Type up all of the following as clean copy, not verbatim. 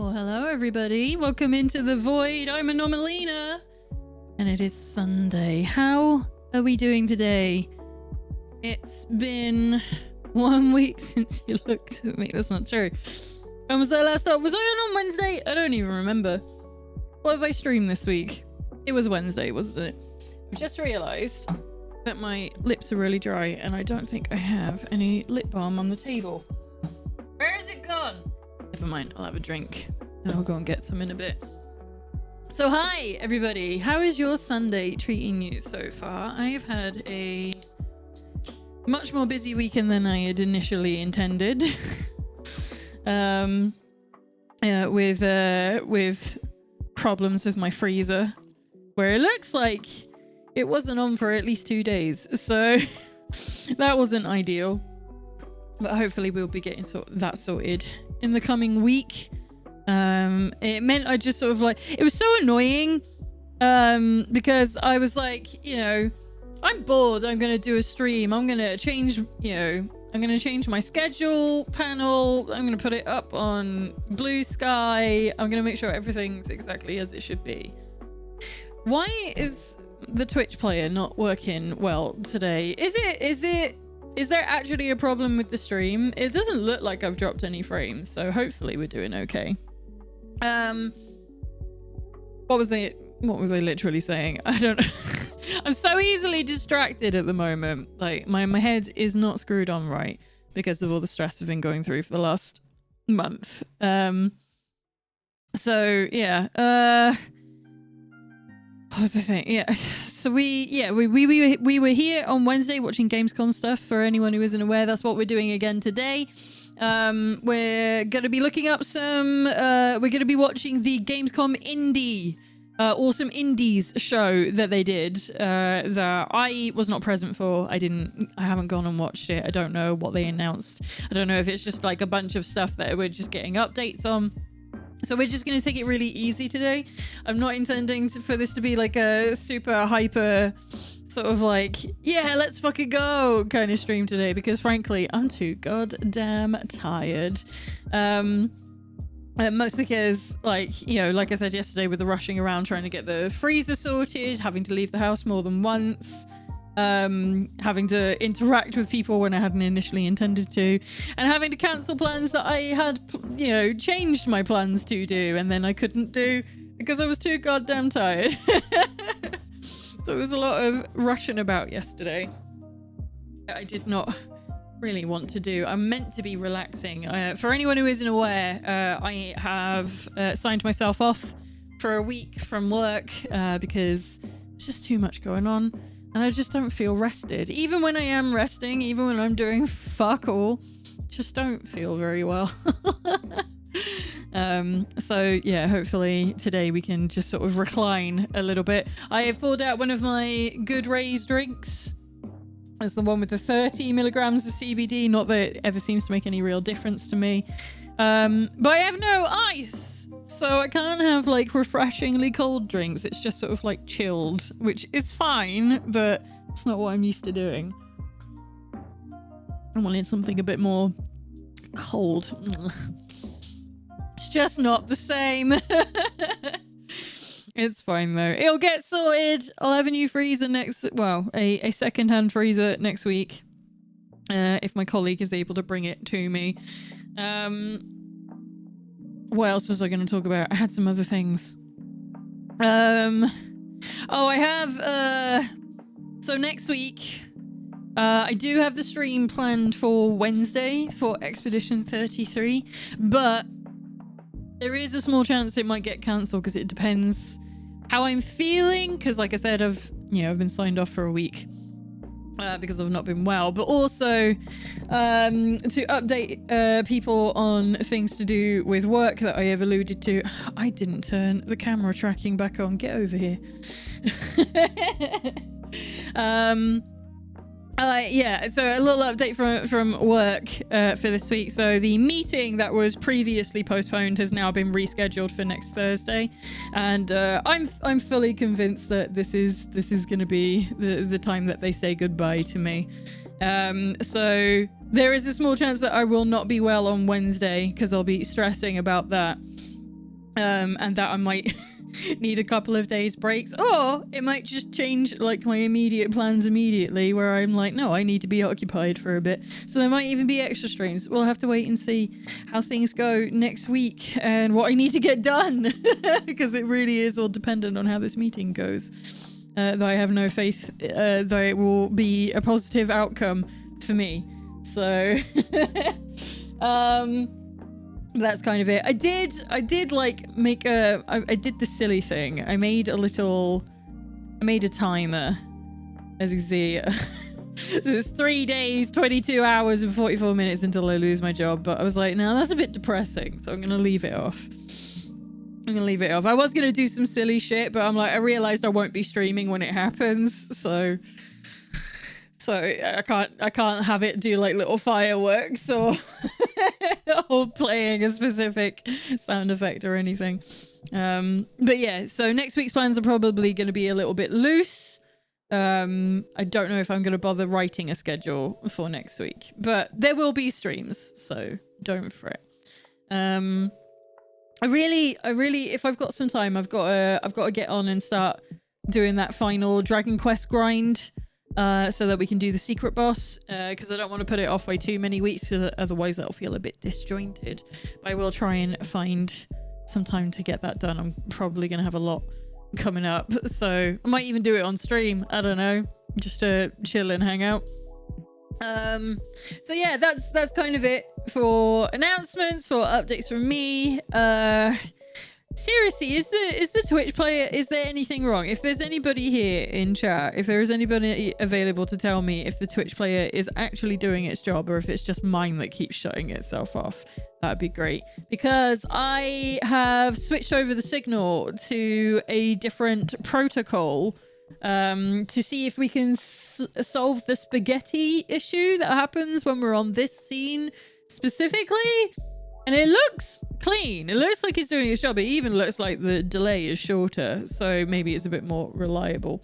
Well, hello everybody. Welcome into the void. I'm Anomalina. And it is Sunday. How are we doing today? It's been 1 week since you looked at me. That's not true. When was I last up? Was I on Wednesday? I don't even remember. What have I streamed this week? It was Wednesday, wasn't it? I just realised that my lips are really dry and I don't think I have any lip balm on the table. Where has it gone? Never mind, I'll have a drink and I'll go and get some in a bit. So hi everybody, how is your Sunday treating you so far? I have had a much more busy weekend than I had initially intended. With problems with my freezer, where it looks like it wasn't on for at least 2 days, so that wasn't ideal. But hopefully we'll be getting that sorted in the coming week. It meant I just sort of like, it was so annoying because I was like, you know, I'm bored, I'm gonna do a stream, I'm gonna change, you know, I'm gonna change my schedule panel, I'm gonna put it up on Blue Sky, I'm gonna make sure everything's exactly as it should be. Why is the Twitch player not working well today? Is there actually a problem with the stream? It doesn't look like I've dropped any frames, so hopefully we're doing okay. What was I literally saying? I don't know. I'm so easily distracted at the moment. Like my head is not screwed on right because of all the stress I've been going through for the last month. So yeah. What was the thing? Yeah. So we were here on Wednesday watching Gamescom stuff. For anyone who isn't aware, that's what we're doing again today. We're gonna be looking up some. We're gonna be watching the Gamescom Indie, Awesome Indies show that they did. That I was not present for. I haven't gone and watched it. I don't know what they announced. I don't know if it's just like a bunch of stuff that we're just getting updates on. So we're just going to take it really easy today. I'm not intending for this to be like a super hyper sort of like, yeah, let's fucking go kind of stream today, because frankly, I'm too goddamn tired. Mostly because, like, you know, like I said yesterday, with the rushing around trying to get the freezer sorted, having to leave the house more than once, having to interact with people when I hadn't initially intended to, and having to cancel plans that I had, you know, changed my plans to do and then I couldn't do because I was too goddamn tired. So it was a lot of rushing about yesterday that I did not really want to do. I'm meant to be relaxing. For anyone who isn't aware, I have signed myself off for a week from work because there's just too much going on. And I just don't feel rested. Even when I am resting, even when I'm doing fuck all, just don't feel very well. So yeah, hopefully today we can just sort of recline a little bit. I have pulled out one of my Good Rays drinks. It's the one with the 30 milligrams of CBD. Not that it ever seems to make any real difference to me. But I have no ice. So I can't have like refreshingly cold drinks. It's just sort of like chilled, which is fine, but it's not what I'm used to doing. I wanted something a bit more cold. It's just not the same. It's fine though. It'll get sorted. I'll have a new freezer a second-hand freezer next week. If my colleague is able to bring it to me. What else was I going to talk about? I had some other things. I have, so next week, I do have the stream planned for Wednesday for Expedition 33, but there is a small chance it might get cancelled because it depends how I'm feeling. Because like I said, I've been signed off for a week. Because I've not been well, but also to update people on things to do with work that I have alluded to. I didn't turn the camera tracking back on. Get over here. Yeah, so a little update from work for this week. So the meeting that was previously postponed has now been rescheduled for next Thursday, and I'm fully convinced that this is going to be the time that they say goodbye to me. So there is a small chance that I will not be well on Wednesday because I'll be stressing about that. and that I might need a couple of days breaks, or it might just change like my immediate plans immediately, where I'm like, no, I need to be occupied for a bit. So there might even be extra streams. We'll have to wait and see how things go next week and what I need to get done, because it really is all dependent on how this meeting goes. Though I have no faith that it will be a positive outcome for me. So that's kind of it. I did like make I did the silly thing. I made a timer, as you can see. So it's 3 days, 22 hours and 44 minutes until I lose my job. But I was like, no, that's a bit depressing, so I'm gonna leave it off. I was gonna do some silly shit, but I'm like, I realized I won't be streaming when it happens, so I can't have it do like little fireworks or or playing a specific sound effect or anything. But yeah, so next week's plans are probably going to be a little bit loose. I don't know if I'm going to bother writing a schedule for next week, but there will be streams, so don't fret. I really, if I've got some time, I've got to get on and start doing that final Dragon Quest grind, so that we can do the secret boss, because I don't want to put it off by too many weeks, because otherwise that'll feel a bit disjointed. But I will try and find some time to get that done. I'm probably going to have a lot coming up, so I might even do it on stream. I don't know, just to chill and hang out. So yeah, that's kind of it for announcements, for updates from me. Seriously, is the Twitch player, is there anything wrong? If there's anybody here in chat, if there is anybody available to tell me if the Twitch player is actually doing its job, or if it's just mine that keeps shutting itself off, that'd be great. Because I have switched over the signal to a different protocol, to see if we can solve the spaghetti issue that happens when we're on this scene specifically. And it looks clean. It looks like it's doing its job. It even looks like the delay is shorter, so maybe it's a bit more reliable.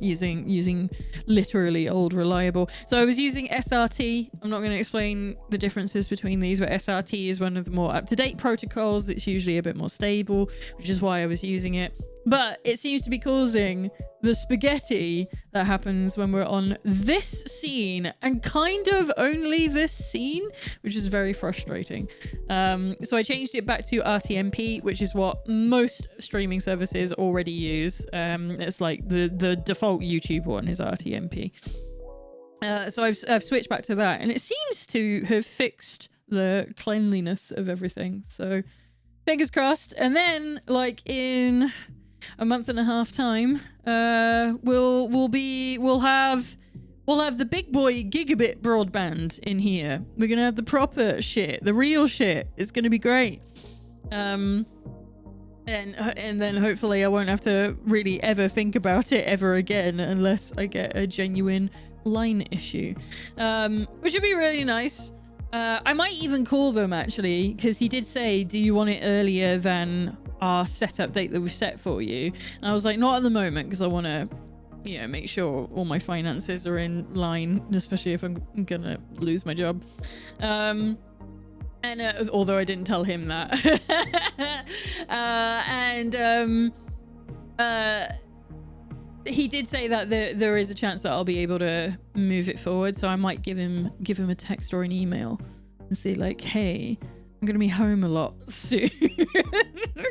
Using literally old reliable. So I was using SRT. I'm not going to explain the differences between these, but SRT is one of the more up-to-date protocols. It's usually a bit more stable, which is why I was using it. But it seems to be causing the spaghetti that happens when we're on this scene, and kind of only this scene, which is very frustrating. So I changed it back to RTMP, which is what most streaming services already use. It's like the default YouTube one is RTMP. So I've switched back to that, and it seems to have fixed the cleanliness of everything. So fingers crossed. And then, like, in a month and a half time, we'll have the big boy gigabit broadband in here. We're gonna have the proper shit, the real shit. It's gonna be great. And then hopefully I won't have to really ever think about it ever again, unless I get a genuine line issue, which would be really nice. I might even call them, actually, because he did say, do you want it earlier than our setup date that we've set for you? And I was like, not at the moment, because I want to, you know, make sure all my finances are in line, especially if I'm gonna lose my job. Although I didn't tell him that. He did say that there is a chance that I'll be able to move it forward, so I might give him a text or an email and say, like, hey, I'm gonna be home a lot soon.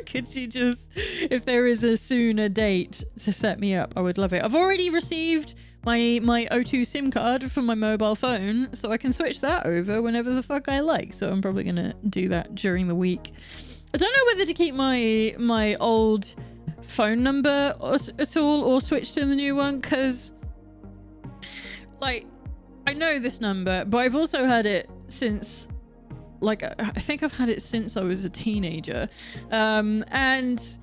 Could you just, if there is a sooner date to set me up, I would love it. I've already received my O2 SIM card from my mobile phone, so I can switch that over whenever the fuck I like. So I'm probably gonna do that during the week. I don't know whether to keep my old phone number at all, or switch to the new one, because, like, I know this number, but I've also had it since, like, I think I've had it since I was a teenager, and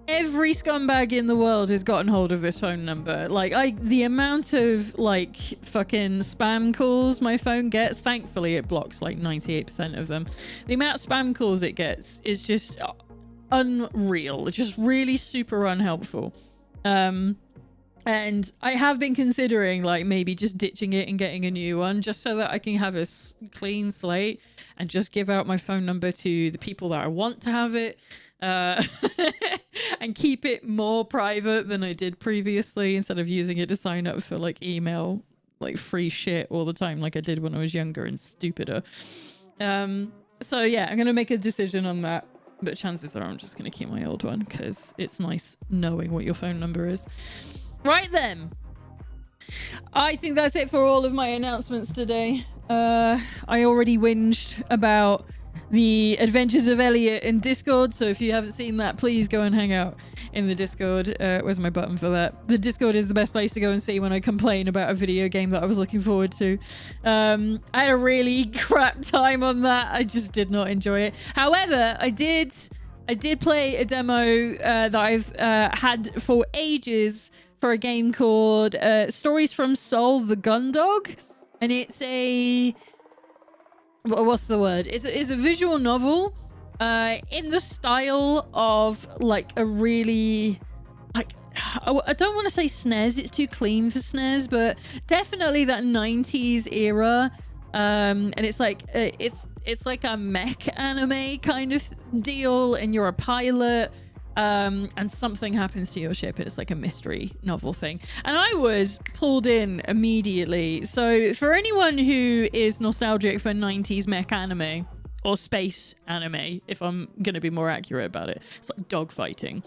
every scumbag in the world has gotten hold of this phone number. Like, the amount of, like, fucking spam calls my phone gets, thankfully it blocks like 98% of them. The amount of spam calls it gets is just unreal. It's just really super unhelpful. And I have been considering, like, maybe just ditching it and getting a new one, just so that I can have a clean slate and just give out my phone number to the people that I want to have it. uh, and keep it more private than I did previously, instead of using it to sign up for like email, like free shit all the time like I did when I was younger and stupider. So yeah, I'm gonna make a decision on that, but chances are I'm just gonna keep my old one because it's nice knowing what your phone number is. Right then, I think that's it for all of my announcements today. I already whinged about the Adventures of Elliot in Discord, so if you haven't seen that, please go and hang out in the Discord. Where's my button for that? The Discord is the best place to go and see when I complain about a video game that I was looking forward to. I had a really crap time on that. I just did not enjoy it. However, I did play a demo that I've had for ages for a game called Stories from Soul the Gundog, and it's a... what's the word? It's a visual novel in the style of like a really, like, I don't want to say SNES, it's too clean for SNES, but definitely that 90s era. And it's like a mech anime kind of deal, and you're a pilot. And something happens to your ship. It's like a mystery novel thing. And I was pulled in immediately. So for anyone who is nostalgic for 90s mech anime, or space anime, if I'm going to be more accurate about it, it's like dogfighting.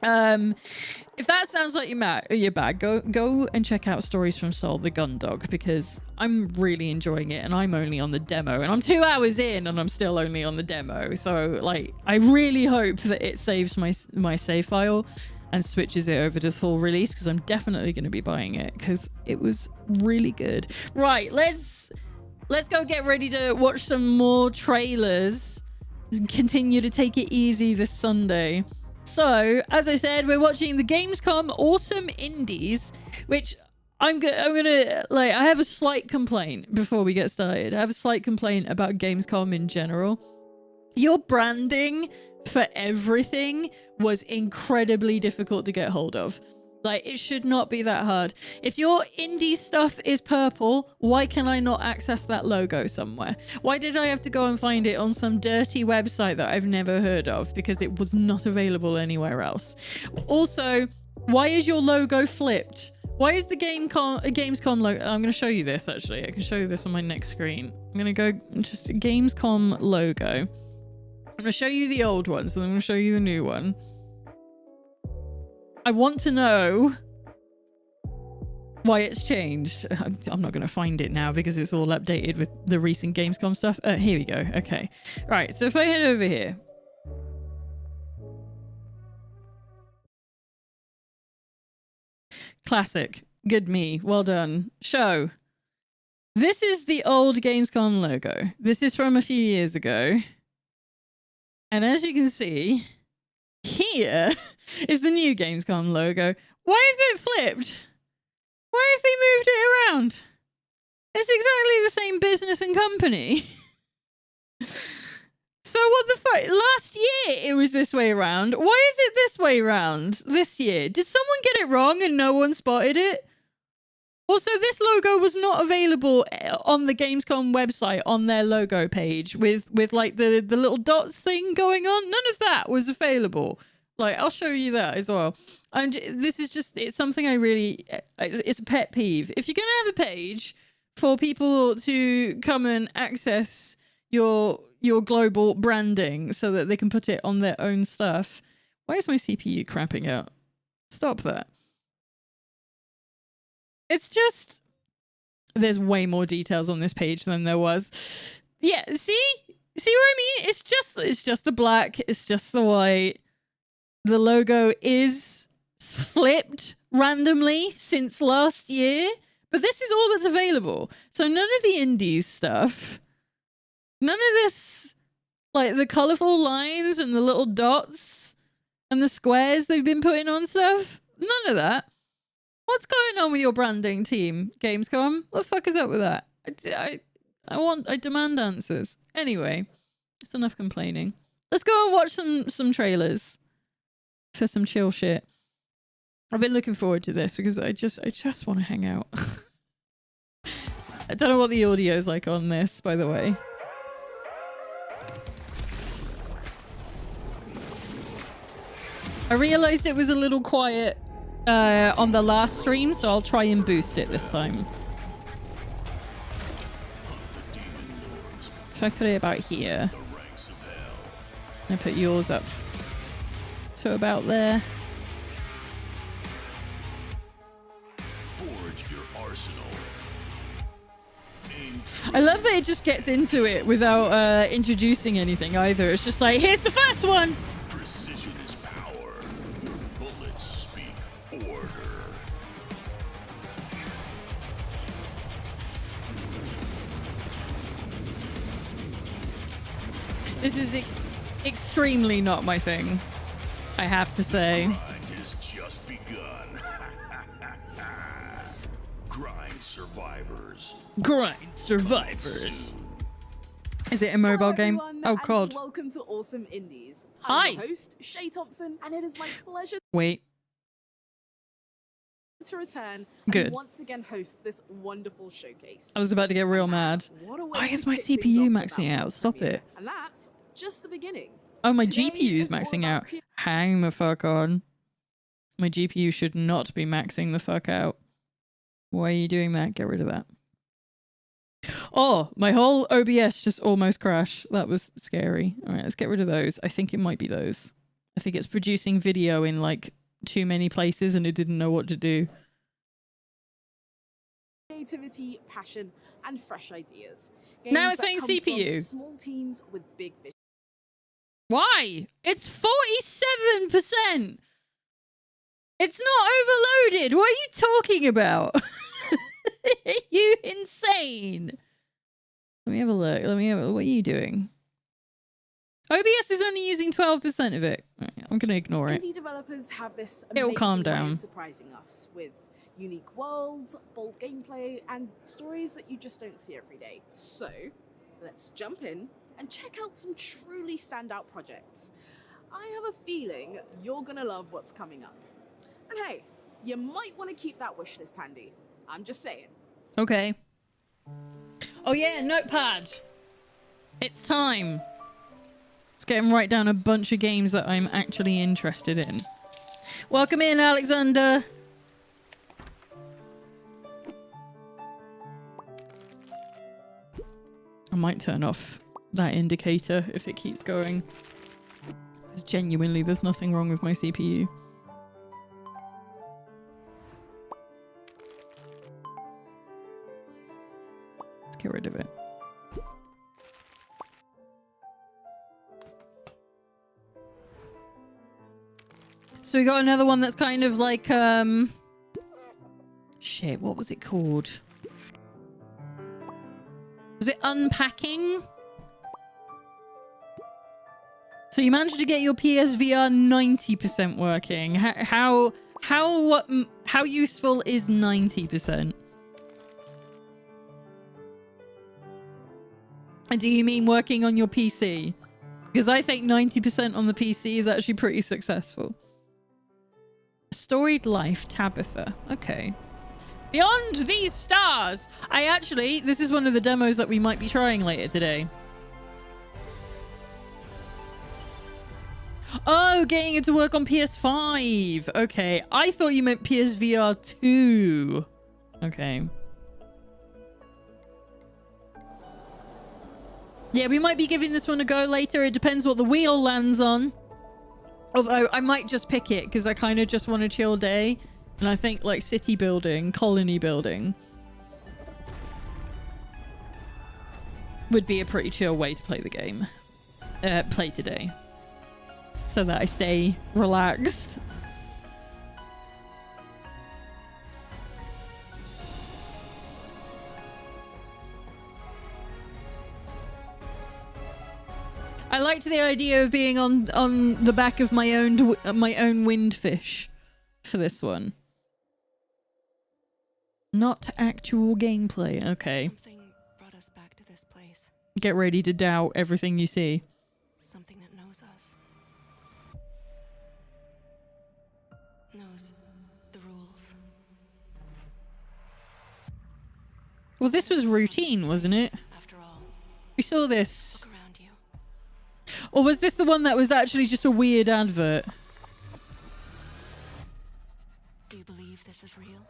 If that sounds like your bag, go and check out Stories from Soul the Gundog, because I'm really enjoying it, and I'm only on the demo, and I'm 2 hours in and I'm still only on the demo. So like, I really hope that it saves my save file and switches it over to full release, because I'm definitely going to be buying it because it was really good. Right, let's go get ready to watch some more trailers and continue to take it easy this Sunday. So, as I said, we're watching the Gamescom Awesome Indies, which I'm gonna like, I have a slight complaint before we get started. I have a slight complaint about Gamescom in general. Your branding for everything was incredibly difficult to get hold of. Like, it should not be that hard. If your indie stuff is purple, why can I not access that logo somewhere? Why did I have to go and find it on some dirty website that I've never heard of because it was not available anywhere else? Also, why is your logo flipped? Why is the Gamescom logo... I'm going to show you this, actually. I can show you this on my next screen. I'm going to go just Gamescom logo. I'm going to show you the old ones, and I'm going to show you the new one. I want to know why it's changed. I'm not going to find it now because it's all updated with the recent Gamescom stuff. Here we go. Okay. Right. So if I head over here. Classic. Good me. Well done. Show. This is the old Gamescom logo. This is from a few years ago. And as you can see, here is the new Gamescom logo. Why is it flipped? Why have they moved it around? It's exactly the same business and company. So what the fuck? Last year it was this way around. Why is it this way around this year? Did someone get it wrong and no one spotted it? Also, this logo was not available on the Gamescom website on their logo page with like the little dots thing going on. None of that was available. Like, I'll show you that as well. And this is just, it's something I really, it's a pet peeve. If you're going to have a page for people to come and access your global branding so that they can put it on their own stuff. Why is my CPU crapping out? Stop that. It's just, there's way more details on this page than there was. Yeah, see what I mean? It's just the black, it's just the white. The logo is flipped randomly since last year, but this is all that's available. So none of the indies stuff, none of this, like the colorful lines and the little dots and the squares they've been putting on stuff, none of that. What's going on with your branding team, Gamescom? What the fuck is up with that? I demand answers. Anyway, it's enough complaining. Let's go and watch some trailers for some chill shit. I've been looking forward to this because I just want to hang out. I don't know what the audio is like on this, by the way. I realized it was a little quiet on the last stream, so I'll try and boost it this time. So I put it about here. I put yours up to about there. I love that it just gets into it without introducing anything either. It's just like, here's the first one. Precision is power. Your bullets speak order. This is extremely not my thing, I have to say. Grind has just begun. Grind survivors. Grind survivors. Is it a mobile game? Oh, God. Welcome to Awesome Indies. Hi. I'm your host, Shay Thompson, and it is my pleasure Wait. to return Good. and once again host this wonderful showcase. I was about to get real mad. What a way Why to is my kick things CPU off with maxing that out? Stop premiere. it. And that's just the beginning. Oh, my Today GPU is is all maxing about out. Hang the fuck on. My GPU should not be maxing the fuck out. Why are you doing that? Get rid of that. Oh, my whole OBS just almost crashed. That was scary. All right, let's get rid of those. I think it might be those. I think it's producing video in like too many places and it didn't know what to do. Creativity, passion, and fresh ideas. Now Games it's that saying come from CPU. Small teams with big vision. Why? It's 47%. It's not overloaded. What are you talking about? Are you insane? Let me have a look. What are you doing? OBS is only using 12% of it. Right, I'm going to ignore it. Indie developers have this It'll amazing calm way down. of surprising us with unique worlds, bold gameplay, and stories that you just don't see every day. So, let's jump in and check out some truly standout projects. I have a feeling you're gonna love what's coming up. And hey, you might want to keep that wish list handy. I'm just saying. Okay. Oh yeah, notepad. It's time. Let's get him write down a bunch of games that I'm actually interested in. Welcome in, Alexander. I might turn off that indicator if it keeps going. Because genuinely, there's nothing wrong with my CPU. Let's get rid of it. So we got another one that's kind of like, shit, what was it called? Was it Unpacking? So you managed to get your PSVR 90% working. How useful is 90%? And do you mean working on your PC? Because I think 90% on the PC is actually pretty successful. Storied Life, Tabitha. Okay. Beyond These Stars! This is one of the demos that we might be trying later today. Oh, getting it to work on PS5. Okay. I thought you meant PSVR 2. Okay. Yeah, we might be giving this one a go later. It depends what the wheel lands on. Although, I might just pick it because I kind of just want a chill day. And I think, like, city building, colony building would be a pretty chill way to play the game. Play today. So that I stay relaxed. I liked the idea of being on the back of my own windfish for this one. Not actual gameplay. Okay. Something brought us back to this place. Get ready to doubt everything you see. Something that knows us. Knows the rules. Well, this was routine, wasn't it? After all, We saw this. look around you. Or was this the one that was actually just a weird advert? Do you believe this is real?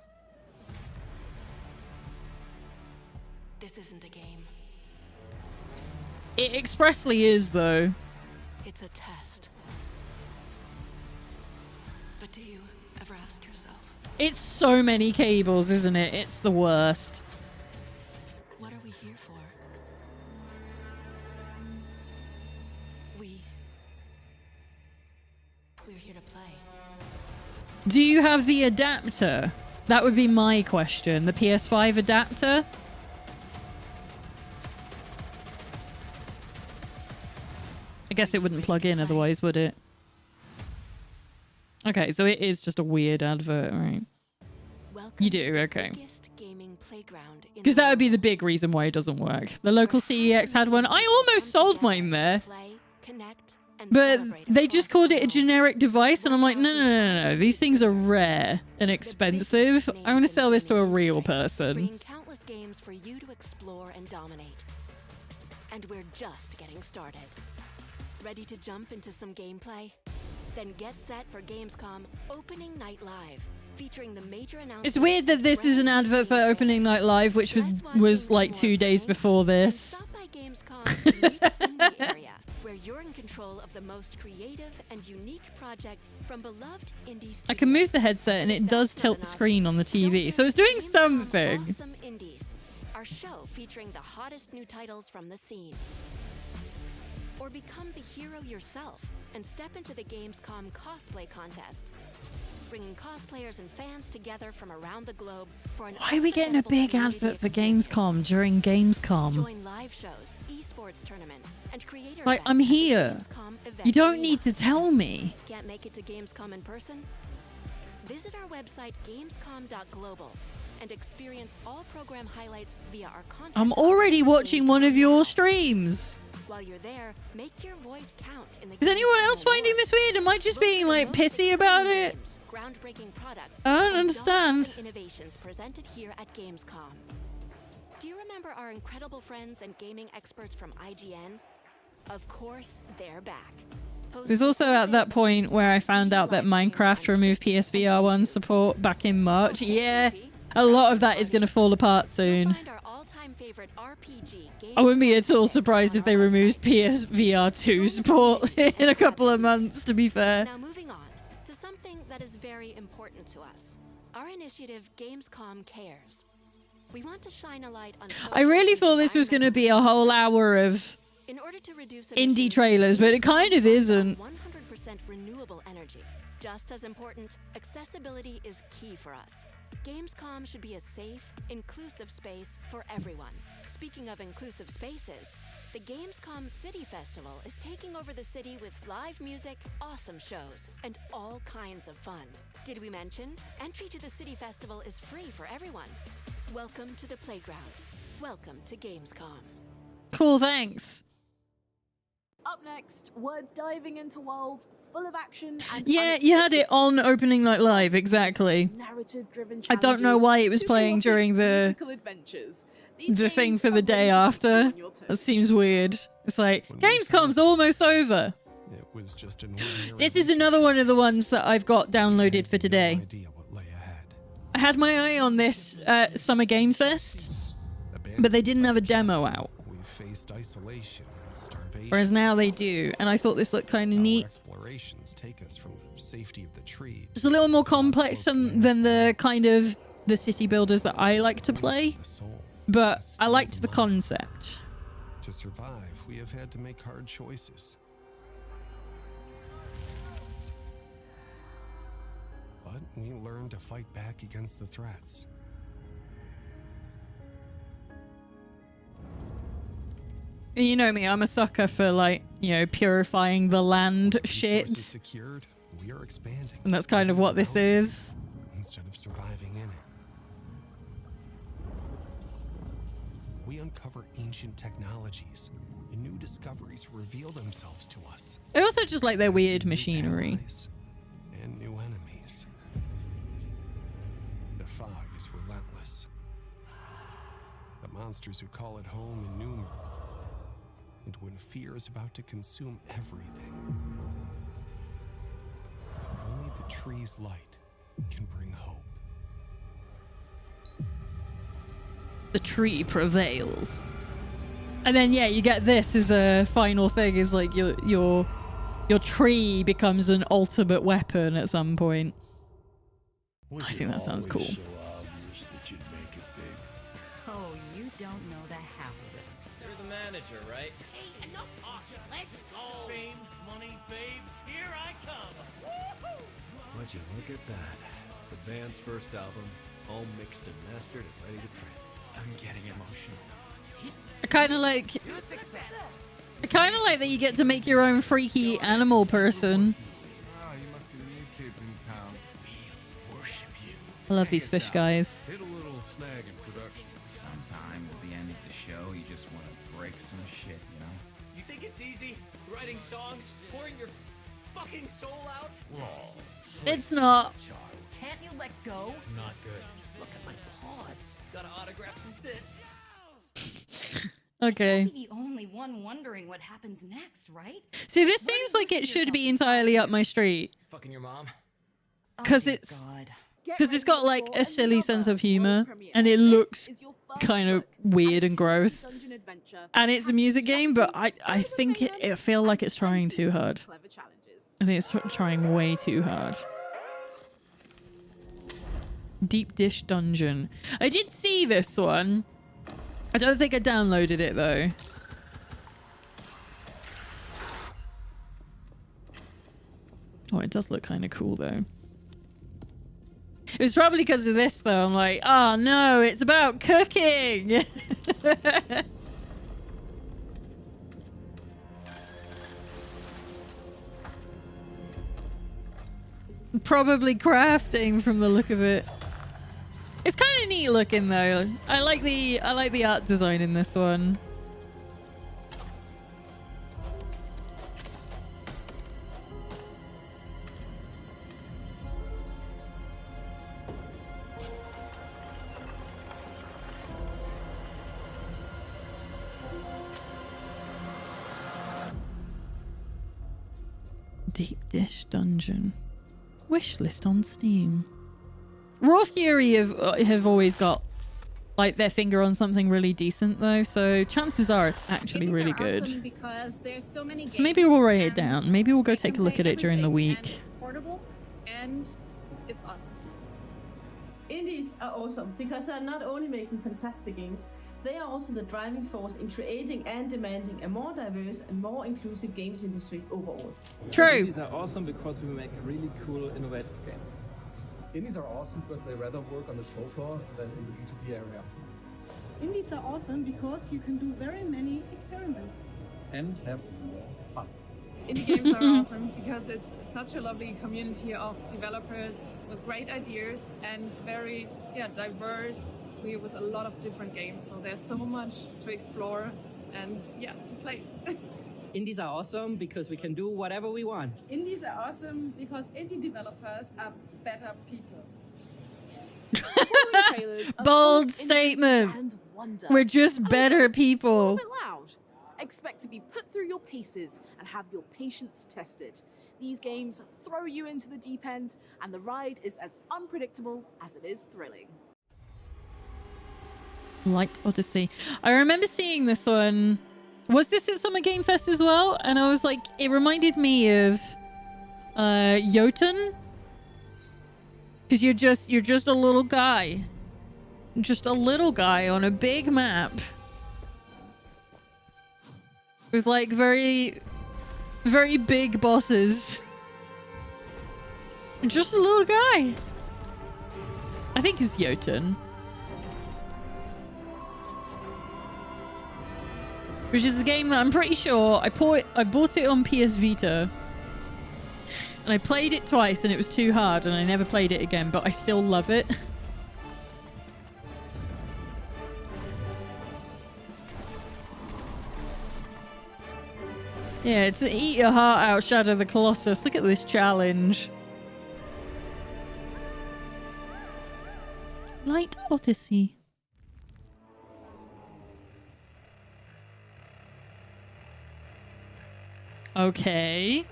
This isn't a game. It expressly is, though. It's a test. But do you ever ask yourself, It's so many cables, isn't it? It's the worst. what are we here for? We're here to play. Do you have the adapter? That would be my question. The PS5 adapter? I guess it wouldn't plug in otherwise, would it? Okay, so it is just a weird advert, right? Welcome You to do, the okay. biggest gaming playground in Because the that would be the world. big reason why it doesn't work. The local Where half CEX a had one. million I people almost come sold together mine to there. play, connect, and But celebrate they just across called the it a globe. generic device, and I'm like, no, no, no, no. These things are rare and expensive. I want to sell this to a real person. Bringing countless games for you to explore and dominate. And we're just getting started. Ready to jump into some gameplay? Then get set for Gamescom Opening Night Live, featuring the major announcements. It's weird that this is an advert for Opening Night Live, which was like 2 days before this. Stop by Gamescom's unique indie area, where you're in control of the most creative and unique projects from beloved indie studios. I can move the headset and it does tilt the screen on the TV, so it's doing Gamescom something. Awesome Indies, our show featuring the hottest new titles from the scene. Or become the hero yourself and step into the Gamescom cosplay contest, bringing cosplayers and fans together from around the globe for an Why are we getting a big unforgettable advert for community Gamescom during Gamescom? Join live shows, esports tournaments, and creator Like, events I'm at the here. Gamescom event You don't arena. need to tell me. Can't make it to Gamescom in person? Visit our website gamescom.global and experience all program highlights via our content. I'm hub, already watching one of Gamescom your Now. streams. While you're there, make your voice count in the Is anyone Gamescom else finding Awards. this weird? Am I just Vote being for the like most pissy about exciting it? games, groundbreaking products, I don't and understand. jaw-dropping innovations presented here at Gamescom. Do you remember our incredible friends and gaming experts from IGN? Of course, they're back. It was also at that point where I found out that Minecraft removed PSVR 1 support back in March. Yeah, a lot of that is going to fall apart soon. I wouldn't be at all surprised if they removed PSVR 2 support in a couple of months, to be fair. Now moving on to something that is very important to us. Our initiative Gamescom Cares. We want to shine a light on I really thought this was going to be a whole hour of in order to reduce indie emissions, trailers, but it kind of Gamescom isn't. runs on 100% renewable energy. Just as important, accessibility is key for us. Gamescom should be a safe, inclusive space for everyone. Speaking of inclusive spaces, the Gamescom City Festival is taking over the city with live music, awesome shows, and all kinds of fun. Did we mention? Entry to the City Festival is free for everyone. Welcome to the playground. Welcome to Gamescom. Cool, thanks. Up next, we're diving into worlds full of action and Yeah, you had it on unexpected Opening Night Live, exactly. narrative-driven I don't know challenges why it was to playing chaotic during the musical adventures. These the thing games for are the day ready to keep you after. on your That toes. seems weird. It's like, When we Gamescom's almost over. It was just an ordinary This is research another one of the ones that I've got I downloaded had for no today. idea what lay ahead. I had my eye on this Summer Game Fest, but they didn't have a demo out. We faced isolation and starvation. Whereas now they do, and I thought this looked kind of Our neat. explorations take us from the safety of the trees. It's a little more complex than the kind of the city builders that I like to play, The soul. but I liked the concept. To survive, we have had to make hard choices. But we learned to fight back against the threats. You know me, I'm a sucker for like, you know, purifying the land Resources shit. secured, we are expanding. And that's kind of what this Living without is. fear instead of surviving in it. We uncover ancient technologies, and new discoveries reveal themselves to us. I also just like their as weird do new machinery. allies and new enemies. The fog is relentless. The monsters who call it home innumerable. And when fear is about to consume everything, only the tree's light can bring hope. The tree prevails. And then yeah, you get this as a final thing, is like your tree becomes an ultimate weapon at some point. I think that sounds cool. So obvious that you'd make it big. Oh, you don't know the half of it. You're the manager, right? Hey, enough talking. Let's go. Fame, money, babes, here I come. Would you look at that? The band's first album, all mixed and mastered and ready to print. I'm getting emotional. I kind of like that you get to make your own freaky animal person. Oh, you must be the new kids in town. We worship you. I love these fish guys. Hit a little snag in production. Sometimes at the end of the show, you just want to break some shit, you know? You think it's easy writing songs, pouring your fucking soul out? Oh, It's not. Can't you let go? Not good. Look at my paws. Gotta autograph some tits. Okay. Be the only one wondering what happens next, right? See, this seems like it should be entirely up my street. Fucking your mom? 'Cause Oh, it's- God. Get 'Cause it's ready got, like, for a silly another sense of world humor, premiere. and it This looks is your first kind of look weird at and a gross. Dungeon adventure. And it's a music game, but I think it feel like it's trying too hard. Clever challenges. I think it's trying way too hard. Deep Dish Dungeon. I did see this one. I don't think I downloaded it though. Oh, it does look kind of cool though. It was probably because of this though. I'm like, oh no, it's about cooking. Probably crafting from the look of it. It's kind of neat looking though. I like the art design in this one. Deep Dish Dungeon. Wishlist on Steam. Raw Fury have always got like their finger on something really decent though, so chances are it's actually really good. Because there's so many So maybe we'll write it down. Maybe we'll go take a look at it during the week. It's portable and it's awesome. Indies are awesome because they're not only making fantastic games, they are also the driving force in creating and demanding a more diverse and more inclusive games industry overall. True. Indies are awesome because we make really cool, innovative games. Indies are awesome because they rather work on the show floor than in the B2B area. Indies are awesome because you can do very many experiments. And have more fun. Indie games are awesome because it's such a lovely community of developers with great ideas and very diverse. We with a lot of different games, so there's so much to explore and to play. Indies are awesome because we can do whatever we want. Indies are awesome because indie developers are better people. Bold statement. We're just better people. Bit loud. Expect to be put through your paces and have your patience tested. These games throw you into the deep end, and the ride is as unpredictable as it is thrilling. Light Odyssey. I remember seeing this one. Was this at Summer Game Fest as well? And I was like, it reminded me of Jotun. Because you're just a little guy. Just a little guy on a big map. With like very, very big bosses. Just a little guy. I think it's Jotun. Which is a game that I'm pretty sure I bought it on PS Vita. And I played it twice and it was too hard and I never played it again, but I still love it. Yeah, it's eat your heart out, Shadow the Colossus. Look at this challenge. Light Odyssey. Okay.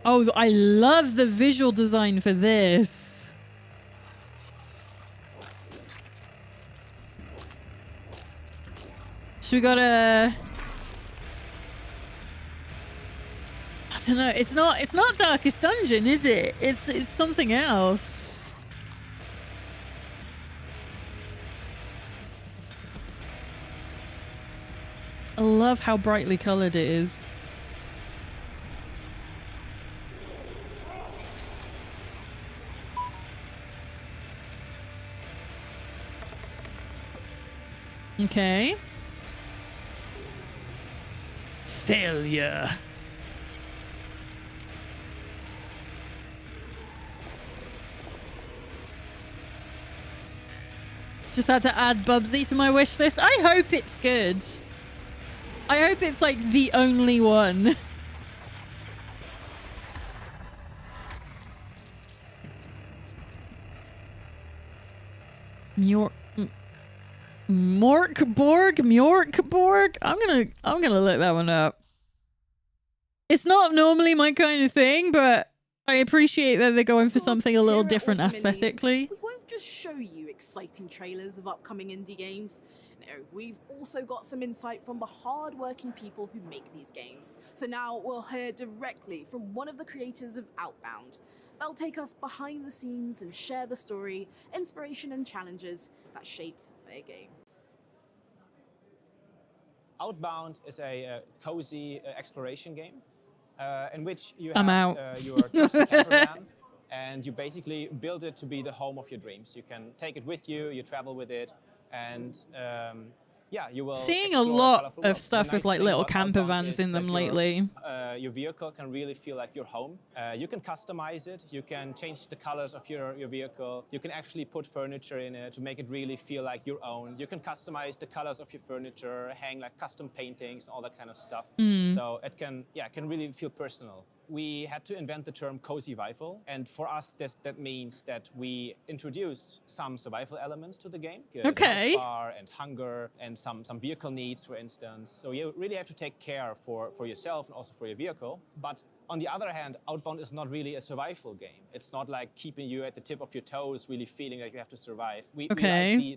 Oh, I love the visual design for this. we gotta... I don't know. It's not Darkest Dungeon, is it? It's something else. I love how brightly colored it is. Okay. Failure. Just had to add Bubsy to my wish list. I hope it's good. I hope it's like the only one. Mjorkborg. I'm gonna look that one up. It's not normally my kind of thing, but I appreciate that they're going for something a little different aesthetically. We won't just show you exciting trailers of upcoming indie games. No, we've also got some insight from the hard-working people who make these games. So now we'll hear directly from one of the creators of Outbound. They'll take us behind the scenes and share the story, inspiration and challenges that shaped their game. Outbound is a cozy exploration game in which you I'm have out. Your trusty campervan, and you basically build it to be the home of your dreams. You can take it with you, you travel with it, and yeah, you will Seeing a explore lot colorful of world. stuff The with nice like thing little about camper Outbound vans is in them that lately. your vehicle can really feel like your home. You can customize it. You can change the colors of your vehicle. You can actually put furniture in it to make it really feel like your own. You can customize the colors of your furniture, hang like custom paintings, all that kind of stuff. So it can really feel personal. We had to invent the term cozy survival, and for us that means that we introduced some survival elements to the game. Okay. Health bar and hunger and some vehicle needs, for instance. So you really have to take care for yourself and also for your vehicle. But on the other hand, Outbound is not really a survival game. It's not like keeping you at the tip of your toes, really feeling like you have to survive. We like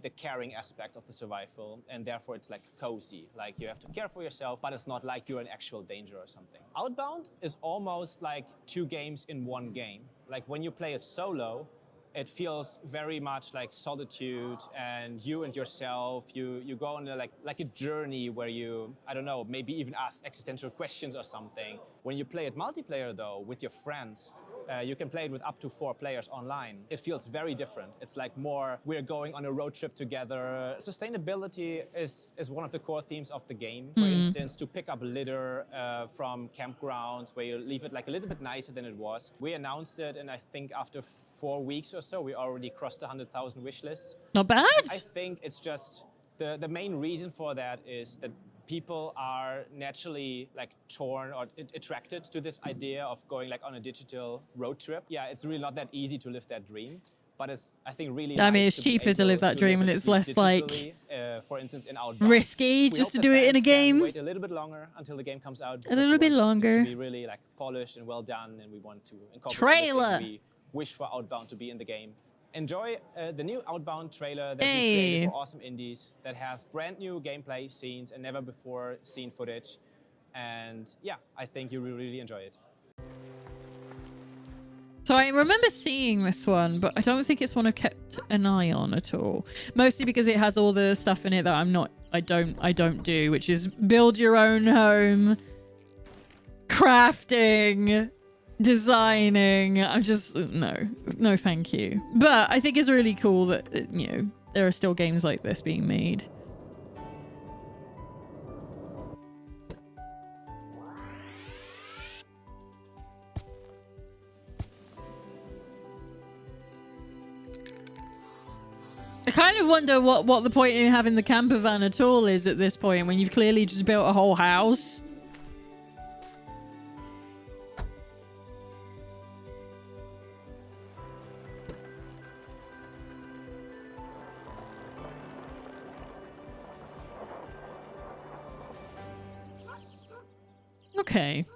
the caring aspect of the survival, and therefore it's like cozy. Like you have to care for yourself, but it's not like you're in actual danger or something. Outbound is almost like two games in one game. Like when you play it solo, it feels very much like solitude and you and yourself. You go on like a journey where you, I don't know, maybe even ask existential questions or something. When you play it multiplayer though, with your friends, you can play it with up to 4 players online. It feels very different. It's like more, we're going on a road trip together. Sustainability is one of the core themes of the game. For instance, to pick up litter from campgrounds where you leave it like a little bit nicer than it was. We announced it, and I think after 4 weeks or so, we already crossed 100,000 wish lists. Not bad. I think it's just, the main reason for that is that people are naturally like torn or attracted to this idea of going like on a digital road trip. Yeah, it's really not that easy to live that dream, but it's, I think, really I mean, nice it's cheaper to able live that dream, and it it's at least less like digitally, for instance, in Outbound. risky We just hope to that do it in a fans can game. Wait a little bit longer until the game comes out. A little bit longer. To be really like polished and well done, and we want to incorporate Trailer. everything we wish for Outbound to be in the game. Enjoy the new Outbound trailer that we created for Awesome Indies that has brand new gameplay scenes and never before seen footage. And yeah, I think you will really enjoy it. So I remember seeing this one, but I don't think it's one I've kept an eye on at all. Mostly because it has all the stuff in it that I don't do, which is build your own home, crafting, designing. I'm just, no thank you. But I think it's really cool that, there are still games like this being made. I kind of wonder what the point in having the camper van at all is at this point, when you've clearly just built a whole house. Okay.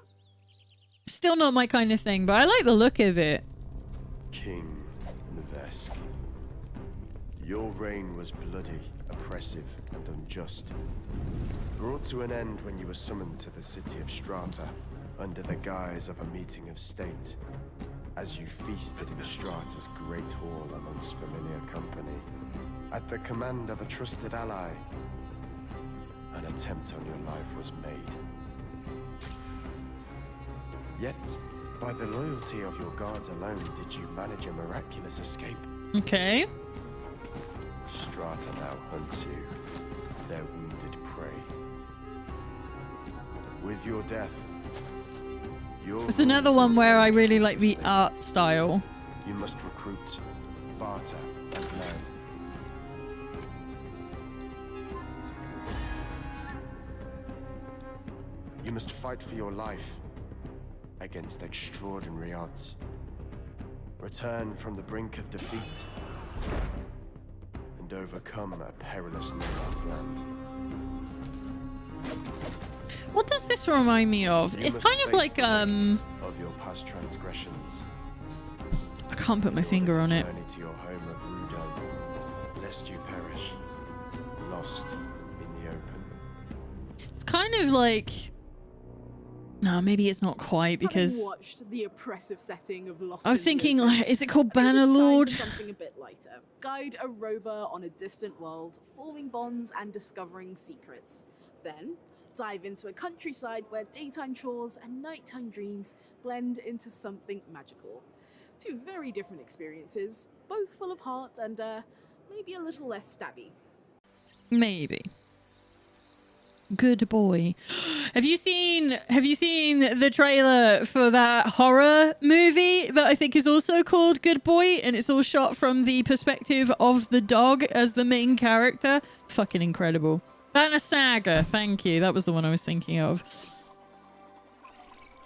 Still not my kind of thing, but I like the look of it. King Navesk, your reign was bloody oppressive and unjust. Brought to an end when you were summoned to the city of Strata under the guise of a meeting of state, as you feasted in Strata's great hall amongst familiar company. At the command of a trusted ally, an attempt on your life was made. Yet, by the loyalty of your guards alone, did you manage a miraculous escape. Okay. Strata now hunts you, their wounded prey. With your death, It's another one where I really like the art style. You must recruit, barter, and learn. You must fight for your life against extraordinary odds. Return from the brink of defeat and overcome a perilous no-man's land. What does this remind me of? You It's must kind of face like the weight of your past transgressions. I can't put my finger on it. Journey to your home of Rudon, lest you perish, lost in the open. It's kind of like... No, maybe it's not quite because... Having watched the oppressive setting of Lost I was in the thinking, Open, like, is it called I think it's time Bannerlord? for something a bit lighter. Guide a rover on a distant world, forming bonds and discovering secrets. Then, dive into a countryside where daytime chores and nighttime dreams blend into something magical. Two very different experiences, both full of heart and maybe a little less stabby. Maybe. Good boy. Have you seen the trailer for that horror movie that I think is also called Good Boy, and it's all shot from the perspective of the dog as the main character? Fucking incredible. Banner Saga, thank you. That was the one I was thinking of.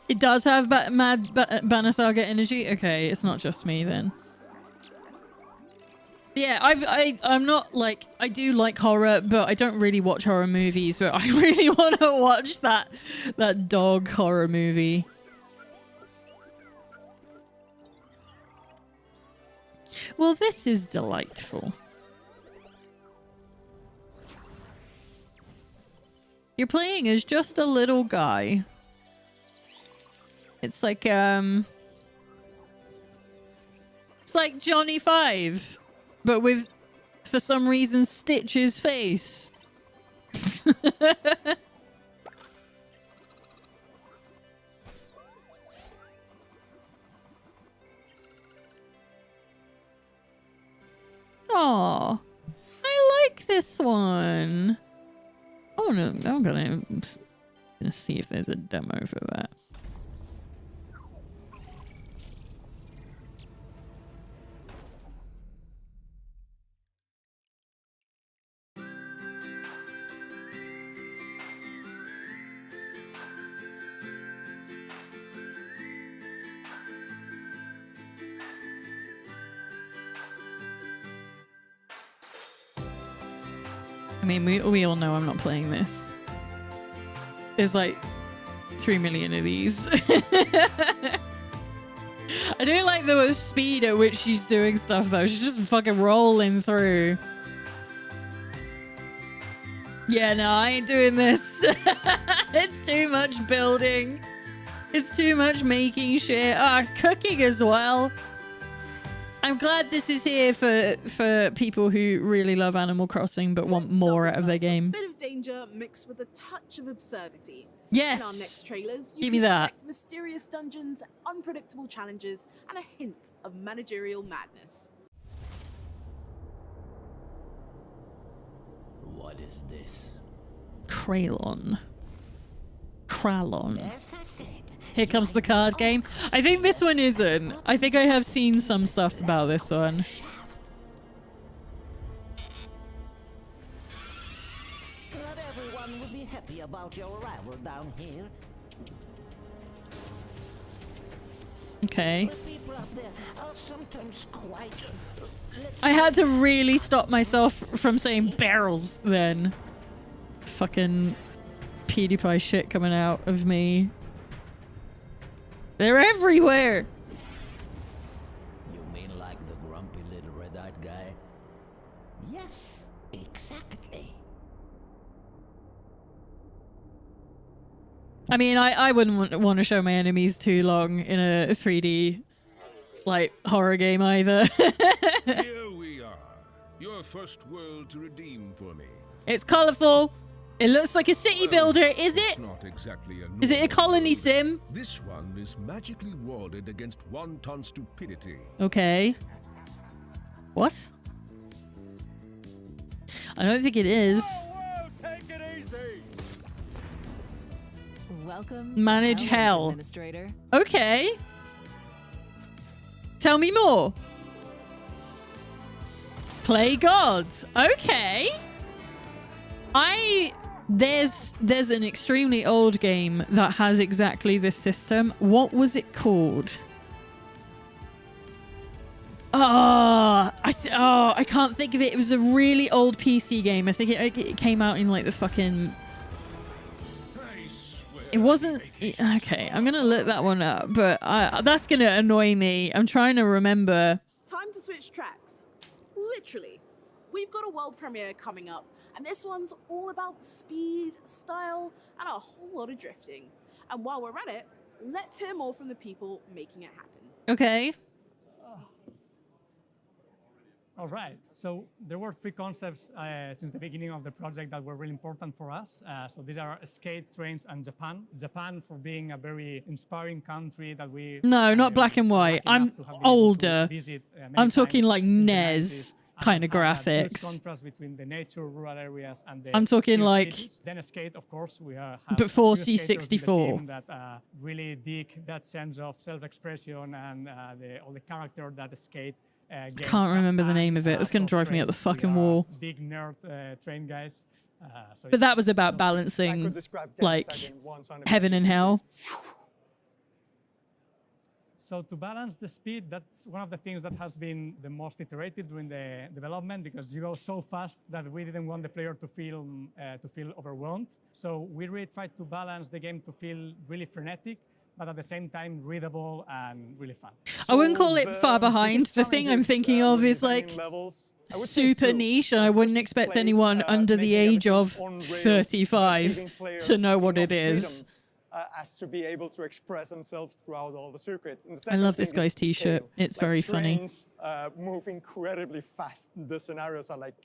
It does have Banner Saga energy. Okay, it's not just me then. Yeah, I'm not like, I do like horror, but I don't really watch horror movies, but I really want to watch that dog horror movie. Well, this is delightful. You're playing as just a little guy. It's like Johnny Five. But with, for some reason, Stitch's face. Aw, I like this one. I'm gonna see if there's a demo for that. I mean, we all know I'm not playing this. There's like 3 million of these. I don't like the speed at which she's doing stuff though. She's just fucking rolling through. Yeah, no, I ain't doing this. It's too much building. It's too much making shit. Oh, it's cooking as well. I'm glad this is here for people who really love Animal Crossing but want more out of their game. A bit of danger mixed with a touch of absurdity. Yes. In our next trailers, you Give can me that. expect mysterious dungeons, unpredictable challenges, and a hint of managerial madness. What is this? Kralon. Yes, that's it. Here comes the card game. I think this one isn't. I think I have seen some stuff about this one. Not everyone will be happy about your arrival down here. Okay. The people up there are sometimes quite... I had to really stop myself from saying barrels then. Fucking PewDiePie shit coming out of me. They're everywhere! You mean like the grumpy little red-eyed guy? Yes, exactly. Exactly. I mean, I wouldn't want to show my enemies too long in a 3D, like, horror game either. Here we are. Your first world to redeem for me. It's colourful. It looks like a city builder. Is it? It's not exactly a Is it a colony world. sim? This one is magically warded against wanton stupidity. Okay. What? I don't think it is. Take it easy. Welcome Manage to hell. Administrator. Okay. Tell me more. Play gods. Okay. There's an extremely old game that has exactly this system. What was it called? I can't think of it. It was a really old PC game. I think it came out in like the fucking... It wasn't... Okay, I'm gonna look that one up, but that's gonna annoy me. I'm trying to remember. Time to switch tracks. Literally. We've got a world premiere coming up, and this one's all about speed, style, and a whole lot of drifting. And while we're at it, let's hear more from the people making it happen. Okay. All right. So there were three concepts since the beginning of the project that were really important for us. So these are skate, trains, and Japan. Japan for being a very inspiring country that we... No, not black and white. I'm older. I'm talking like NES kind of graphics. Contrast between the nature, rural areas, and the I'm talking like cities. Then skate, of course, we have before few skaters in the C64 team that really dig that sense of self-expression and all the character that the skate. I can't remember the name of it. It's going to drive me up the fucking wall. Big nerd train guys. But that was about balancing like heaven and hell. So to balance the speed, that's one of the things that has been the most iterated during the development, because you go so fast that we didn't want the player to feel overwhelmed. So we really tried to balance the game to feel really frenetic, but at the same time readable and really fun. I wouldn't call it far behind. The thing I'm thinking of is like super niche, and I wouldn't expect anyone under the age of 35 to know what it is. As to be able to express themselves throughout all the circuit. I love this guy's t-shirt. It's very funny. Trains move incredibly fast. The scenarios are like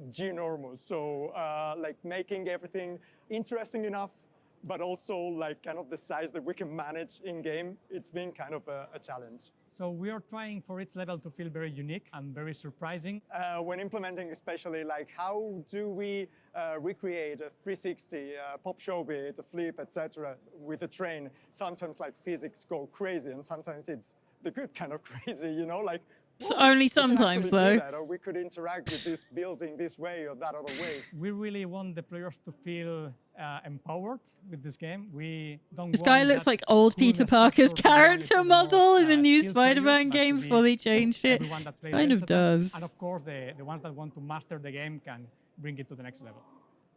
ginormous. So like making everything interesting enough, but also like kind of the size that we can manage in game, it's been kind of a challenge. So we are trying for each level to feel very unique and very surprising. When implementing especially, like how do we recreate a 360, pop show bit, a flip, etc. with a train? Sometimes like physics go crazy, and sometimes it's the good kind of crazy, you know, like So only sometimes though. That, or we could interact with this building this way or that other way. We really want the players to feel empowered with this game. We don't. This guy looks like old Peter Parker's character model in the new Spider-Man game before they changed it. Kind of does. And of course, the ones that want to master the game can bring it to the next level.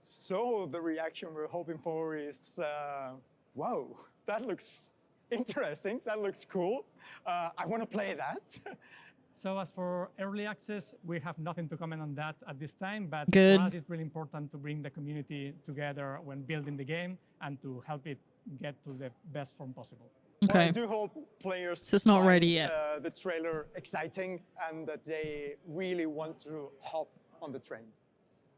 So the reaction we're hoping for is, wow, that looks interesting. That looks cool. I want to play that. So as for early access, we have nothing to comment on that at this time, but Good. for us it's really important to bring the community together when building the game and to help it get to the best form possible. Okay. Well, I do hope players So it's not find, ready yet. The trailer exciting and that they really want to hop on the train.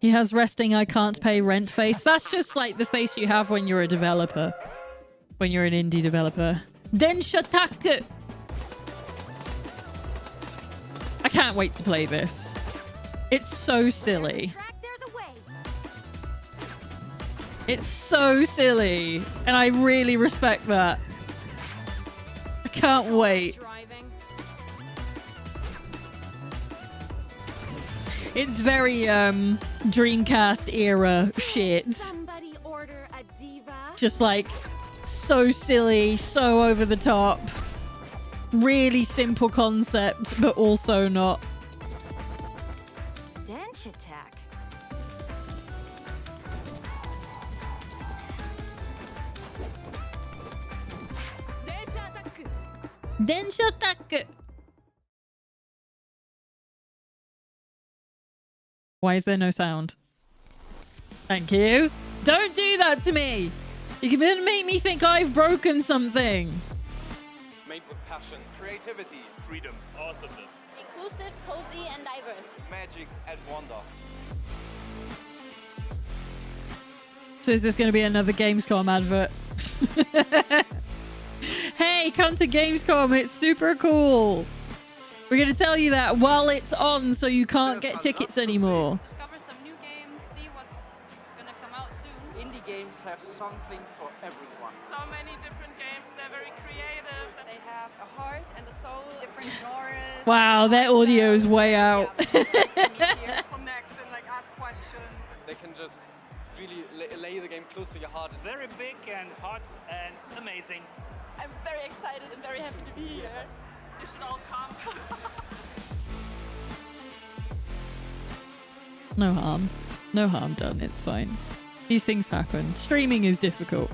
He has resting I can't pay rent face. That's just like the face you have when you're a developer. When you're an indie developer. Denshataku! I can't wait to play this. It's so silly. It's so silly. And I really respect that. I can't wait. It's very Dreamcast era shit. Just like so silly, so over the top. Really simple concept, but also not. Dench attack. Densha attack. Why is there no sound? Thank you. Don't do that to me. You're going to make me think I've broken something. Made with passion, creativity, freedom, awesomeness, inclusive, cozy, and diverse. magic, and wonder. So is this going to be another Gamescom advert? Hey, come to Gamescom. It's super cool. We're going to tell you that while it's on so you can't get tickets anymore. Discover some new games, see what's going to come out soon. Indie games have something for everyone. So many different games, they're very creative. They have a heart and a soul, different genres. Wow, their audio is way out. Connect and like ask questions. They can just really lay the game close to your heart. Very big and hot and amazing. I'm very excited and very happy to be here. You should all come. No harm. No harm done. It's fine. These things happen. Streaming is difficult.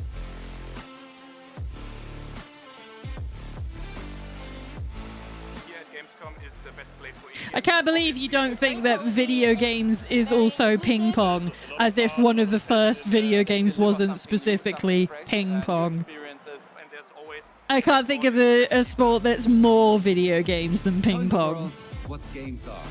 Here at Gamescom is the best place for indie I can't believe you don't think that video games is also ping pong, as if one of the first video games wasn't specifically ping pong. experiences, and there's always I can't think of a sport that's more video games than ping pong. What games are?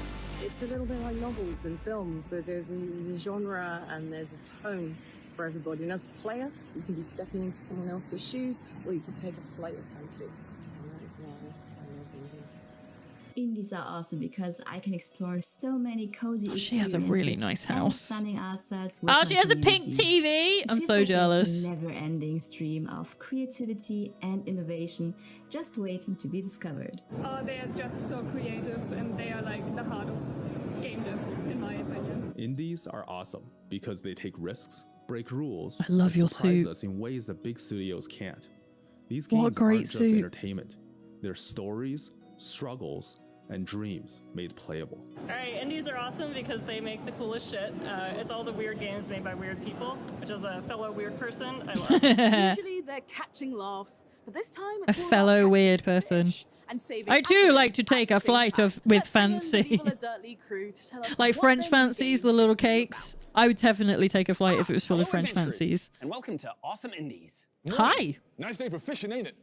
It's a little bit like novels and films. So there's a genre and there's a tone for everybody. And as a player, you can be stepping into someone else's shoes, or you can take a flight of fancy. And that is why I love indies. Indies are awesome because I can explore so many cozy She has a really experiences nice and house. stunning art sets Oh, with she my has a pink community. TV. It I'm feels so like jealous. There's a never-ending stream of creativity and innovation just waiting to be discovered. Oh, they are just so creative and they are like the heart of game dev, in my opinion. Indies are awesome because they take risks, break rules, I love and your surprise suit. us in ways that big studios can't. These What a games great aren't just suit. entertainment. They're stories, struggles, and dreams made playable. Alright, indies are awesome because they make the coolest shit. It's all the weird games made by weird people, which as a fellow weird person, I love. Usually they're catching laughs, but this time A it's all about fellow catching weird person. fish and saving I too atoms like to at take the a same flight time. of with Let's bring in the fancy. Viva La Dirt League crew to tell us Like what French their new fancies, game the little is all cakes. I would definitely take a flight if it was full of Hello, French adventurers, fancies. And welcome to Awesome Indies. Hi. Nice day for fishing, ain't it?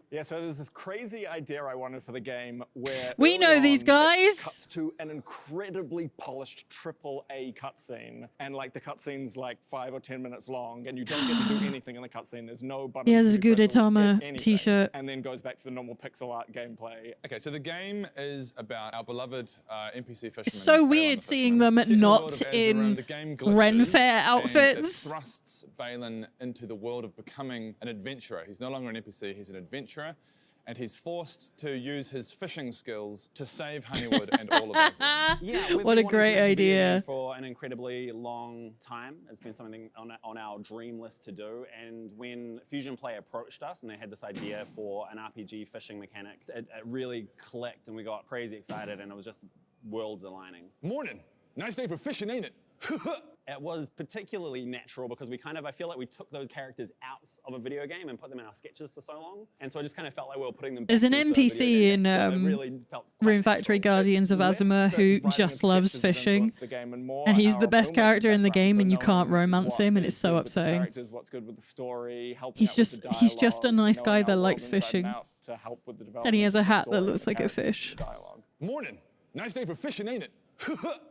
Yeah, so there's this crazy idea I wanted for the game where We early know these on, guys. It cuts to an incredibly polished AAA cutscene, and like the cutscene's like 5 or 10 minutes long, and you don't get to do anything in the cutscene. There's no buttons. He has to a good press or Itama anything, t-shirt. and then goes back to the normal pixel art gameplay. Okay, so the game is about our beloved NPC fishermen. It's so weird seeing them Set in the world not of Azeroth, in the game glitches, Ren Fair and outfits. It thrusts Balin into the world of becoming an adventurer. He's no longer an NPC, he's an adventurer. And he's forced to use his fishing skills to save Honeywood and all of us. Yeah, we've What been a great wanting to make a video game idea. for an incredibly long time. It's been something on our dream list to do. And when Fusion Play approached us and they had this idea for an RPG fishing mechanic, it really clicked and we got crazy excited and it was just worlds aligning. Morning. Nice day for fishing, ain't it? It was particularly natural because I feel like we took those characters out of a video game and put them in our sketches for so long. And so I just kind of felt like we were putting them back There's an into a video NPC game. in So it really felt Rune Factory Guardians of Azuma who just loves fishing. And he's the best character in the game and you can't romance him and it's so upsetting. characters, what's good with the story, helping He's out with the he's just a dialogue, nice knowing guy our that world likes inside and fishing. out to help with the And he has a development of the hat that story, looks the like a characters, fish. the dialogue. Morning. Nice day for fishing, ain't it?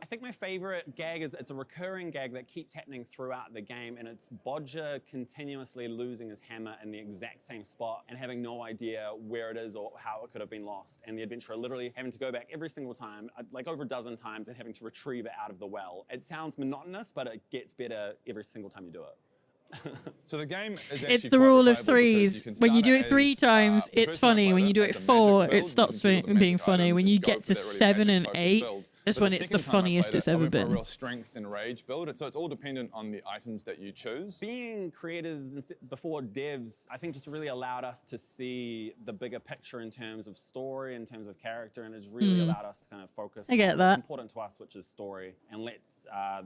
I think my favorite gag is it's a recurring gag that keeps happening throughout the game, and it's Bodger continuously losing his hammer in the exact same spot and having no idea where it is or how it could have been lost. And the adventurer literally having to go back every single time, like over a dozen times, and having to retrieve it out of the well. It sounds monotonous, but it gets better every single time you do it. So the game is actually It's the quite rule of replayable because threes. you can When you start do it it 3 as, times, it's first funny. time When you do player, it as a 4, magic it build, you stops can do the being magic funny. items When and you go get for to that really 7 and magic-focused 8, build. that's But when the it's the second time I funniest played it's it, I ever went for a been. real strength and rage build. So it's all dependent on the items that you choose. Being creators before devs, I think just really allowed us to see the bigger picture in terms of story, in terms of character, and it's really allowed us to kind of focus I get on that. what's important to us, which is story, and let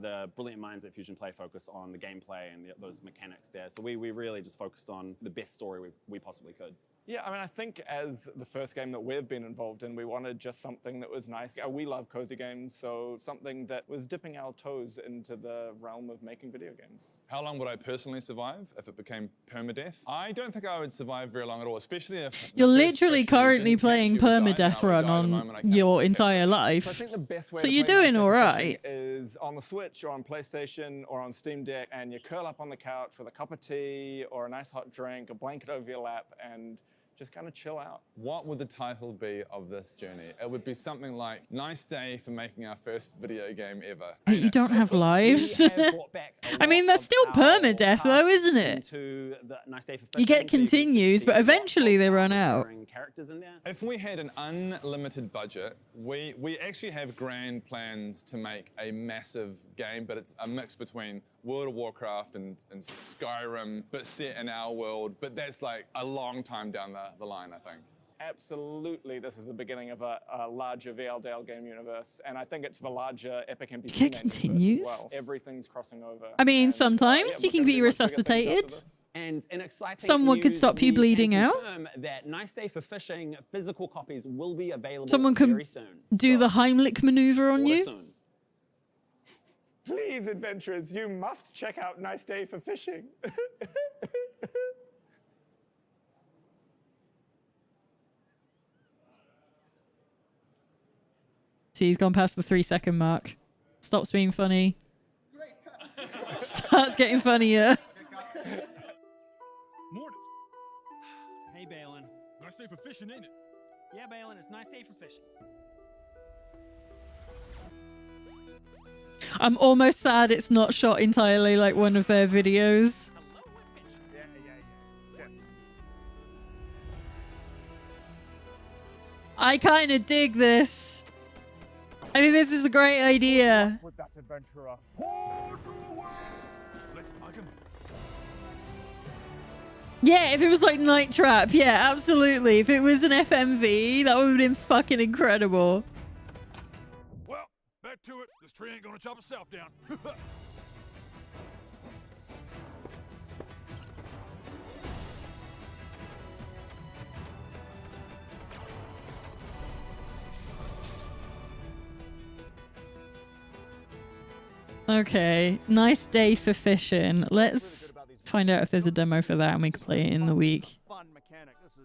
the brilliant minds at Fusion Play focus on the gameplay and those mechanics there. So we really just focused on the best story we possibly could. Yeah, I mean, I think as the first game that we've been involved in, we wanted just something that was nice. We love cozy games, so something that was dipping our toes into the realm of making video games. How long would I personally survive if it became permadeath? I don't think I would survive very long at all, especially if... You're literally currently playing permadeath run on your entire life. So I think the best way So to you're play doing Night all Saber right. Fishing is on the Switch or on PlayStation or on Steam Deck, and you curl up on the couch with a cup of tea or a nice hot drink, a blanket over your lap, and just kind of chill out. What would the title be of this journey? It would be something like, nice day for making our first video game ever. You don't have lives. I mean, that's still permadeath though, isn't it? To the Nice Day for You get continues, but eventually they run out. characters in there. If we had an unlimited budget, we actually have grand plans to make a massive game, but it's a mix between World of Warcraft and Skyrim, but set in our world. But that's like a long time down the line, I think. Absolutely, this is the beginning of a larger VLDL game universe, and I think it's the larger Epic NPC It game universe continues? as well. Everything's crossing over. I mean, sometimes you can be resuscitated. And an exciting Someone could news, stop you we bleeding can out. confirm that Nice Day for Fishing physical copies will be available Someone can very soon. do the Heimlich maneuver on you. Soon. Please, adventurers, you must check out Nice Day for Fishing. See, he's gone past the 3-second mark. Stops being funny. Starts getting funnier. Mordant. Hey, Balin. Nice day for fishing, ain't it? Yeah, Balin, it's a nice day for fishing. I'm almost sad it's not shot entirely like one of their videos. I kind of dig this. I think this is a great idea. With that adventurer. Let's bug him. Yeah, if it was like Night Trap, yeah, absolutely. If it was an FMV, that would have been fucking incredible. Well, back to it. This tree ain't gonna chop itself down. Okay, nice day for fishing. Let's find out if there's a demo for that and we can play it in the week. Fun mechanic. This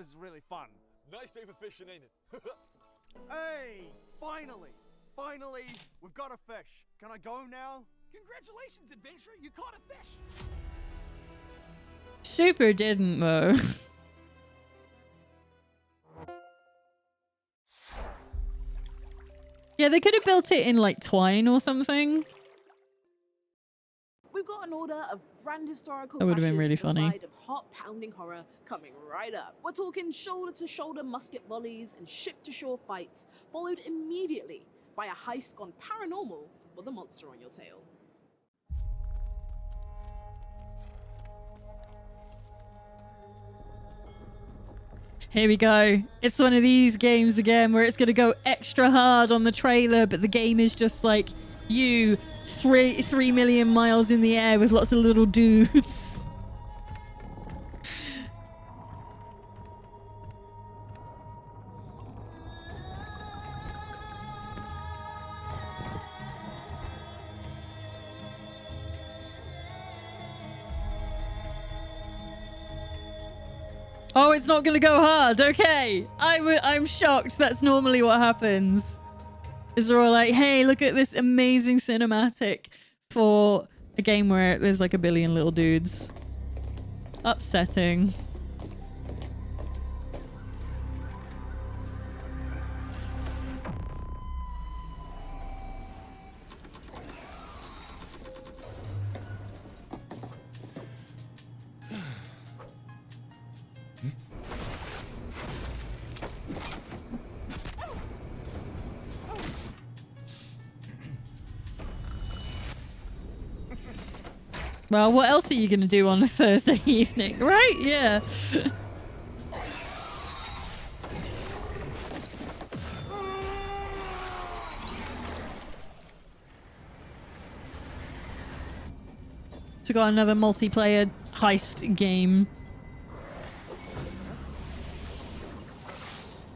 is really fun. Nice day for fishing, ain't it? Hey, finally, we've got a fish. Can I go now? Congratulations, adventurer! You caught a fish. Super didn't though. Yeah, they could have built it in like twine or something. We've got an order of grand historical That would have been clashes really to the funny. side of heart-pounding horror coming right up. We're talking shoulder-to-shoulder musket volleys and ship-to-shore fights, followed immediately by a heist gone paranormal with a monster on your tail. Here we go. It's one of these games again where it's going to go extra hard on the trailer, but the game is just like you 3 million miles in the air with lots of little dudes. Oh, it's not going to go hard. Okay. I'm shocked. That's normally what happens. Is they're all like, hey, look at this amazing cinematic for a game where there's like a billion little dudes. Upsetting. Well, what else are you going to do on a Thursday evening, right? Yeah. So got another multiplayer heist game.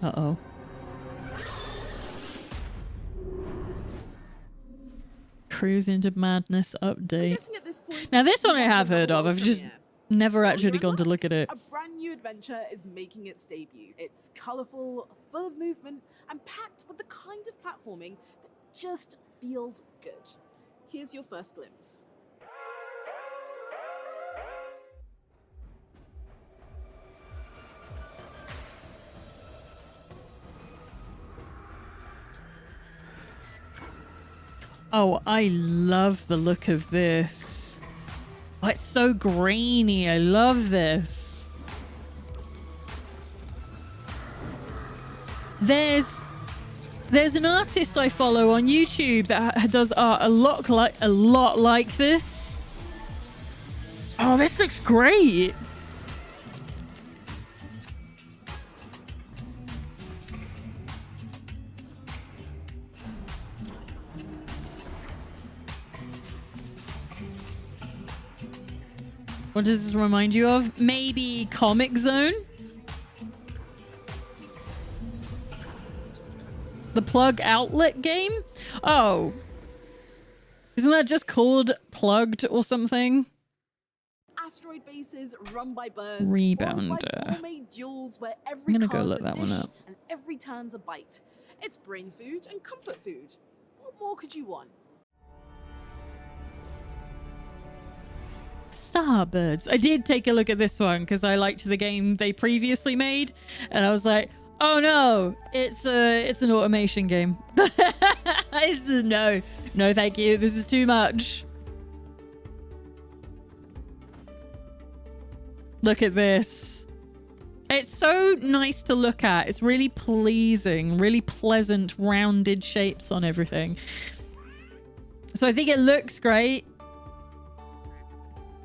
Uh-oh. Cruise into Madness update. Now this one I have heard of. I've just never actually gone to look at it. A brand new adventure is making its debut. It's colourful, full of movement, and packed with the kind of platforming that just feels good. Here's your first glimpse. Oh, I love the look of this. Oh, it's so grainy. I love this. There's an artist I follow on YouTube that does art a lot like this. Oh, this looks great. What does this remind you of? Maybe Comic Zone? The Plug Outlet game? Oh. Isn't that just called Plugged or something? Asteroid bases run by birds. Rebounder. Gourmet duels where every I'm gonna go card's look a that one dish up. and every turn's a bite. It's brain food and comfort food. What more could you want? Starbirds. I did take a look at this one because I liked the game they previously made, and I was like, "Oh no, it's an automation game." No, thank you. This is too much. Look at this. It's so nice to look at. It's really pleasing, really pleasant, rounded shapes on everything. So I think it looks great.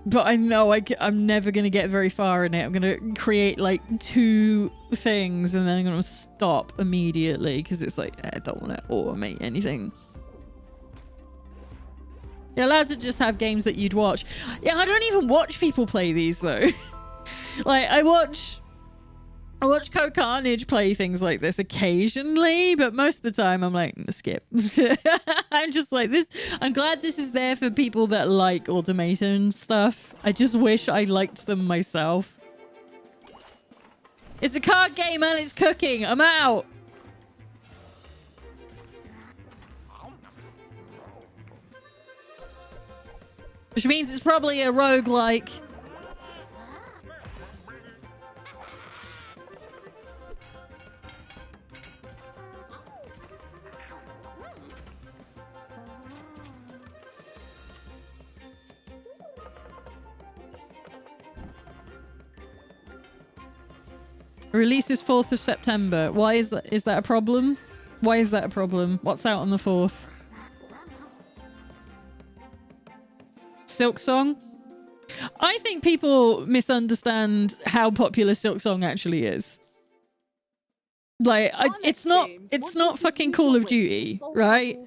But I know I'm never going to get very far in it. I'm going to create like 2 things and then I'm going to stop immediately because it's like, I don't want to automate anything. You're allowed to just have games that you'd watch. Yeah, I don't even watch people play these though. Like I watch CodeCarnage play things like this occasionally, but most of the time I'm like, skip. I'm just like this. I'm glad this is there for people that like automation stuff. I just wish I liked them myself. It's a card game and it's cooking. I'm out. Which means it's probably a roguelike. Releases 4th of September. Why is that? Is that a problem? Why is that a problem? What's out on the 4th? Silksong? I think people misunderstand how popular Silksong actually is. Like, it's not fucking Call of Duty, right?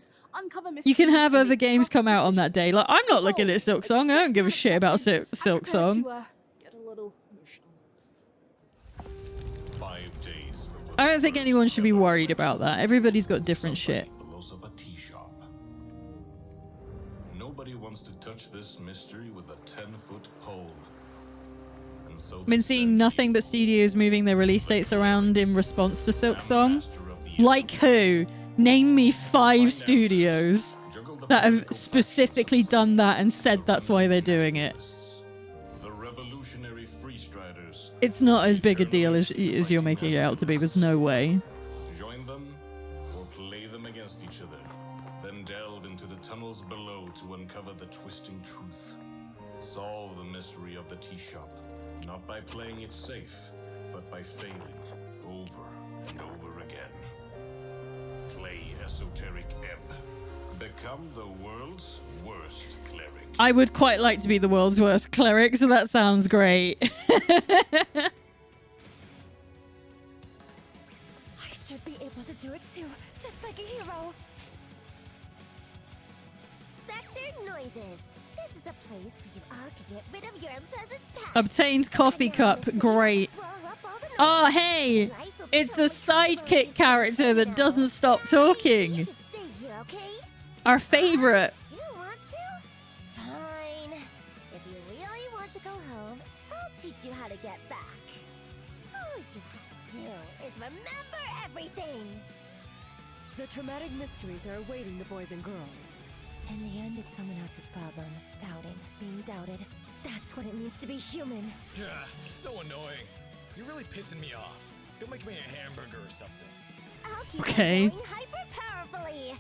You can have other games come out on that day. Like, I'm not looking at Silksong. I don't give a shit about Silksong. I don't think anyone should be worried about that. Everybody's got different shit. Nobody wants to touch this mystery with a 10-foot pole. And so I've been seeing nothing but studios moving their release dates around in response to Silksong. Like who? Name me 5 studios that have specifically done that and said that's why they're doing it. It's not as big a deal as you're making it out to be. There's no way. Join them or play them against each other. Then delve into the tunnels below to uncover the twisting truth. Solve the mystery of the tea shop, not by playing it safe, but by failing over and over again. Play Esoteric Ebb. Become the world's worst cleric. I would quite like to be the world's worst cleric, so that sounds great. I should be able to do it too, just like a hero. Spectre Noises. This is a place where you all can get rid of your unpleasant past. Obtained coffee cup. Great. Oh, hey. It's a sidekick character that doesn't stop talking. Stay here, okay? Our favorite. You don't want to? Fine. If you really want to go home, I'll teach you how to get back. All you have to do is remember everything. The traumatic mysteries are awaiting the boys and girls. In the end, it's someone else's problem. Doubting, being doubted. That's what it means to be human. Ugh, so annoying. You're really pissing me off. Go make me a hamburger or something. I'll keep Okay. on going hyper powerfully.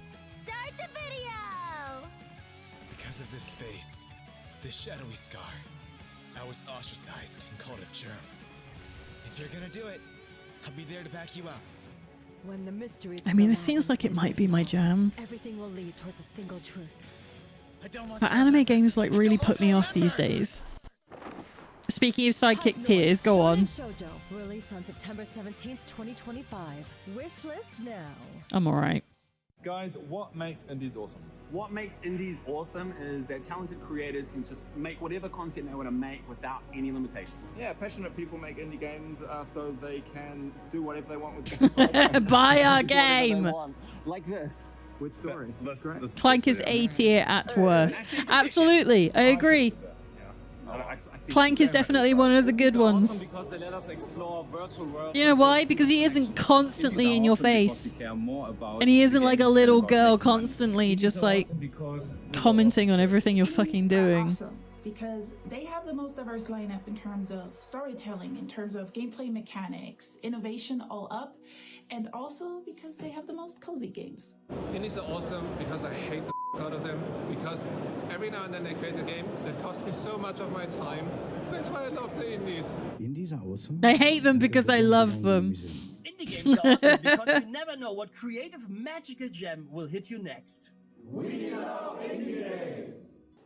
Start the video. Because of this face, this shadowy scar, I was ostracized and called a germ. If you're gonna do it, I'll be there to back you up. When the mysteries I mean, this seems like it might be my jam. everything will lead towards a single truth. But anime games like really put me off these days. Speaking of sidekick tears, go on. Shoujo, release on September 17th, 2025. Wishlist now. I'm alright. Guys, what makes indies awesome? What makes indies awesome is that talented creators can just make whatever content they want to make without any limitations. Yeah, passionate people make indie games so they can do whatever they want with the Buy our Do whatever they game. want. Like this, with story. That's right. Clank is A tier at worst. Absolutely, I agree. Clank is definitely one of the good ones. Because they let us explore virtual worlds. You know why? Because he isn't constantly in your face. And he isn't like a little girl constantly just like commenting on everything you're fucking doing. Awesome, because they have the most diverse lineup in terms of storytelling, in terms of gameplay mechanics, innovation all up, and also because they have the most cozy games. Indies are awesome because I hate the out of them, because every now and then they create a game that costs me so much of my time. That's why I love the indies. Indies are awesome. I hate them because I love them. Indie games are awesome because you never know what creative magical gem will hit you next. We love indie games.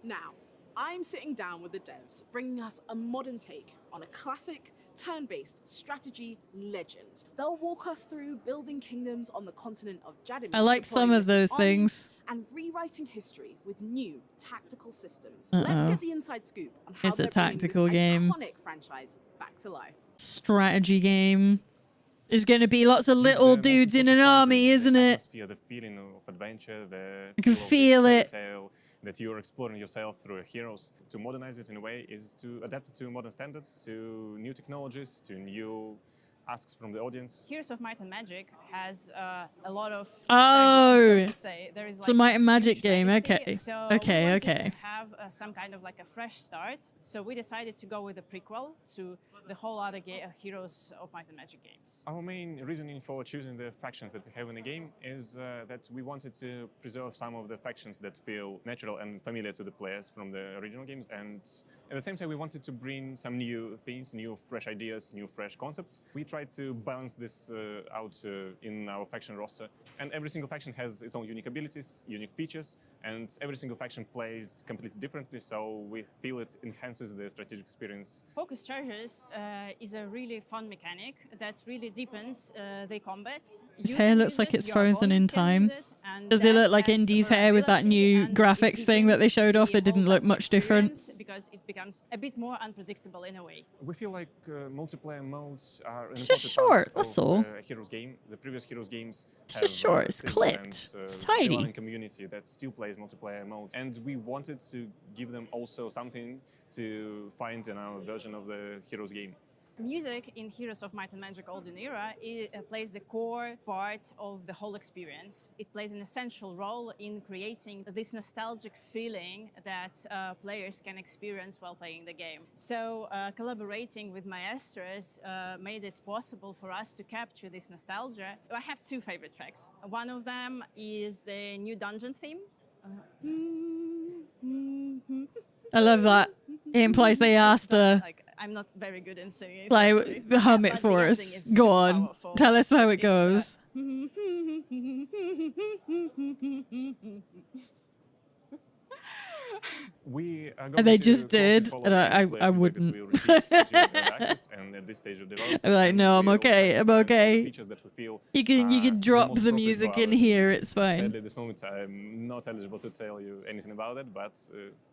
Now, I'm sitting down with the devs, bringing us a modern take on a classic turn-based strategy legend. They'll walk us through building kingdoms on the continent of Jadimir. I like some of those things. And rewriting history with new tactical systems. Uh-oh. Let's get the inside scoop on how It's a they're bringing tactical this game. iconic franchise back to life. Strategy game. There's going to be lots of little dudes in an army, isn't it? Atmosphere, the feeling of adventure, I can feel it. That you're exploring yourself through your heroes. To modernize it in a way is to adapt it to modern standards, to new technologies, to new asks from the audience. Heroes of Might and Magic has a lot of Oh, to say. There is it's a Might and Magic game. Okay. So Okay, we wanted okay. to have some kind of like a fresh start. So we decided to go with a prequel to the whole other Heroes of Might and Magic games. Our main reasoning for choosing the factions that we have in the game is that we wanted to preserve some of the factions that feel natural and familiar to the players from the original games, and at the same time we wanted to bring some new things, new fresh ideas, new fresh concepts. We tried to balance this out in our faction roster, and every single faction has its own unique abilities, unique features, and every single faction plays completely differently, so we feel it enhances the strategic experience. Focus Chargers is a really fun mechanic that really deepens the combat. His hair looks like it's frozen in time. Does it look like Indy's hair with that new graphics thing that they showed off? It didn't look much different. Because it becomes a bit more unpredictable in a way. We feel like multiplayer modes are an It's just important short, part that's of all. Heroes game. The previous Heroes games It's have just short, it's simple clipped, and, it's tiny. allowing community that still plays multiplayer modes, and we wanted to give them also something to find in our version of the Heroes game. Music in Heroes of Might and Magic Golden Era plays the core part of the whole experience. It plays an essential role in creating this nostalgic feeling that players can experience while playing the game. So collaborating with Maestros made it possible for us to capture this nostalgia. I have two favorite tracks. One of them is the new dungeon theme. I love that. It implies they asked her. Like, I'm not very good in singing. Like, hum it for us. Go on. Tell us how it goes. We are And going they to just closely did, follow and the I gameplay feedback wouldn't. that we received during early access and at this stage of development. I'm like, no, I'm okay. I'm okay. Features that we feel You can are drop most the appropriate music for in our here. It's Sadly, fine. at this moment, I'm not eligible to tell you anything about it, but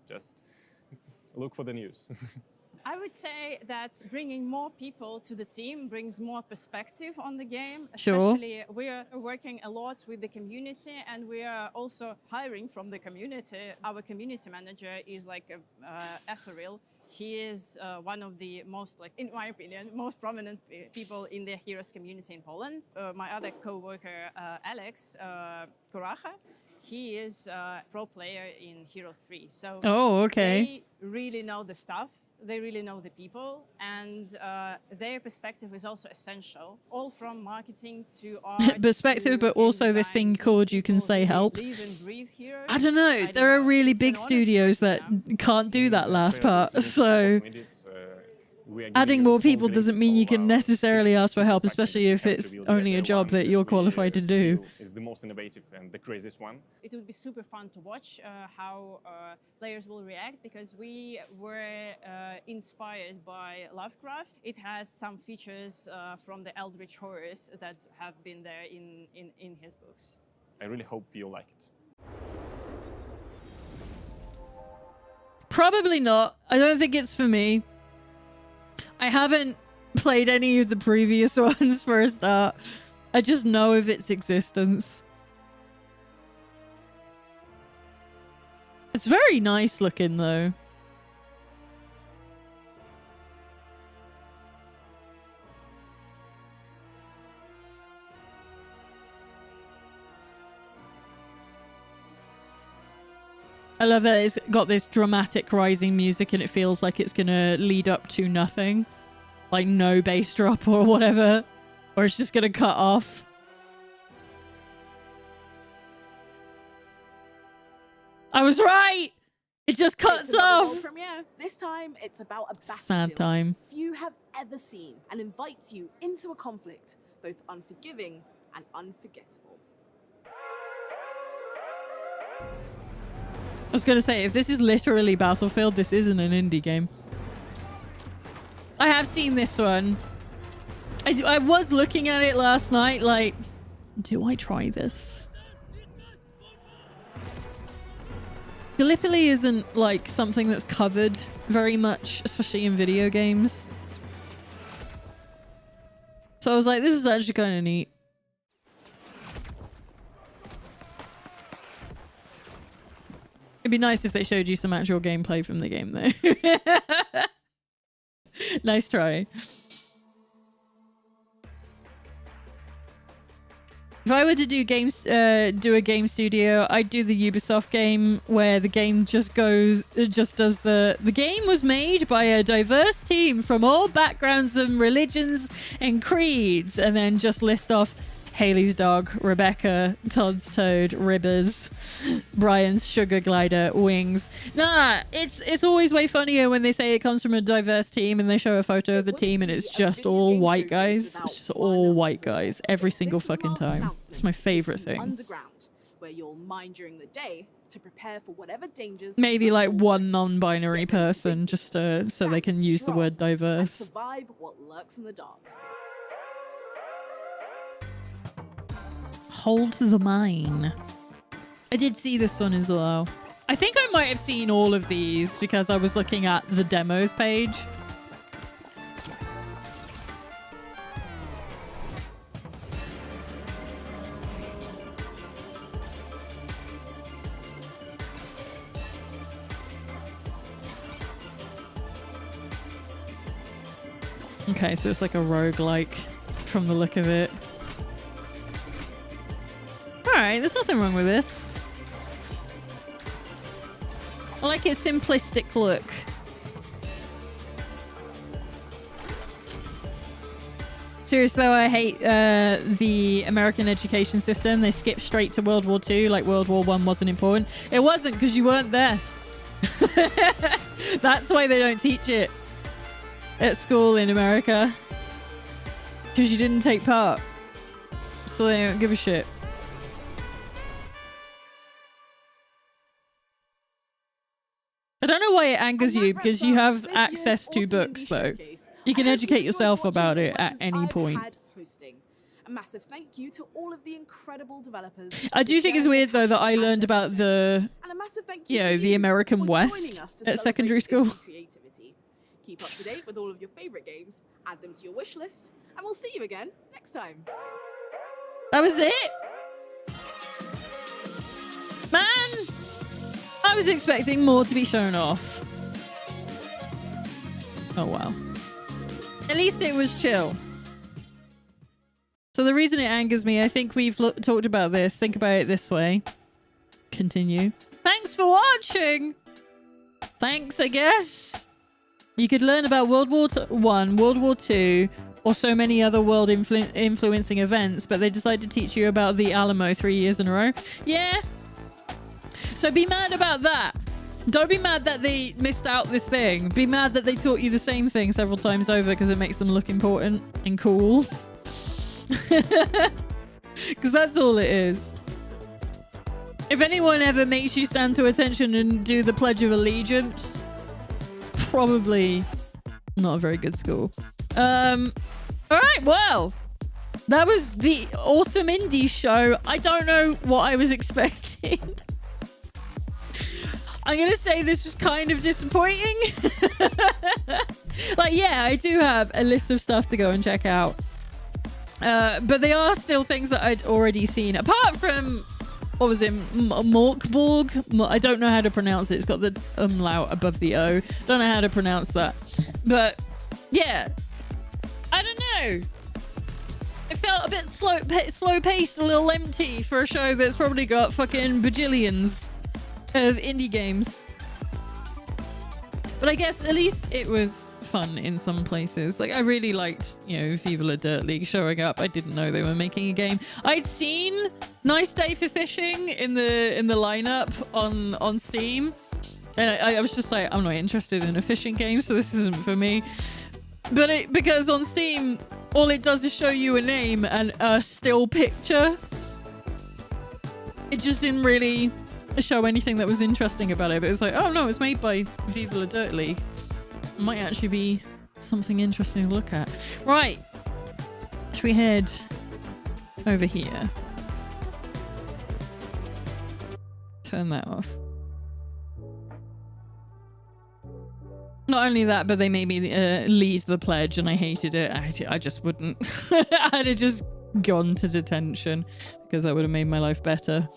just look for the news. I would say that bringing more people to the team brings more perspective on the game. Sure. Especially, we are working a lot with the community, and we are also hiring from the community. Our community manager is like ethereal. He is one of the most, like, in my opinion, most prominent people in the Heroes community in Poland. My other co-worker, Alex Koracha, he is a pro player in Heroes 3. So Oh, okay. they really know the stuff, they really know the people, and their perspective is also essential, all from marketing to art. Perspective, to but game also this design. thing called you can say help. Live and breathe Heroes. I don't know. There are really big studios that can't do that last part. So adding more people doesn't mean you can necessarily ask for help, especially if it's only a job that you're qualified to do. Is the most innovative and the craziest one. It would be super fun to watch how players will react, because we were inspired by Lovecraft. It has some features from the Eldritch horrors that have been there in his books. I really hope you'll like it. Probably not. I don't think it's for me. I haven't played any of the previous ones for a start. I just know of its existence. It's very nice looking though. I love that it's got this dramatic rising music and it feels like it's gonna lead up to nothing. Like no bass drop or whatever. Or it's just gonna cut off. I was right! It just cuts It's another world off! premiere. This time, it's about a battlefield Sad time. few have ever seen, and invites you into a conflict, both unforgiving and unforgettable. I was gonna say, if this is literally Battlefield, this isn't an indie game. I have seen this one. I was looking at it last night, like, do I try this? Gallipoli isn't like something that's covered very much, especially in video games. So I was like, this is actually kind of neat. It'd be nice if they showed you some actual gameplay from the game, though. Nice try. If I were to do games, do a game studio, I'd do the Ubisoft game where the game just does the game was made by a diverse team from all backgrounds and religions and creeds, and then just list off Haley's dog, Rebecca, Todd's toad, Ribbers, Brian's sugar glider, Wings. Nah, it's always way funnier when they say it comes from a diverse team and they show a photo of the team and it's just all white guys. It's just all white guys every single fucking time. It's my favorite thing. Underground, where you'll mine during the day to prepare for whatever dangers. Maybe like one non-binary person just so they can use the word and diverse. survive what lurks in the dark. Hold the mine. I did see this one as well. I think I might have seen all of these because I was looking at the demos page. Okay, so it's like a roguelike from the look of it. Alright, there's nothing wrong with this. I like its simplistic look. Seriously though, I hate the American education system. They skip straight to World War II, like World War I wasn't important. It wasn't, because you weren't there. That's why they don't teach it at school in America. Because you didn't take part. So they don't give a shit. I don't know why it angers you, because you have access to books, though. You can educate yourself about it at any point. A massive thank you to all of the incredible developers. I do think it's weird, though, that I learned about the, And a massive thank you you know, to the you American for West joining us to at secondary celebrate school. indie creativity. keep up to date with all of your favorite games, add them to your wish list, and we'll see you again next time. That was it? Man! I was expecting more to be shown off. Oh, wow. At least it was chill. So the reason it angers me, I think we've talked about this. Think about it this way. Continue. Thanks for watching! Thanks, I guess. You could learn about World War I, World War II, or so many other world-influencing events, but they decide to teach you about the Alamo 3 years in a row. Yeah. So be mad about that. Don't be mad that they missed out this thing. Be mad that they taught you the same thing several times over because it makes them look important and cool. Because that's all it is. If anyone ever makes you stand to attention and do the Pledge of Allegiance, it's probably not a very good school. Alright, well, that was the awesome indie show. I don't know what I was expecting. I'm gonna say this was kind of disappointing. Like, yeah, I do have a list of stuff to go and check out. But they are still things that I'd already seen. Apart from, what was it, Morkborg? I don't know how to pronounce it. It's got the umlaut above the O. Don't know how to pronounce that. But, yeah. I don't know. It felt a bit slow-paced, a little empty for a show that's probably got fucking bajillions of indie games. But I guess at least it was fun in some places. Like, I really liked, you know, Viva La Dirt League showing up. I didn't know they were making a game. I'd seen Nice Day for Fishing in the lineup on Steam, and I was just like, I'm not interested in a fishing game, so this isn't for me. But because on Steam, all it does is show you a name and a still picture. It just didn't really show anything that was interesting about it. But it's like, oh no, it's made by Viva La Dirt League. It might actually be something interesting to look at. Right. Should we head over here? Turn that off. Not only that, but they made me lead the pledge, and I hated it. I just wouldn't. I'd have just gone to detention because that would have made my life better.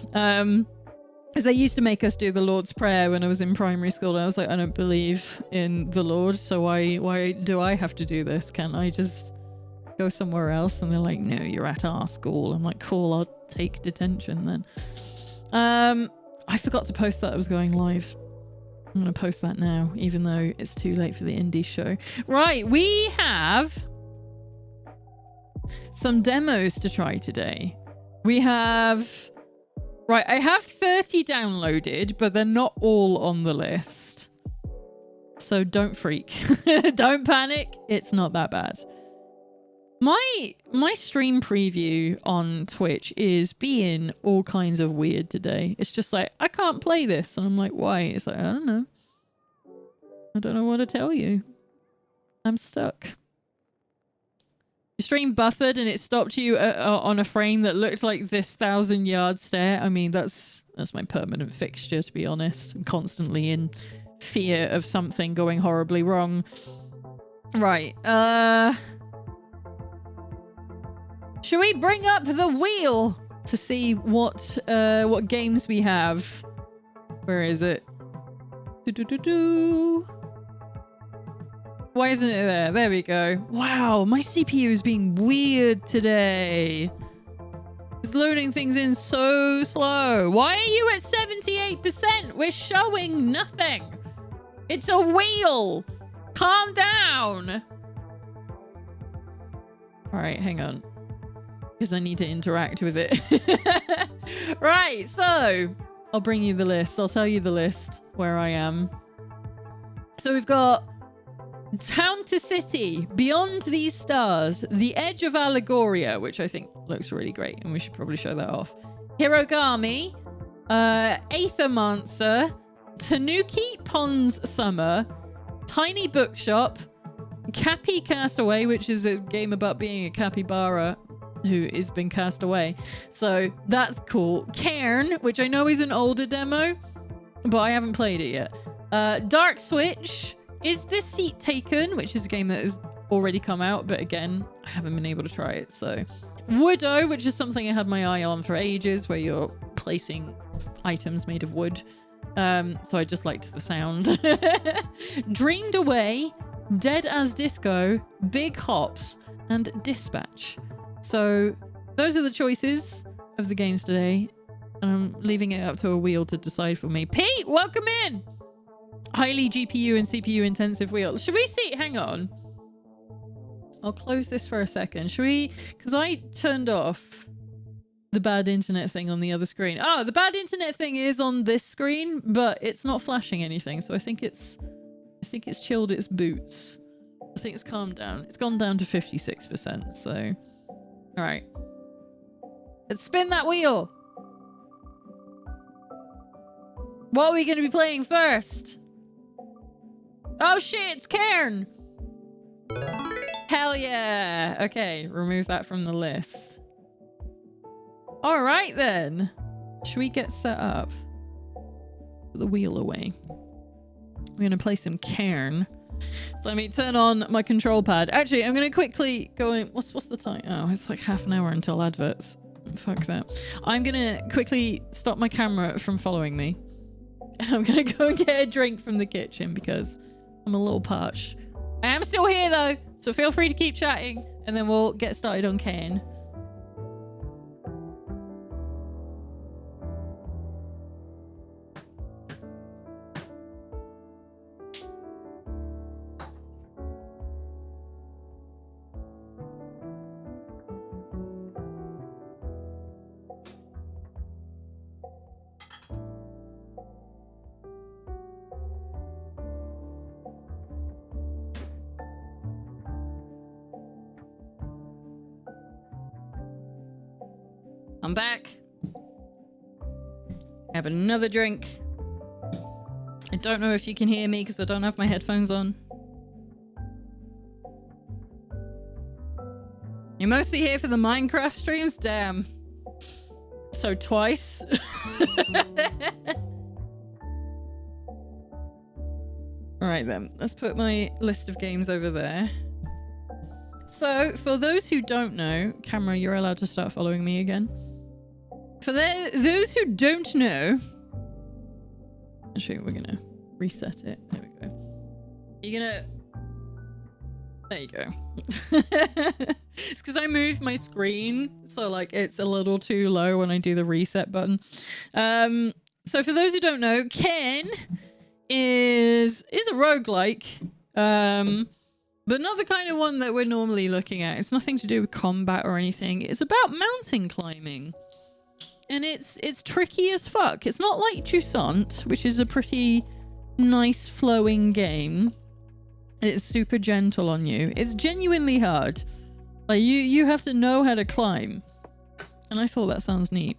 Because they used to make us do the Lord's Prayer when I was in primary school. And I was like, I don't believe in the Lord, so why do I have to do this? Can't I just go somewhere else? And they're like, no, you're at our school. I'm like, cool, I'll take detention then. I forgot to post that I was going live. I'm going to post that now, even though it's too late for the indie show. Right, we have some demos to try today. We have... Right, I have 30 downloaded, but they're not all on the list. So don't freak. Don't panic. It's not that bad. My stream preview on Twitch is being all kinds of weird today. It's just like, I can't play this. And I'm like, why? It's like, I don't know. I don't know what to tell you. I'm stuck. Your stream buffered and it stopped you on a frame that looked like this 1,000-yard stare. I mean, that's my permanent fixture, to be honest. I'm constantly in fear of something going horribly wrong. Right. Should we bring up the wheel to see what games we have? Where is it? Why isn't it there? There we go. Wow, my CPU is being weird today. It's loading things in so slow. Why are you at 78%? We're showing nothing. It's a wheel. Calm down. All right, hang on. Because I need to interact with it. Right, so I'll bring you the list. I'll tell you the list where I am. So we've got Town to City, Beyond These Stars, The Edge of Allegoria, which I think looks really great, and we should probably show that off. Hirogami, Aethermancer, Tanuki Pond's Summer, Tiny Bookshop, Cappy Castaway, which is a game about being a capybara who has been cast away. So that's cool. Cairn, which I know is an older demo, but I haven't played it yet. Dark Switch, Is This Seat Taken, which is a game that has already come out, but again, I haven't been able to try it. So Woodo, which is something I had my eye on for ages, where you're placing items made of wood. So I just liked the sound. Dreamed Away, Dead as Disco, Big Hops, and Dispatch. So those are the choices of the games today. And I'm leaving it up to a wheel to decide for me. Pete, welcome in! Highly GPU and CPU intensive wheel. Should we see? Hang on. I'll close this for a second. Should we? Because I turned off the bad internet thing on the other screen. Oh, the bad internet thing is on this screen, but it's not flashing anything. So I think it's chilled its boots. I think it's calmed down. It's gone down to 56%. So, all right. Let's spin that wheel. What are we going to be playing first? Oh shit, it's Cairn! Hell yeah! Okay, remove that from the list. Alright then. Should we get set up? Put the wheel away. I'm going to play some Cairn. So let me turn on my control pad. Actually, I'm going to quickly go in... What's the time? Oh, it's like half an hour until adverts. Fuck that. I'm going to quickly stop my camera from following me. I'm going to go and get a drink from the kitchen because I'm a little parched. I am still here though, so feel free to keep chatting and then we'll get started on Cairn. I'm back. Have another drink. I don't know if you can hear me because I don't have my headphones on. You're mostly here for the Minecraft streams? Damn. So twice. Alright then, let's put my list of games over there. So, for those who don't know, camera, you're allowed to start following me again. For those who don't know, actually, we're gonna reset it. There we go. You're gonna. There you go. It's because I moved my screen, so like it's a little too low when I do the reset button. So for those who don't know, Cairn is a roguelike, but not the kind of one that we're normally looking at. It's nothing to do with combat or anything. It's about mountain climbing. And it's tricky as fuck. It's not like Jusant, which is a pretty nice flowing game. It's super gentle on you. It's genuinely hard. Like you have to know how to climb. And I thought that sounds neat.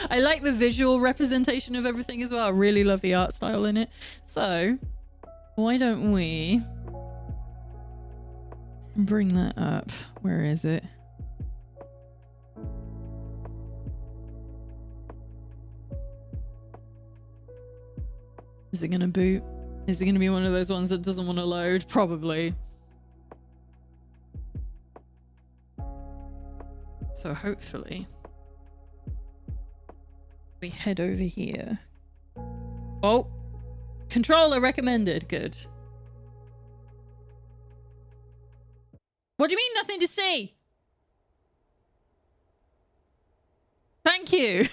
I like the visual representation of everything as well. I really love the art style in it. So why don't we bring that up? Where is it? Is it gonna boot? Is it gonna be one of those ones that doesn't want to load? Probably. So hopefully we head over here. Oh, controller recommended. Good. What do you mean nothing to see? Thank you.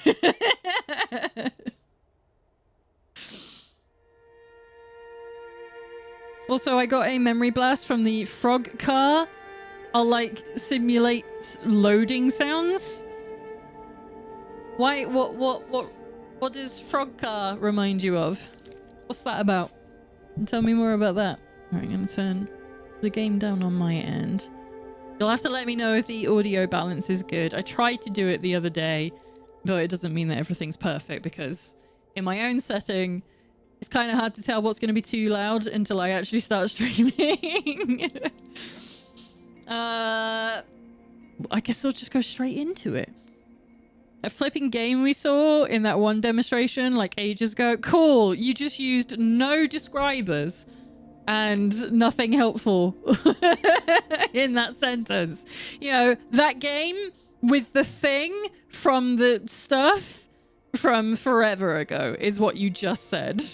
Also, I got a memory blast from the frog car. I'll like simulate loading sounds. Why? What does frog car remind you of? What's that about? Tell me more about that. All right, I'm gonna turn the game down on my end. You'll have to let me know if the audio balance is good. I tried to do it the other day, but it doesn't mean that everything's perfect because in my own setting, it's kind of hard to tell what's going to be too loud until I actually start streaming. I guess I'll just go straight into it. A flipping game we saw in that one demonstration like ages ago. Cool. You just used no describers. and nothing helpful in that sentence. You know, that game with the thing from the stuff from forever ago is what you just said.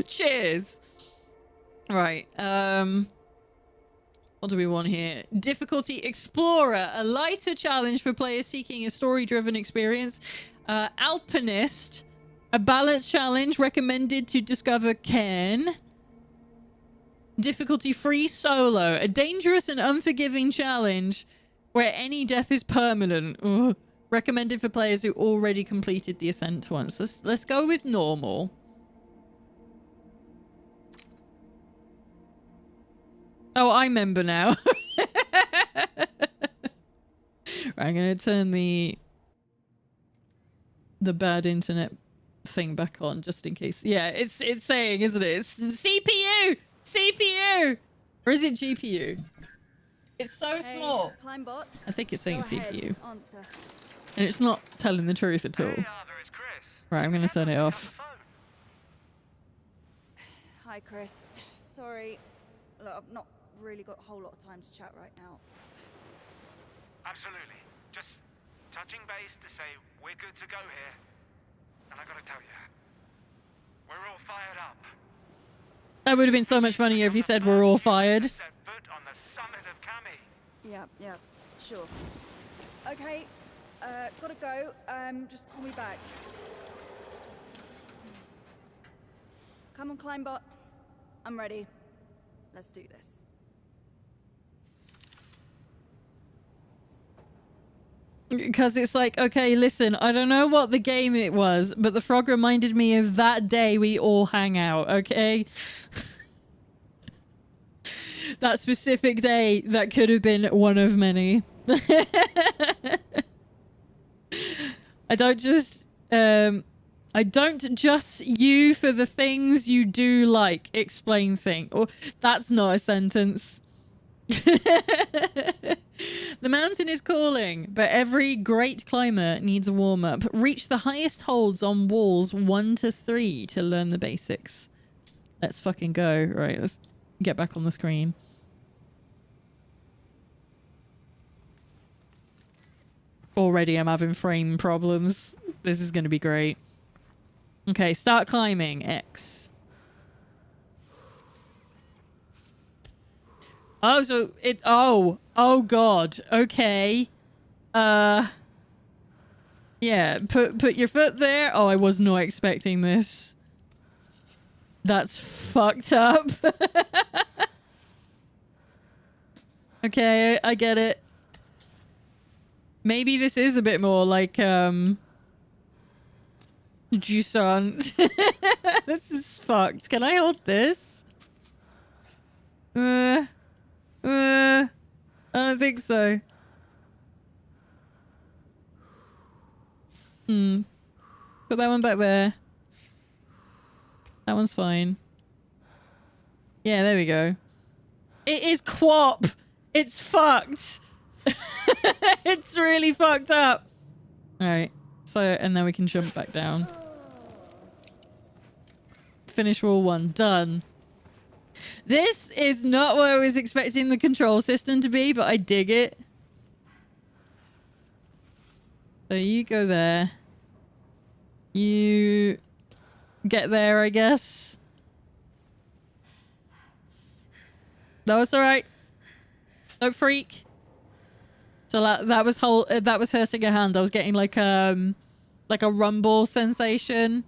Cheers. Right. What do we want here? Difficulty Explorer, a lighter challenge for players seeking a story-driven experience. Alpinist, a balance challenge recommended to discover Cairn. Difficulty Free Solo, a dangerous and unforgiving challenge where any death is permanent. Ugh. Recommended for players who already completed the ascent once. Let's go with normal. Oh, I remember now. Right, I'm gonna turn the bad internet thing back on just in case. Yeah, it's saying, isn't it? It's CPU, CPU, or is it GPU? It's so small. Climb bot. I think it's saying Go ahead, CPU, answer. and it's not telling the truth at all. Right, I'm gonna turn it off. Hi, Chris. Sorry. Look, I've not really got a whole lot of time to chat right now. Absolutely. Just touching base to say we're good to go here. And I gotta tell you, we're all fired up. That would have been so much funnier if you said we're all fired. Set foot on the summit of Kami. Yeah, sure. Okay, gotta go. Just call me back. Come on, Climbot. I'm ready. Let's do this. Because it's like, okay, listen, I don't know what the game it was, but the frog reminded me of that day we all hang out, okay? That specific day that could have been one of many. I don't just you for the things you do like, explain thing. Or that's not a sentence. The mountain is calling, but every great climber needs a warm-up. Reach the highest holds on walls 1 to 3 to learn the basics. Let's fucking go. Right, let's get back on the screen. Already I'm having frame problems. This is going to be great. Okay, start climbing. X. Oh, so it... Oh God. Okay. Yeah, put your foot there. Oh, I was not expecting this. That's fucked up. Okay, I get it. Maybe this is a bit more like, Jusan. This is fucked. Can I hold this? I don't think so. Put that one back there. That one's fine. Yeah, there we go. It is QWOP. It's fucked. It's really fucked up. Alright. So, and then we can jump back down. Finish wall 1. Done. This is not what I was expecting the control system to be, but I dig it. So you go there. You get there, I guess. No, it's alright. Don't freak. So that was hurting a hand. I was getting like a rumble sensation.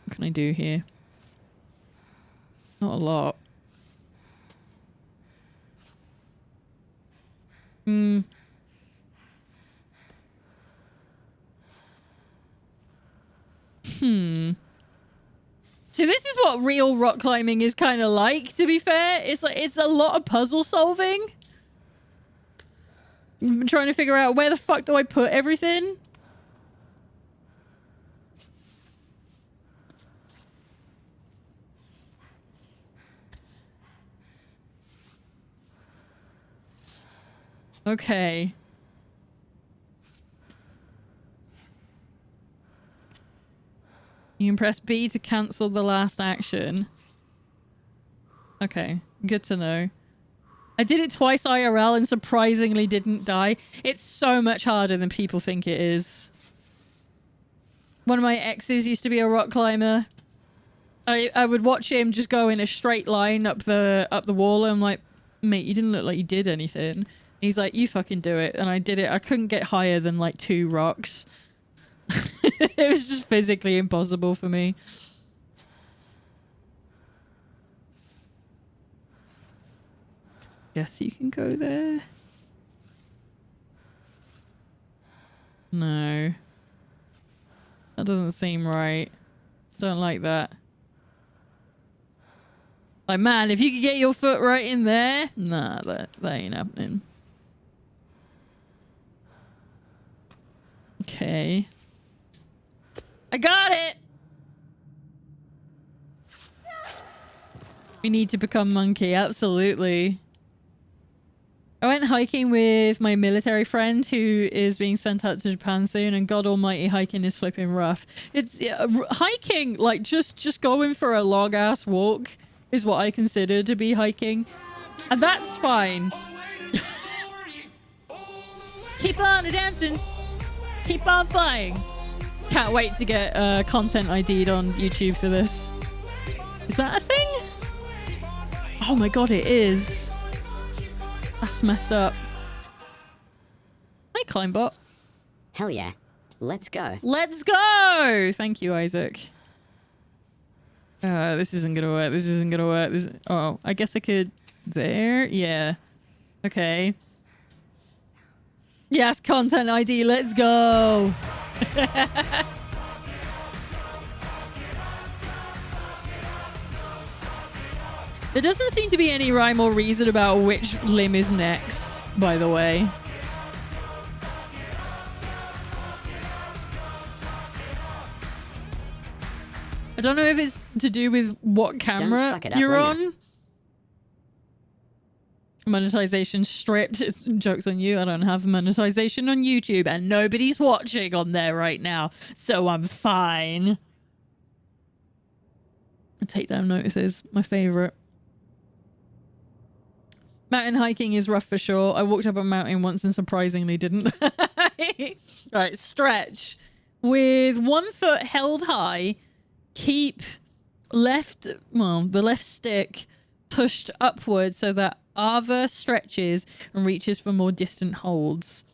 What can I do here? Not a lot. See, this is what real rock climbing is kind of like, to be fair. It's like, it's a lot of puzzle solving. I'm trying to figure out where the fuck do I put everything? Okay. press B to cancel the last action. Okay, good to know. I did it twice IRL and surprisingly didn't die. It's so much harder than people think it is. One of my exes used to be a rock climber. I would watch him just go in a straight line up the wall. And I'm like, mate, you didn't look like you did anything. And he's like, you fucking do it. And I did it. I couldn't get higher than like 2 rocks. It was just physically impossible for me. Guess you can go there. No. That doesn't seem right. Don't like that. Like, man, if you could get your foot right in there. Nah, that ain't happening. Okay. I got it! We need to become monkey, absolutely. I went hiking with my military friend who is being sent out to Japan soon, and God almighty, hiking is flipping rough. It's hiking, like just going for a long ass walk is what I consider to be hiking, and that's fine. Keep on dancing, keep on flying. Can't wait to get content ID'd on YouTube for this. Is that a thing? Oh my god, it is. That's messed up. Hi, Climbot. Hell yeah. Let's go. Let's go! Thank you, Isaac. This isn't gonna work. This isn't gonna work. Oh, I guess I could... There? Yeah. Okay. Yes, content ID. Let's go! There doesn't seem to be any rhyme or reason about which limb is next, by the way. I don't know if it's to do with what camera you're on. Monetization stripped. It's joke's on you. I don't have monetization on YouTube and nobody's watching on there right now, so I'm fine. Takedown notices, my favorite. Mountain hiking is rough for sure. I walked up a mountain once and surprisingly didn't. Right, stretch. With 1 foot held high, keep the left stick pushed upward so that Ava stretches and reaches for more distant holds.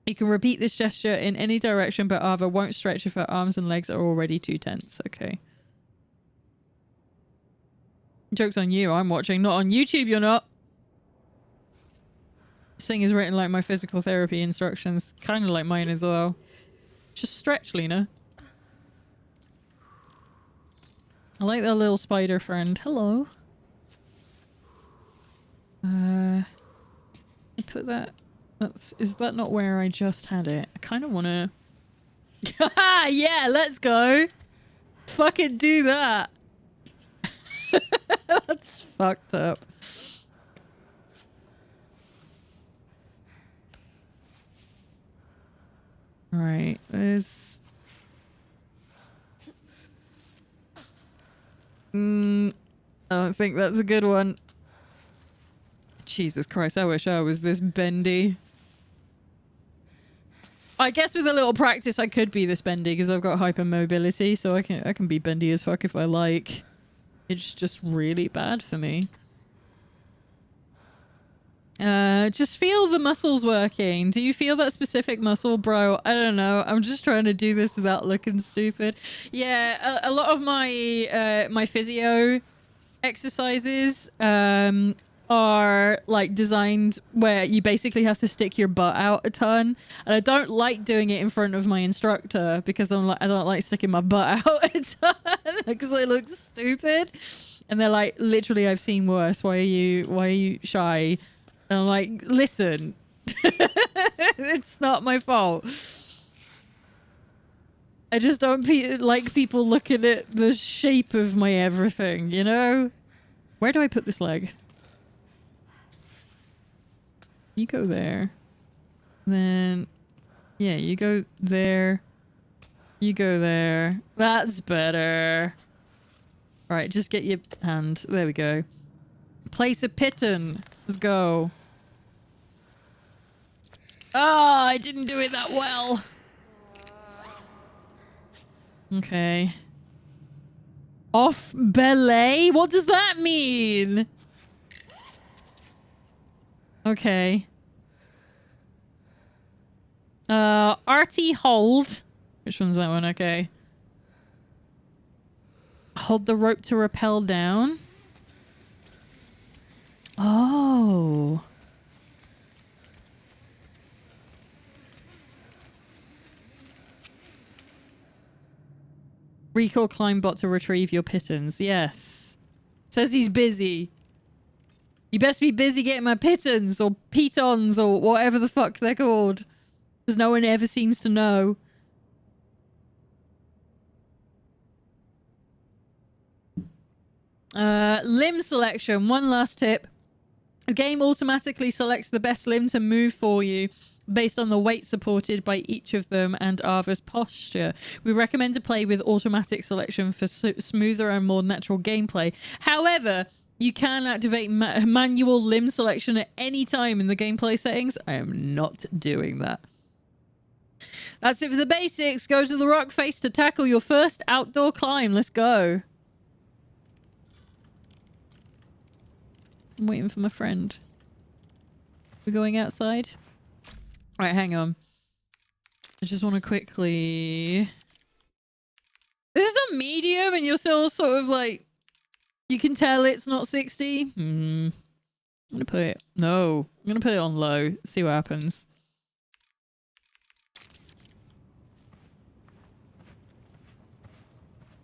You can repeat this gesture in any direction, but Ava won't stretch if her arms and legs are already too tense. Okay. Joke's on you. I'm watching. Not on YouTube, you're not. This thing is written like my physical therapy instructions. Kind of like mine as well. Just stretch, Lena. I like that little spider friend. Hello. I put that... Is that not where I just had it? I kind of want to... Yeah, let's go. Fucking do that. That's fucked up. Right, there's... I don't think that's a good one. Jesus Christ, I wish I was this bendy. I guess with a little practice I could be this bendy because I've got hypermobility, so I can be bendy as fuck if I like. It's just really bad for me. Just feel the muscles working. Do you feel that specific muscle, bro? I don't know. I'm just trying to do this without looking stupid. Yeah, a lot of my my physio exercises are like designed where you basically have to stick your butt out a ton, and I don't like doing it in front of my instructor because I don't like sticking my butt out a ton because I look stupid. And they're like, literally, I've seen worse. Why are you shy? And I'm like, listen, it's not my fault. I just don't like people looking at the shape of my everything, you know? Where do I put this leg? You go there. Then, yeah, you go there. You go there. That's better. Right, just get your hand. There we go. Place a piton. Let's go. Ah, I didn't do it that well. Okay. Off belay? What does that mean? Okay. RT hold. Which one's that one? Okay. Hold the rope to rappel down. Oh. Recall climb bot to retrieve your pittons. Yes. Says he's busy. You best be busy getting my pittons or pitons or whatever the fuck they're called. Because no one ever seems to know. Limb selection. One last tip. A game automatically selects the best limb to move for you based on the weight supported by each of them and Ava's posture. We recommend to play with automatic selection for smoother and more natural gameplay. However, you can activate manual limb selection at any time in the gameplay settings. I am not doing that. That's it for the basics. Go to the rock face to tackle your first outdoor climb. Let's go. I'm waiting for my friend. We're going outside? Alright, hang on. I just want to quickly... This is on medium and you're still sort of like... You can tell it's not 60. I'm gonna put it... No. I'm gonna put it on low. See what happens.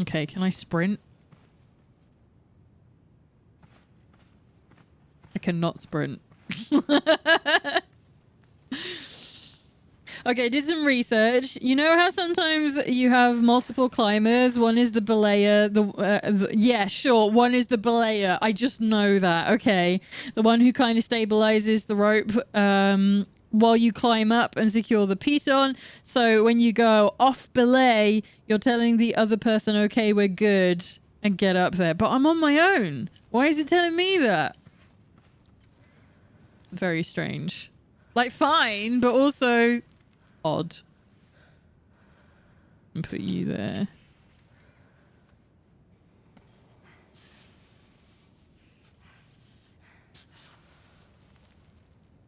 Okay, can I sprint? I cannot sprint. Okay, did some research. You know how sometimes you have multiple climbers? One is the belayer. Yeah, sure. One is the belayer. I just know that. Okay. The one who kind of stabilizes the rope while you climb up and secure the piton. So when you go off belay, you're telling the other person, okay, we're good, and get up there. But I'm on my own. Why is it telling me that? Very strange. Like, fine, but also odd. And put you there.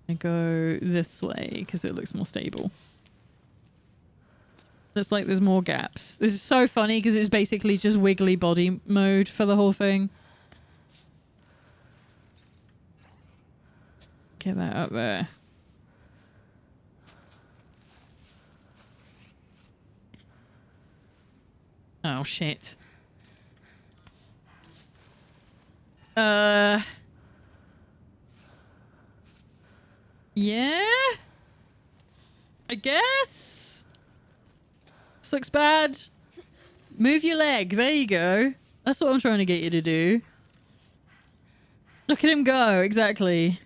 I go this way because it looks more stable. Looks like there's more gaps. This is so funny because it's basically just wiggly body mode for the whole thing. Get that up there. Oh, shit. Yeah? I guess? This looks bad. Move your leg. There you go. That's what I'm trying to get you to do. Look at him go. Exactly.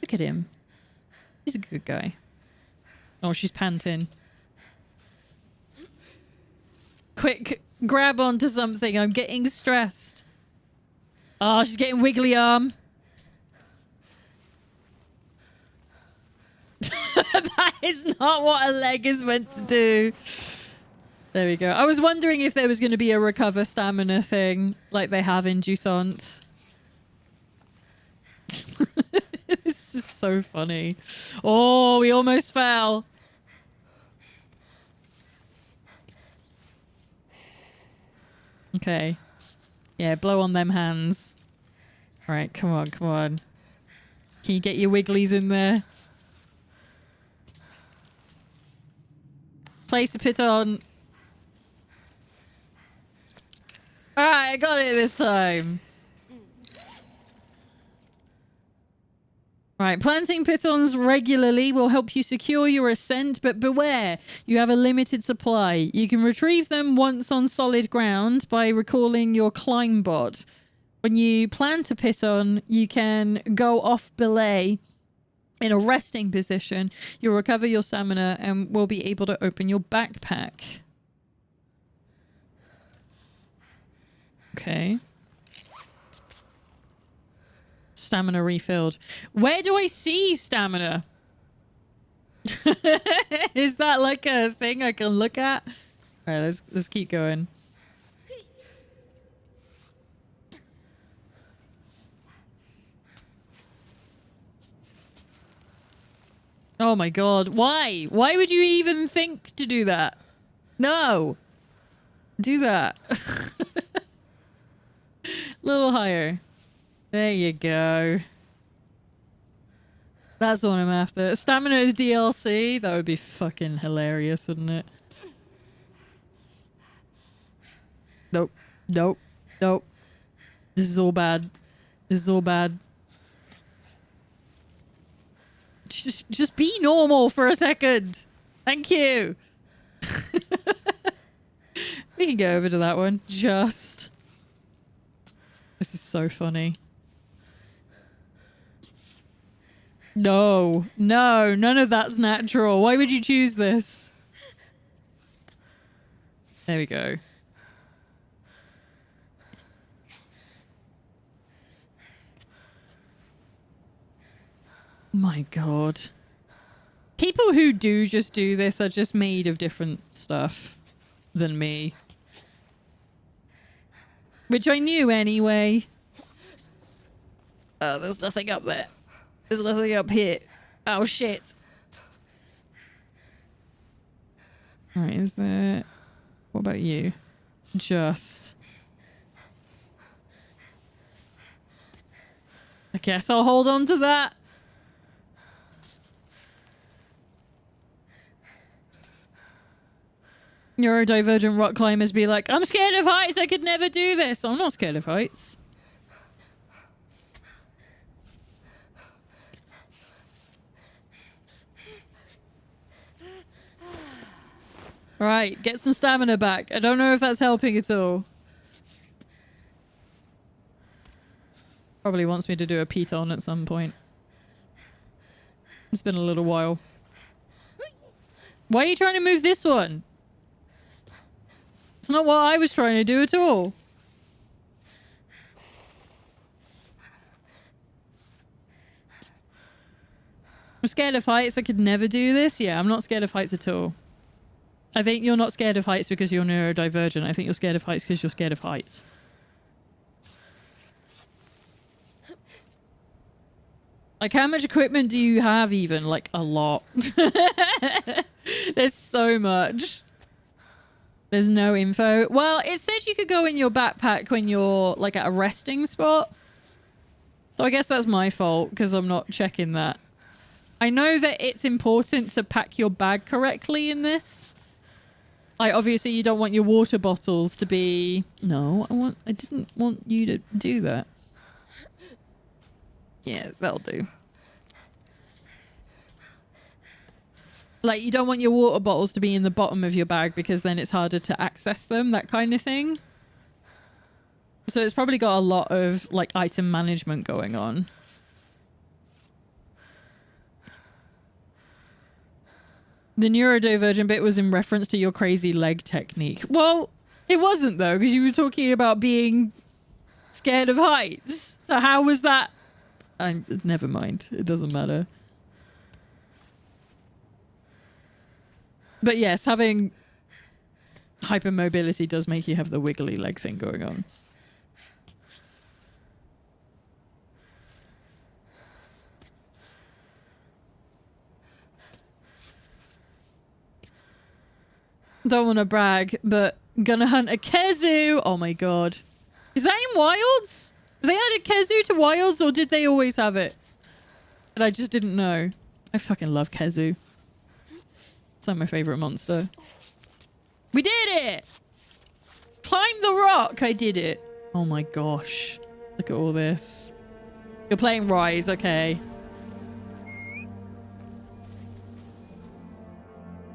Look at him. He's a good guy. Oh, she's panting. Quick, grab onto something. I'm getting stressed. Oh, she's getting wiggly arm. That is not what a leg is meant to do. There we go. I was wondering if there was going to be a recover stamina thing like they have in Jusant. This is so funny. Oh, we almost fell. Okay. Yeah, blow on them hands. All right, come on, come on. Can you get your wigglies in there? Place a piton. Alright, I got it this time. Right, planting pitons regularly will help you secure your ascent, but beware, you have a limited supply. You can retrieve them once on solid ground by recalling your climb bot. When you plant a piton, you can go off belay In a resting position, you'll recover your stamina and will be able to open your backpack. Okay. Stamina refilled. Where do I see stamina? Is that like a thing I can look at? All right, let's keep going. Oh my god, why? Why would you even think to do that? No! Do that. Little higher. There you go. That's what I'm after. Stamina is DLC? That would be fucking hilarious, wouldn't it? Nope. Nope. Nope. This is all bad. This is all bad. Just be normal for a second. Thank you. We can go over to that one. Just. This is so funny. No. No. None of that's natural. Why would you choose this? There we go. My god. People who do just do this are just made of different stuff than me. Which I knew anyway. Oh, there's nothing up there. There's nothing up here. Oh, shit. Alright, is there... What about you? Just... I guess I'll hold on to that. Neurodivergent rock climbers be like, I'm scared of heights, I could never do this. I'm not scared of heights. Right, get some stamina back. I don't know if that's helping at all. Probably wants me to do a piton at some point. It's been a little while. Why are you trying to move this one? It's not what I was trying to do at all. I'm scared of heights. I could never do this. Yeah, I'm not scared of heights at all. I think you're not scared of heights because you're neurodivergent. I think you're scared of heights because you're scared of heights. Like, how much equipment do you have even? Like, a lot. There's so much. There's no info. Well, it said you could go in your backpack when you're, like, at a resting spot. So I guess that's my fault, because I'm not checking that. I know that it's important to pack your bag correctly in this. Like, obviously, you don't want your water bottles to be... No, I didn't want you to do that. Yeah, that'll do. Like, you don't want your water bottles to be in the bottom of your bag because then it's harder to access them, that kind of thing. So it's probably got a lot of, like, item management going on. The neurodivergent bit was in reference to your crazy leg technique. Well, it wasn't, though, because you were talking about being scared of heights. So how was that? Never mind. It doesn't matter. But yes, having hypermobility does make you have the wiggly leg thing going on. Don't want to brag, but gonna hunt a Kezu. Oh my god. Is that in Wilds? They added Kezu to Wilds, or did they always have it? And I just didn't know. I fucking love Kezu. It's like my favorite monster. We did it! Climb the rock! I did it. Oh my gosh. Look at all this. You're playing Rise, okay.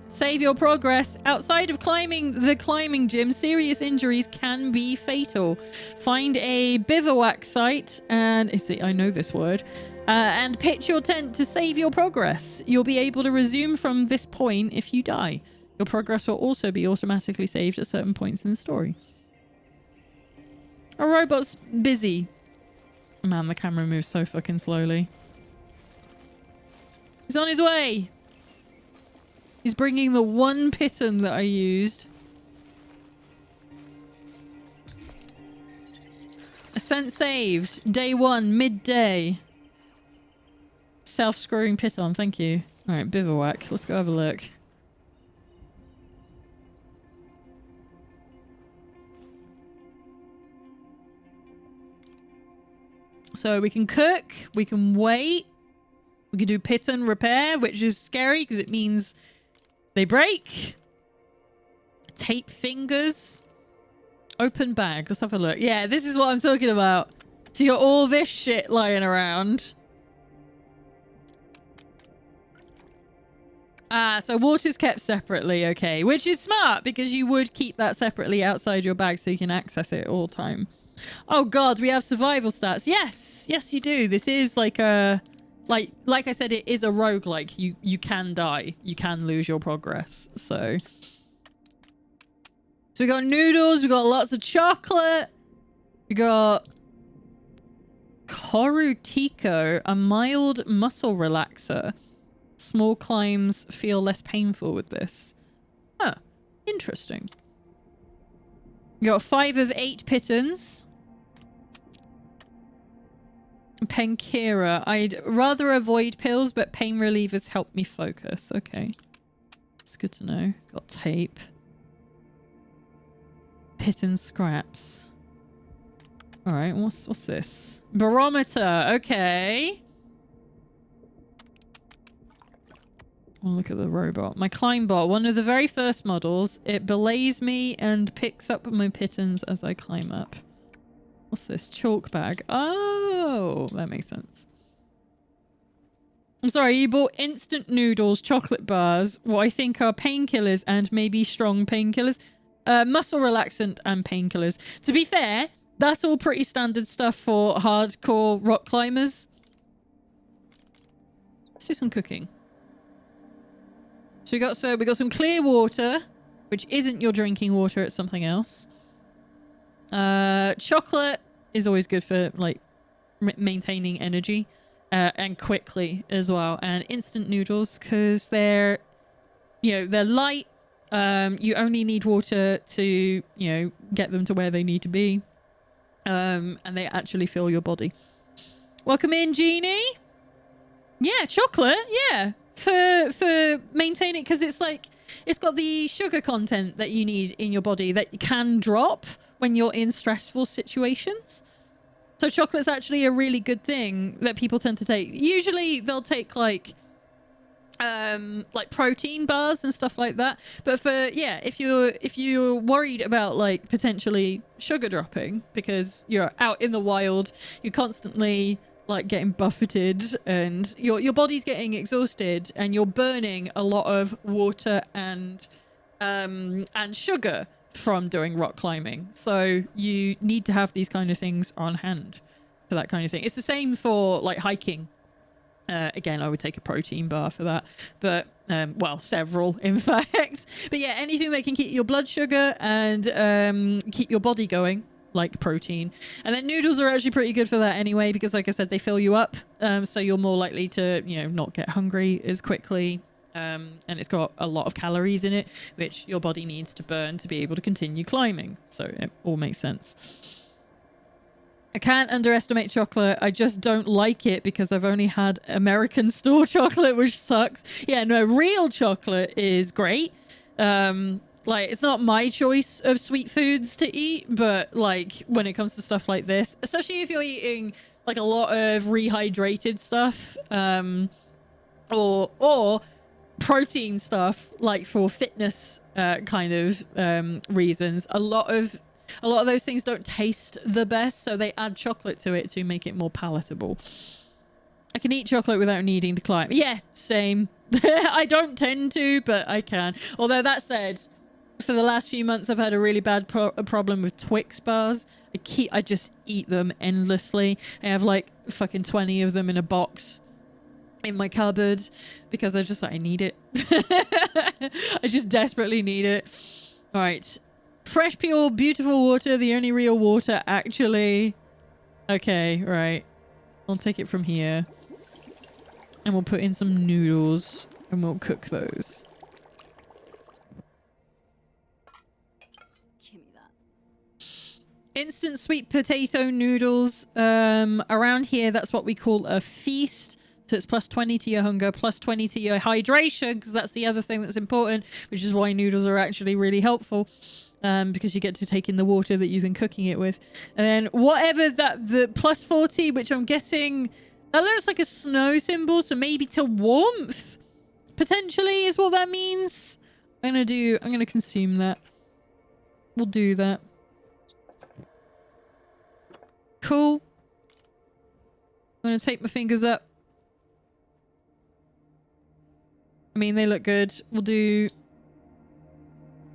Save your progress. Outside of the climbing gym, serious injuries can be fatal. Find a bivouac site and... I know this word. and pitch your tent to save your progress. You'll be able to resume from this point if you die. Your progress will also be automatically saved at certain points in the story. A robot's busy. Man, the camera moves so fucking slowly. He's on his way. He's bringing the one piton that I used. Ascent saved. Day 1, midday. Self-screwing piton, thank you. Alright, bivouac. Let's go have a look. So we can cook, we can wait, we can do piton repair, which is scary because it means they break. Tape fingers. Open bag. Let's have a look. Yeah, this is what I'm talking about. So you got all this shit lying around. Ah, so water's kept separately, okay. Which is smart because you would keep that separately outside your bag so you can access it all the time. Oh god, we have survival stats. Yes, yes you do. This is like a... Like I said, it is a roguelike. You can die. You can lose your progress. So we got noodles. We got lots of chocolate. We got Korutiko, a mild muscle relaxer. Small climbs feel less painful with this. Huh. Interesting. We got 5 of 8 pitons. Penkira. I'd rather avoid pills, but pain relievers help me focus. Okay. It's good to know. Got tape. Piton scraps. Alright, what's this? Barometer. Okay. Oh, look at the robot. My Climbot. One of the very first models. It belays me and picks up my pitons as I climb up. What's this? Chalk bag. Oh, that makes sense. I'm sorry, you bought instant noodles, chocolate bars, what I think are painkillers and maybe strong painkillers. Muscle relaxant and painkillers. To be fair, that's all pretty standard stuff for hardcore rock climbers. Let's do some cooking. So we got some clear water, which isn't your drinking water, it's something else. Chocolate is always good for like maintaining energy and quickly as well. And instant noodles because they're light. You only need water to get them to where they need to be, and they actually fill your body. Welcome in, Jeannie. Yeah, chocolate. Yeah, for maintaining because it's got the sugar content that you need in your body that can drop when you're in stressful situations. So chocolate's actually a really good thing that people tend to take. Usually they'll take like protein bars and stuff like that. But if you're worried about like potentially sugar dropping because you're out in the wild, you're constantly like getting buffeted and your body's getting exhausted and you're burning a lot of water and sugar from doing rock climbing, so you need to have these kind of things on hand for that kind of thing. It's the same for like hiking. Again, I would take a protein bar for that, but well, several in fact. But yeah, anything that can keep your blood sugar and keep your body going, like protein. And then noodles are actually pretty good for that anyway, because like I said, they fill you up, so you're more likely to not get hungry as quickly. And it's got a lot of calories in it, which your body needs to burn to be able to continue climbing. So it all makes sense. I can't underestimate chocolate. I just don't like it because I've only had American store chocolate, which sucks. Yeah, no, real chocolate is great. Like, it's not my choice of sweet foods to eat, but like when it comes to stuff like this, especially if you're eating like a lot of rehydrated stuff, or protein stuff, like for fitness kind of reasons, a lot of those things don't taste the best, so they add chocolate to it to make it more palatable. I can eat chocolate without needing to climb. Yeah, same. I don't tend to, but I can. Although that said, For the last few months, I've had a really bad problem with Twix bars. I just eat them endlessly. I have like fucking 20 of them in a box in my cupboard because I need it. I just desperately need it. All right. Fresh, pure, beautiful water. The only real water, actually. Okay, right. I'll take it from here. And we'll put in some noodles and we'll cook those. Give me that. Instant sweet potato noodles. Around here, that's what we call a feast. So it's plus 20 to your hunger, plus 20 to your hydration, because that's the other thing that's important, which is why noodles are actually really helpful. Because you get to take in the water that you've been cooking it with. And then whatever the plus 40, which I'm guessing... That looks like a snow symbol, so maybe to warmth, potentially, is what that means. I'm gonna consume that. We'll do that. Cool. I'm gonna take my fingers up. I mean, they look good. We'll do...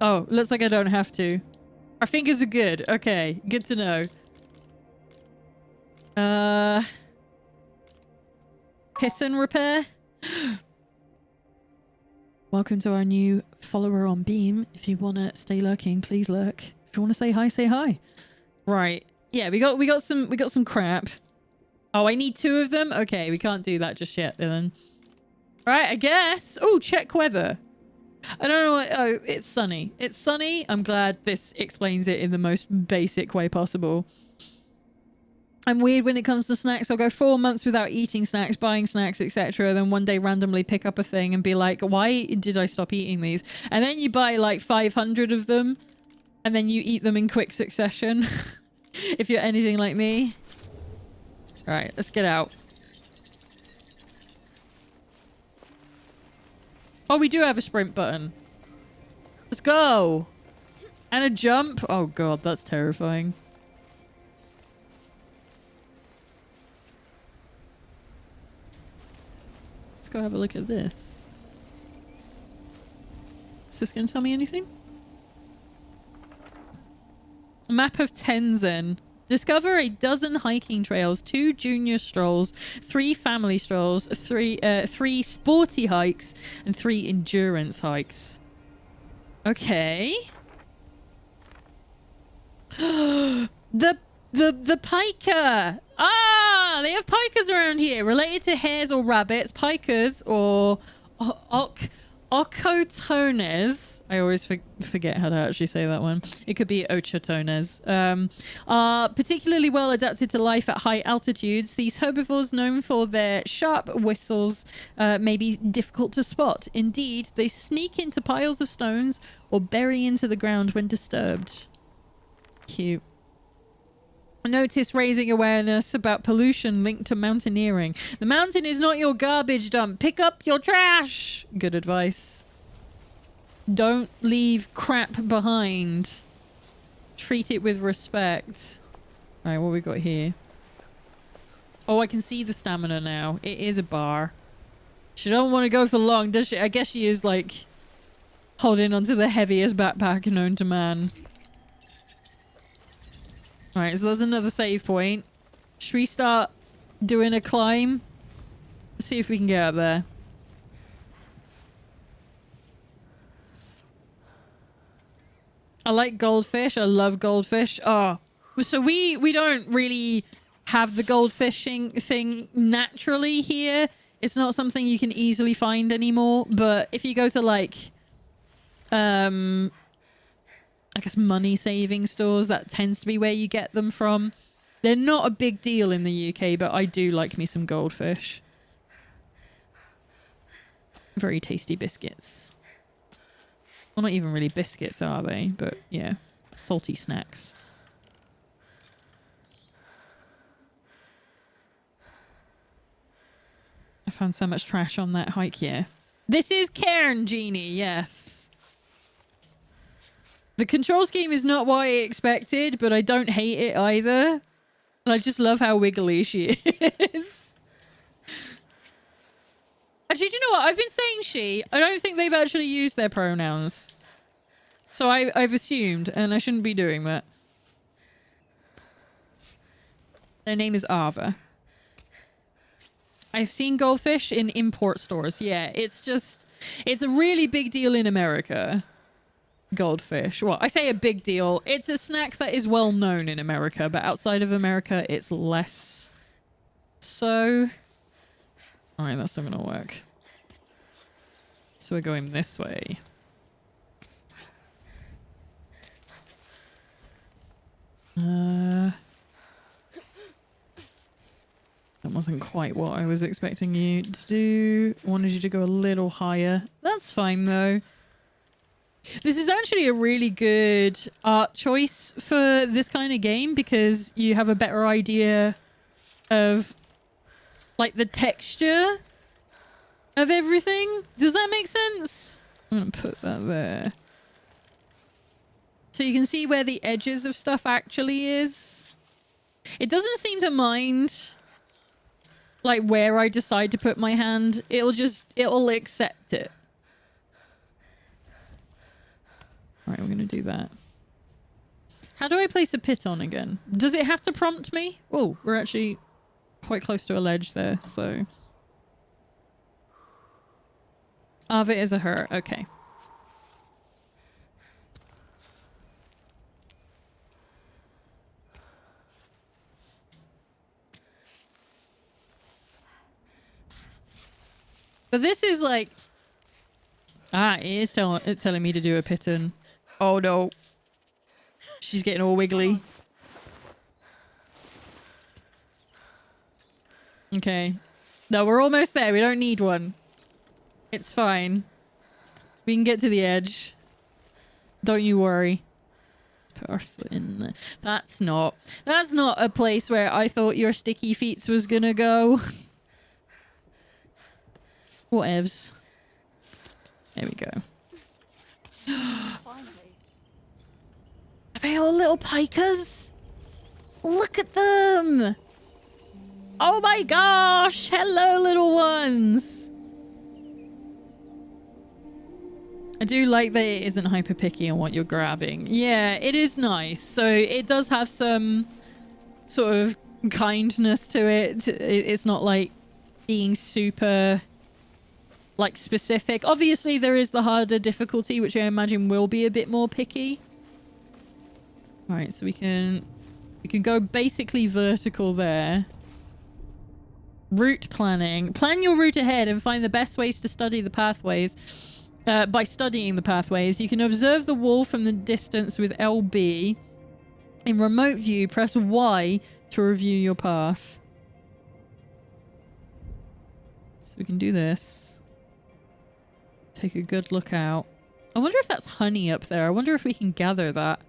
Oh, looks like I don't have to. Our fingers are good. Okay, good to know. Hit and repair. Welcome to our new follower on Beam. If you want to stay lurking, please lurk. If you want to say hi, say hi. Right. Yeah, we got some crap. Oh, I need 2 of them? Okay, we can't do that just yet then. Right, I guess. Oh, check weather. I don't know what... Oh, it's sunny. It's sunny. I'm glad this explains it in the most basic way possible. I'm weird when it comes to snacks. I'll go 4 months without eating snacks, buying snacks, etc. Then one day randomly pick up a thing and be like, why did I stop eating these? And then you buy like 500 of them and then you eat them in quick succession. If you're anything like me. All right, let's get out. Oh, we do have a sprint button. Let's go. And a jump. Oh god, that's terrifying. Let's go have a look at this. Is this going to tell me anything? Map of Tenzin. Discover a dozen hiking trails, 2 junior strolls, 3 family strolls, 3 sporty hikes, and 3 endurance hikes. Okay. The pika. Ah, they have pikas around here. Related to hares or rabbits, pikas or ocotones. I always forget how to actually say that one. It could be ochotones. Are particularly well adapted to life at high altitudes. These herbivores, known for their sharp whistles, may be difficult to spot. Indeed, they sneak into piles of stones or bury into the ground when disturbed. Cute. Notice raising awareness about pollution linked to mountaineering. The mountain is not your garbage dump. Pick up your trash. Good advice. Don't leave crap behind. Treat it with respect. Alright, what we got here? Oh, I can see the stamina now. It is a bar. She don't want to go for long, does she? I guess she is, like, holding onto the heaviest backpack known to man. Alright, so there's another save point. Should we start doing a climb? Let's see if we can get up there. I like goldfish. I love goldfish. Oh, so we don't really have the goldfishing thing naturally here. It's not something you can easily find anymore. But if you go to like, I guess money saving stores, that tends to be where you get them from. They're not a big deal in the UK, but I do like me some goldfish. Very tasty biscuits. Well, not even really biscuits, are they? But yeah, salty snacks. I found so much trash on that hike here. This is Cairn, Genie, yes. The control scheme is not what I expected, but I don't hate it either. And I just love how wiggly she is. Actually, do you know what? I've been saying she. I don't think they've actually used their pronouns. So I've assumed, and I shouldn't be doing that. Their name is Ava. I've seen goldfish in import stores. Yeah, it's a really big deal in America. Goldfish. Well, I say a big deal. It's a snack that is well known in America, but outside of America, it's less so. Alright, that's not gonna work. So we're going this way. That wasn't quite what I was expecting you to do. Wanted you to go a little higher. That's fine though. This is actually a really good art choice for this kind of game because you have a better idea of like the texture of everything. Does that make sense? I'm gonna put that there. So you can see where the edges of stuff actually is. It doesn't seem to mind like where I decide to put my hand. It'll accept it. Alright, we're gonna do that. How do I place a pit on again? Does it have to prompt me? Oh, we're actually quite close to a ledge there, so... Ava is a her, okay. But this is like... Ah, it is telling me to do a pitten. Oh no. She's getting all wiggly. Okay. No, we're almost there. We don't need one. It's fine. We can get to the edge. Don't you worry. Put our foot in there. That's not a place where I thought your sticky feet was gonna go. Whatevs. There we go. Are they all little pikers? Look at them! Oh my gosh! Hello, little ones! I do like that it isn't hyper picky on what you're grabbing. Yeah, it is nice. So it does have some sort of kindness to it. It's not like being super like specific. Obviously there is the harder difficulty, which I imagine will be a bit more picky. Alright, so we can go basically vertical there. Route planning. Plan your route ahead and find the best ways to study the pathways. By studying the pathways, you can observe the wall from the distance with LB. In remote view, press Y to review your path. So we can do this. Take a good look out. I wonder if that's honey up there. I wonder if we can gather that.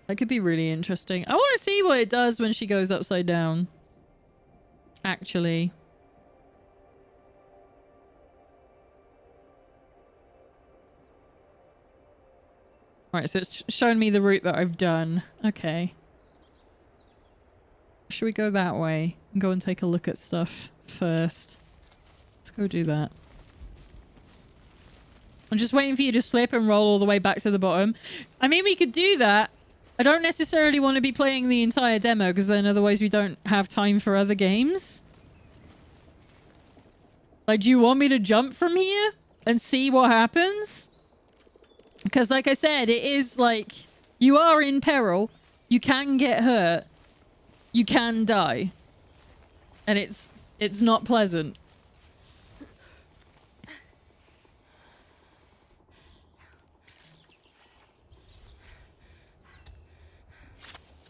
That could be really interesting. I want to see what it does when she goes upside down. Actually. Right, so it's shown me the route that I've done. Okay. Should we go that way and go and take a look at stuff first? Let's go do that. I'm just waiting for you to slip and roll all the way back to the bottom. I mean, we could do that. I don't necessarily want to be playing the entire demo because then otherwise we don't have time for other games. Like, do you want me to jump from here and see what happens? Because like I said, it is like, you are in peril. You can get hurt. You can die. And it's not pleasant.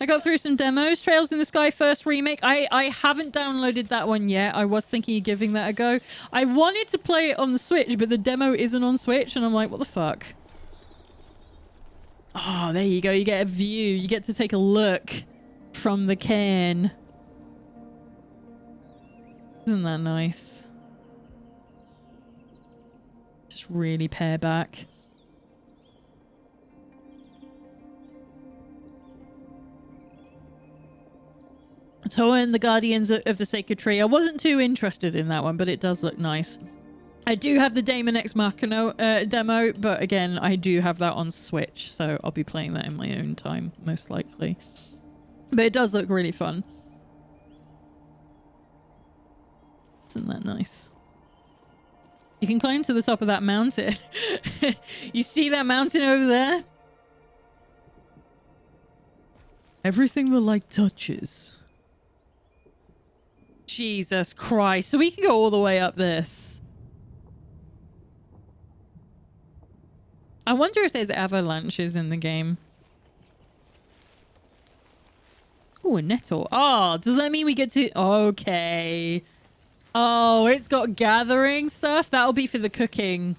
I got through some demos. Trails in the Sky First Remake. I haven't downloaded that one yet. I was thinking of giving that a go. I wanted to play it on the Switch, but the demo isn't on Switch, and I'm like, what the fuck? Oh, there you go. You get a view. You get to take a look from the can. Isn't that nice? Just really pare back. Toa and the Guardians of the Sacred Tree. I wasn't too interested in that one, but it does look nice. I do have the Daemon X Machina demo, but again, I do have that on Switch, so I'll be playing that in my own time, most likely. But it does look really fun. Isn't that nice? You can climb to the top of that mountain. You see that mountain over there? Everything the light touches. Jesus Christ. So we can go all the way up this. I wonder if there's avalanches in the game. Oh, a nettle. Oh, does that mean we get to... Okay. Oh, it's got gathering stuff. That'll be for the cooking.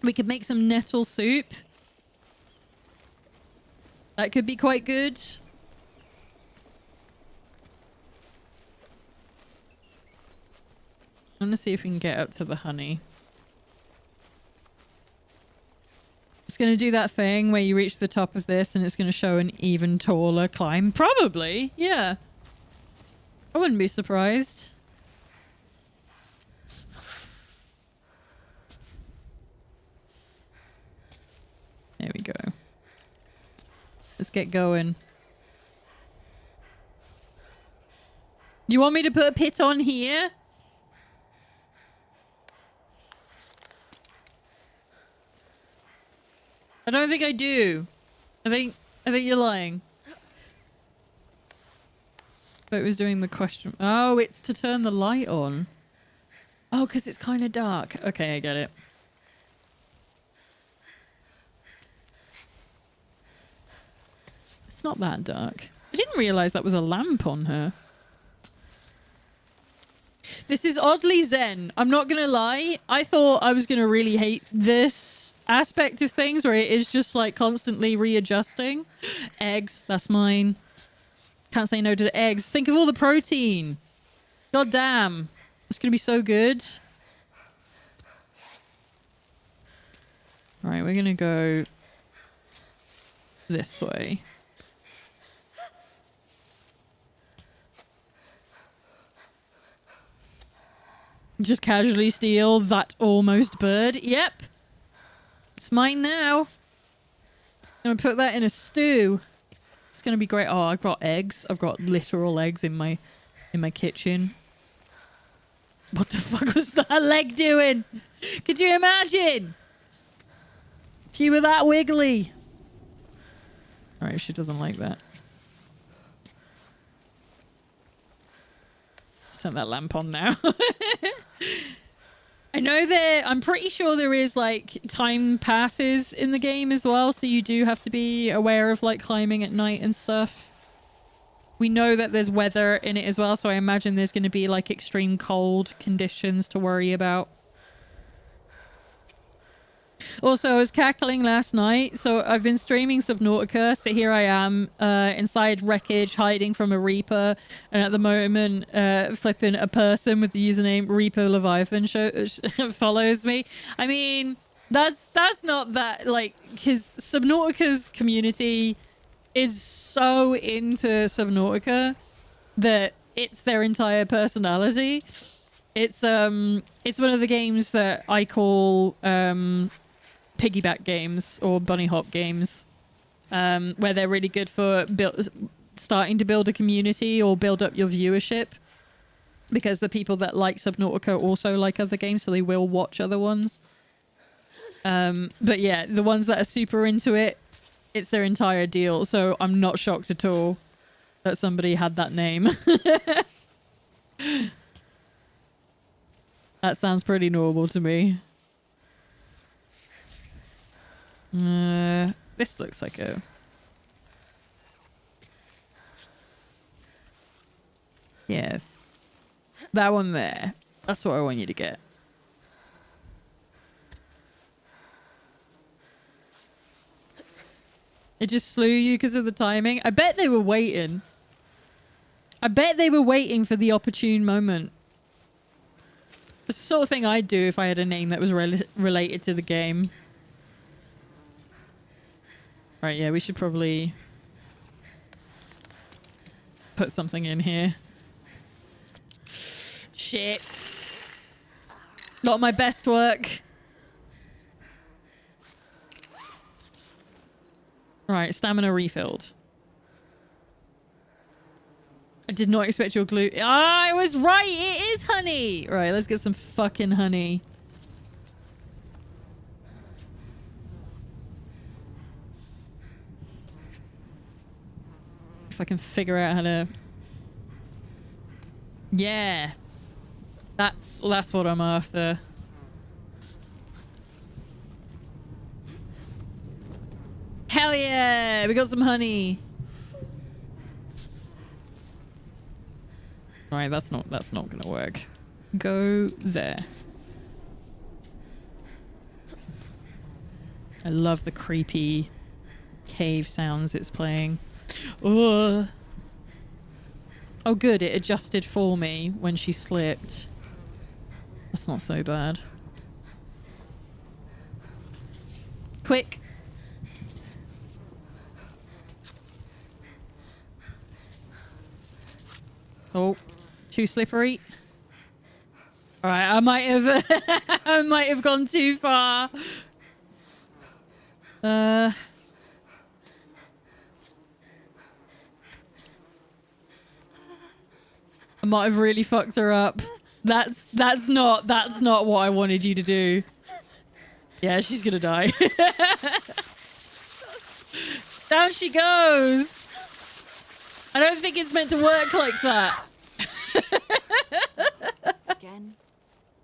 We could make some nettle soup. That could be quite good. I want to see if we can get up to the honey. It's going to do that thing where you reach the top of this and it's going to show an even taller climb. Probably, yeah. I wouldn't be surprised. There we go. Let's get going. You want me to put a pit on here? I don't think I do. I think you're lying. But it was doing the question. Oh, it's to turn the light on. Oh, because it's kind of dark. Okay, I get it. It's not that dark. I didn't realize that was a lamp on her. This is oddly zen. I'm not going to lie. I thought I was going to really hate this aspect of things where it is just like constantly readjusting. Eggs, that's mine. Can't say no to the eggs. Think of all the protein. God damn. It's going to be so good. All right, we're going to go this way. Just casually steal that almost bird. Yep. It's mine now. I'm gonna put that in a stew. It's gonna be great. Oh, I've got eggs. I've got literal eggs in my kitchen. What the fuck was that leg doing? Could you imagine? If you were that wiggly. Alright, she doesn't like that. Let's turn that lamp on now. I know I'm pretty sure there is like time passes in the game as well, so you do have to be aware of like climbing at night and stuff. We know that there's weather in it as well, so I imagine there's going to be like extreme cold conditions to worry about. Also, I was cackling last night, so I've been streaming Subnautica, so here I am inside wreckage, hiding from a Reaper, and at the moment flipping a person with the username Reaper Leviathan follows me. I mean, that's not that, like, because Subnautica's community is so into Subnautica that it's their entire personality. It's one of the games that I call piggyback games or bunny hop games, where they're really good for starting to build a community or build up your viewership, because the people that like Subnautica also like other games, so they will watch other ones. But yeah, the ones that are super into it, it's their entire deal, so I'm not shocked at all that somebody had that name. That sounds pretty normal to me. This looks like a... Yeah. That one there. That's what I want you to get. It just slew you because of the timing. I bet they were waiting. I bet they were waiting for the opportune moment. The sort of thing I'd do if I had a name that was related to the game. Right, yeah, we should probably put something in here. Shit. Not my best work. Right, stamina refilled. I did not expect your glue. Ah, I was right. It is honey. Right, let's get some fucking honey. If I can figure out how to... Yeah. That's what I'm after. Hell yeah! We got some honey. Alright, that's not gonna work. Go there. I love the creepy cave sounds it's playing. Ugh. Oh good, it adjusted for me when she slipped. That's not so bad. Quick. Oh, too slippery. All right, I might have I might have gone too far. I might have really fucked her up. That's not what I wanted you to do. Yeah, she's gonna die. Down she goes. I don't think it's meant to work like that. Again?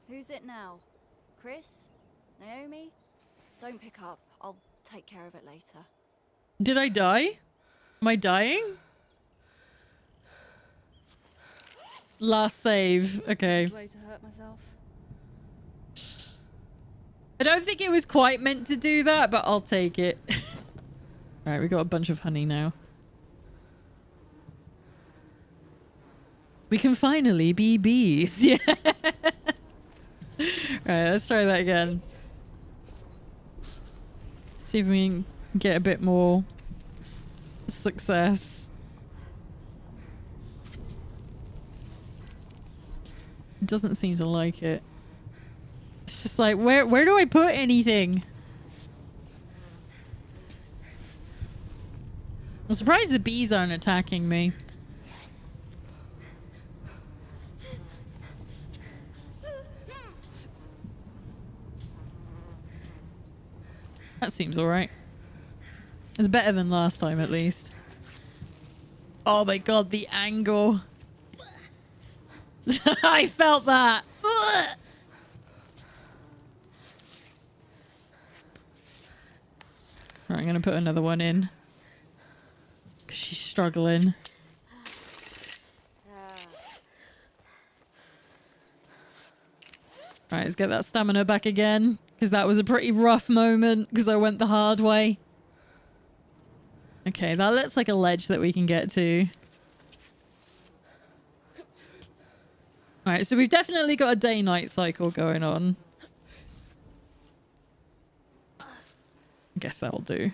Who's it now? Chris? Naomi? Don't pick up. I'll take care of it later. Did I die? Am I dying? Last save. Okay. Best way to hurt myself. I don't think it was quite meant to do that, but I'll take it. Alright, we got a bunch of honey now. We can finally be bees. Yeah. Alright, let's try that again. See if we can get a bit more success. It doesn't seem to like it. It's just like, where do I put anything? I'm surprised the bees aren't attacking me. That seems alright. It's better than last time, at least. Oh my god, the angle. I felt that. Alright, I'm gonna put another one in. Because she's struggling. Alright, let's get that stamina back again. Because that was a pretty rough moment. Because I went the hard way. Okay, that looks like a ledge that we can get to. Alright, so we've definitely got a day-night cycle going on. I guess that'll do.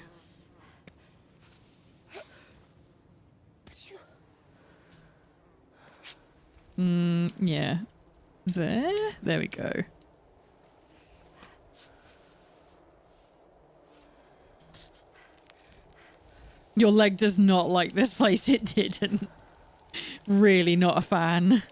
Yeah. There we go. Your leg does not like this place. It didn't. Really not a fan.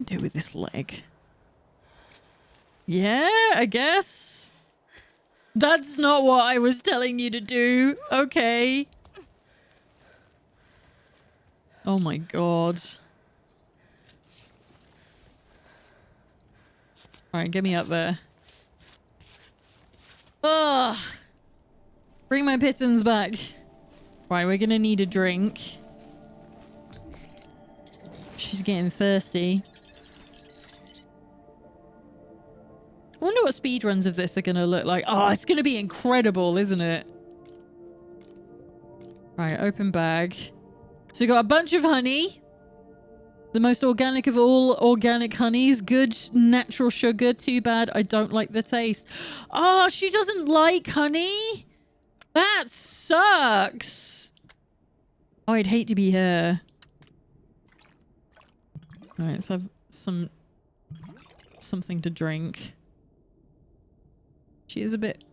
Do with this leg. Yeah, I guess. That's not what I was telling you to do. Okay. Oh my god. Alright, get me up there. Ugh. Bring my pittons back. Right, we're gonna need a drink. She's getting thirsty. I wonder what speedruns of this are gonna look like. Oh, it's gonna be incredible, isn't it? Right, open bag. So we got a bunch of honey. The most organic of all organic honeys. Good natural sugar. Too bad I don't like the taste. Oh, she doesn't like honey? That sucks. Oh, I'd hate to be her. Alright, let's have something to drink. She is a bit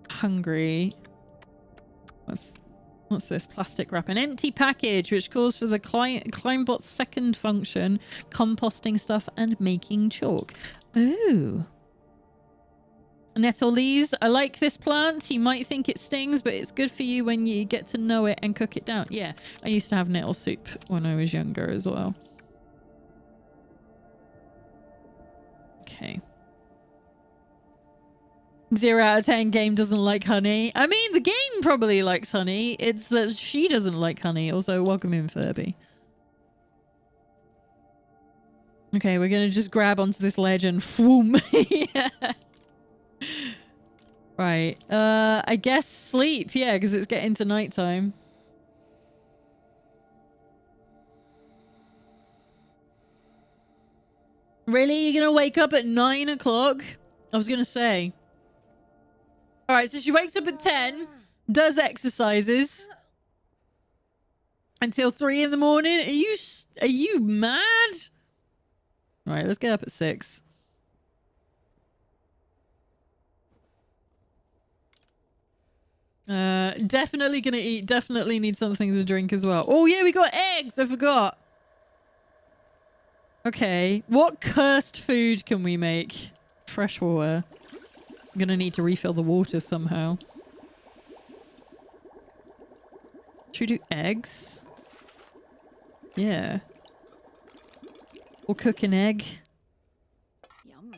hungry. What's this? Plastic wrap. An empty package, which calls for the Climebot's second function, composting stuff and making chalk. Ooh. Nettle leaves. I like this plant. You might think it stings, but it's good for you when you get to know it and cook it down. Yeah, I used to have nettle soup when I was younger as well. Okay. 0 out of 10 game doesn't like honey. I mean, the game probably likes honey. It's that she doesn't like honey. Also, welcome in, Furby. Okay, we're gonna just grab onto this ledge and swoom. Yeah. Right. I guess sleep. Yeah, because it's getting to nighttime. Really? You're gonna wake up at 9 o'clock? I was gonna say. Alright, so she wakes up at 10, does exercises until 3 in the morning. Are you mad? Alright, let's get up at 6. Definitely gonna eat. Definitely need something to drink as well. Oh yeah, we got eggs. I forgot. Okay, what cursed food can we make? Fresh water. I'm gonna need to refill the water somehow. Should we do eggs? Yeah. We'll cook an egg. Yum.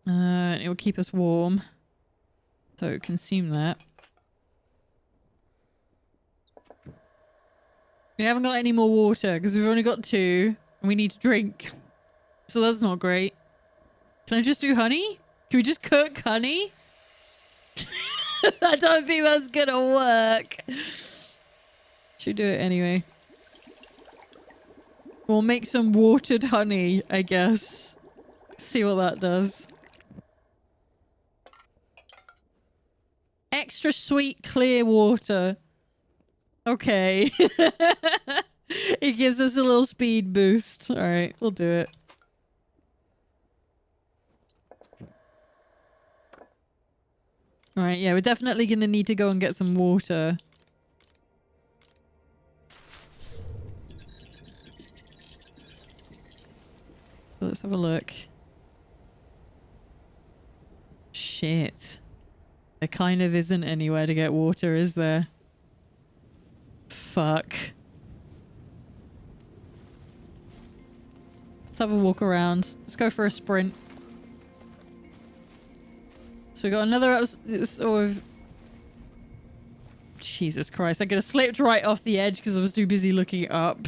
It will keep us warm. So consume that. We haven't got any more water because we've only got 2 and we need to drink. So that's not great. Can I just do honey? Can we just cook honey? I don't think that's gonna work. Should do it anyway. We'll make some watered honey, I guess. See what that does. Extra sweet, clear water. Okay. It gives us a little speed boost. Alright, we'll do it. Alright, yeah, we're definitely gonna need to go and get some water. Let's have a look. Shit. There kind of isn't anywhere to get water, is there? Fuck. Let's have a walk around. Let's go for a sprint. So we got another sort of... Jesus Christ, I could have slipped right off the edge because I was too busy looking up.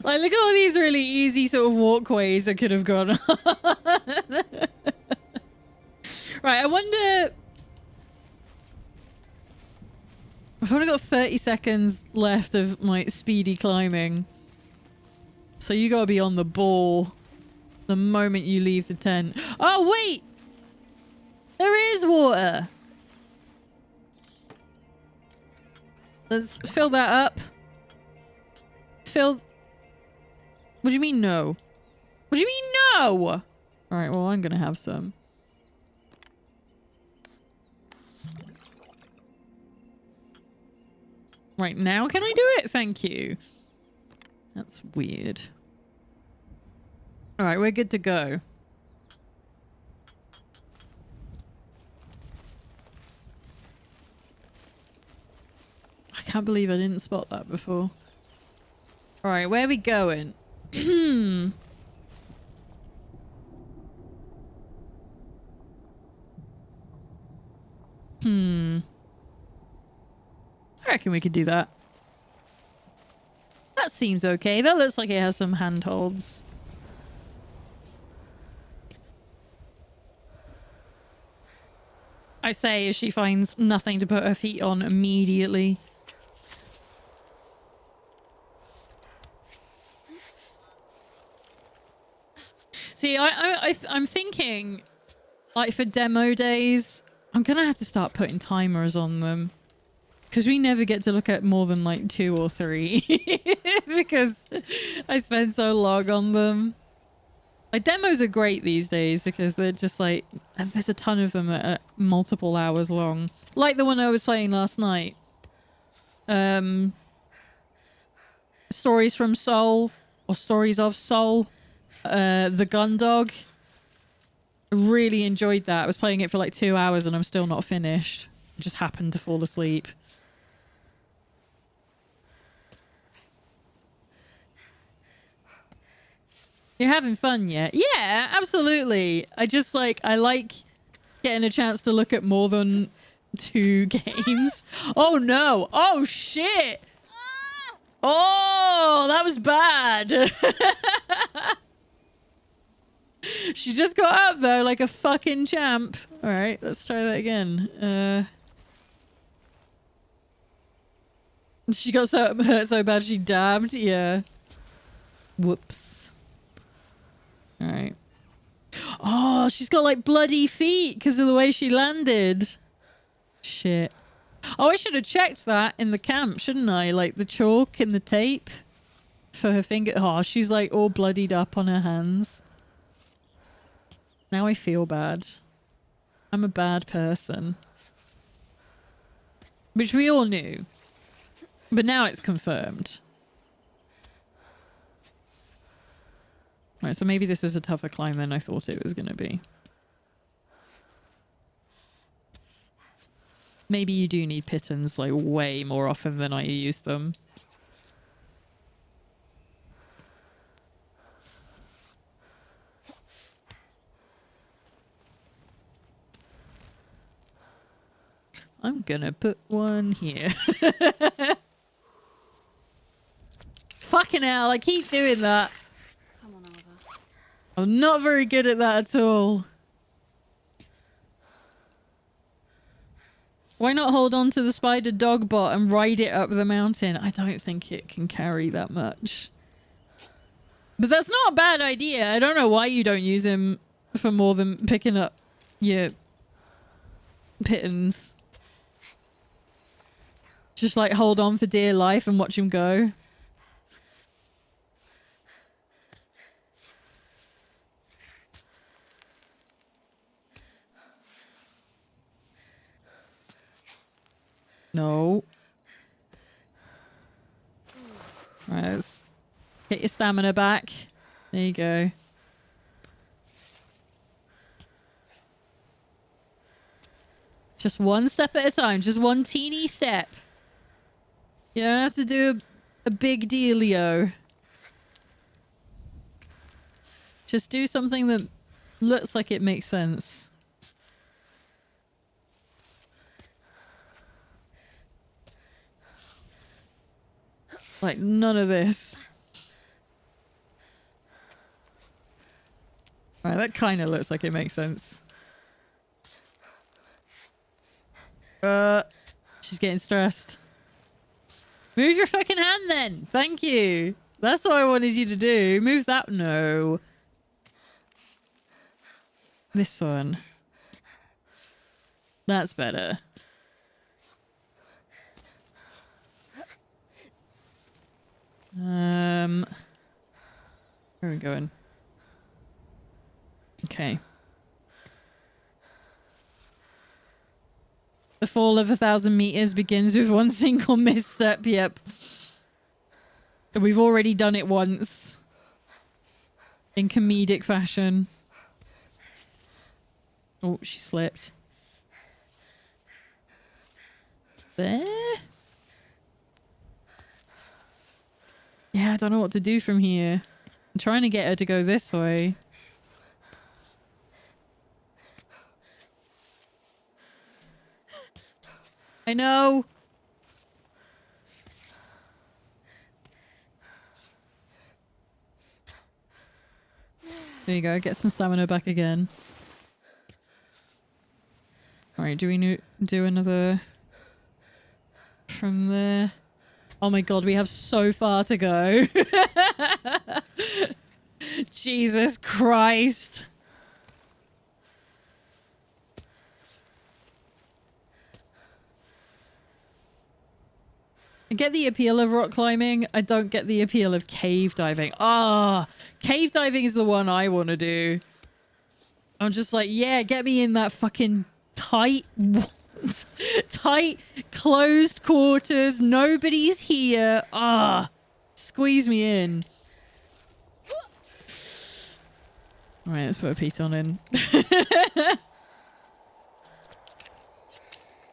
Like, look at all these really easy sort of walkways I could have gone on. Right, I wonder... I've only got 30 seconds left of my speedy climbing. So you gotta be on the ball the moment you leave the tent. Oh, wait! There is water! Let's fill that up. Fill... What do you mean no? What do you mean no? Alright, well I'm gonna have some. Right now, can I do it? Thank you. That's weird. Alright, we're good to go. I can't believe I didn't spot that before. Alright, where are we going? I reckon we could do that. That seems okay. That looks like it has some handholds. I say as she finds nothing to put her feet on immediately. See, I'm thinking, like, for demo days, I'm gonna have to start putting timers on them. Because we never get to look at more than, like, 2 or 3. Because I spend so long on them. Like, demos are great these days because they're just, like... There's a ton of them that are multiple hours long. Like the one I was playing last night. Stories from Soul. Or Stories of Soul. The Gun Dog. Really enjoyed that. I was playing it for, like, 2 hours and I'm still not finished. I just happened to fall asleep. You're having fun yet? Yeah, absolutely. I just like getting a chance to look at more than 2 games. Oh no. Oh shit. Oh, that was bad. She just got up though like a fucking champ. All right, let's try that again. She got hurt so bad she dabbed. Yeah. Whoops. Alright. Oh, she's got like bloody feet because of the way she landed. Shit. Oh, I should have checked that in the camp, shouldn't I? Like the chalk and the tape for her finger. Oh, she's like all bloodied up on her hands. Now I feel bad. I'm a bad person. Which we all knew. But now it's confirmed. Right, so maybe this was a tougher climb than I thought it was going to be. Maybe you do need pittons, like, way more often than I use them. I'm gonna put one here. Fucking hell, I keep doing that. I'm not very good at that at all. Why not hold on to the spider dog bot and ride it up the mountain? I don't think it can carry that much. But that's not a bad idea. I don't know why you don't use him for more than picking up your pittons. Just like hold on for dear life and watch him go. No. Right, let's get your stamina back. There you go. Just one step at a time. Just one teeny step. You don't have to do a big dealio. Just do something that looks like it makes sense. Like, none of this. Right, that kind of looks like it makes sense. She's getting stressed. Move your fucking hand then. Thank you. That's what I wanted you to do. Move that. No. This one. That's better. Where are we going? Okay. The fall of 1,000 meters begins with one single misstep. Yep. We've already done it once. In comedic fashion. Oh, she slipped. There? Yeah, I don't know what to do from here. I'm trying to get her to go this way. I know. There you go. Get some stamina back again. Alright, do we do another from there? Oh my god, we have so far to go. Jesus Christ. I get the appeal of rock climbing. I don't get the appeal of cave diving. Ah, cave diving is the one I want to do. I'm just like, yeah, get me in that fucking tight, tight, closed quarters. Nobody's here. Ah, squeeze me in. All right, let's put a piece on in.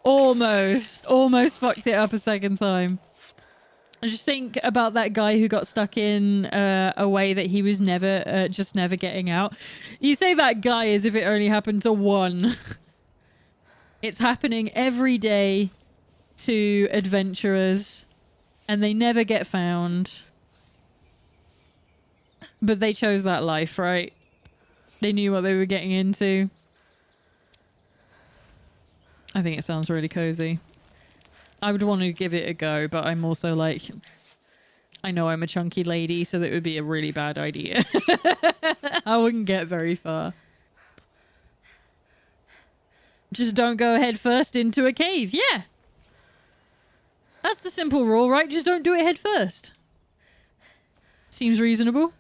Almost fucked it up a second time. I just think about that guy who got stuck in a way that he was never, just never getting out. You say that guy as if it only happened to one. It's happening every day to adventurers, and they never get found. But they chose that life, right? They knew what they were getting into. I think it sounds really cozy. I would want to give it a go, but I'm also like, I know I'm a chunky lady, so that would be a really bad idea. I wouldn't get very far. Just don't go head first into a cave. Yeah. That's the simple rule, right? Just don't do it head first. Seems reasonable.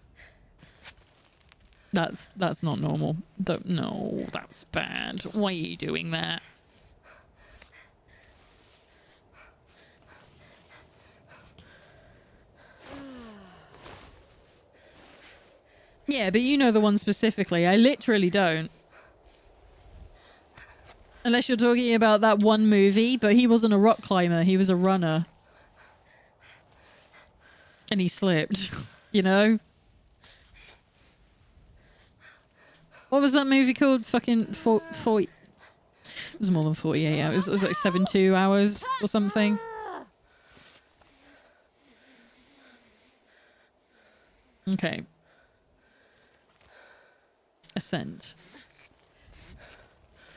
That's not normal. No, that's bad. Why are you doing that? Yeah, but you know the one specifically. I literally don't. Unless you're talking about that one movie, but he wasn't a rock climber. He was a runner. And he slipped, you know? What was that movie called? Fucking 40... It was more than 48 hours. It was like 72 hours or something. Okay. Ascent.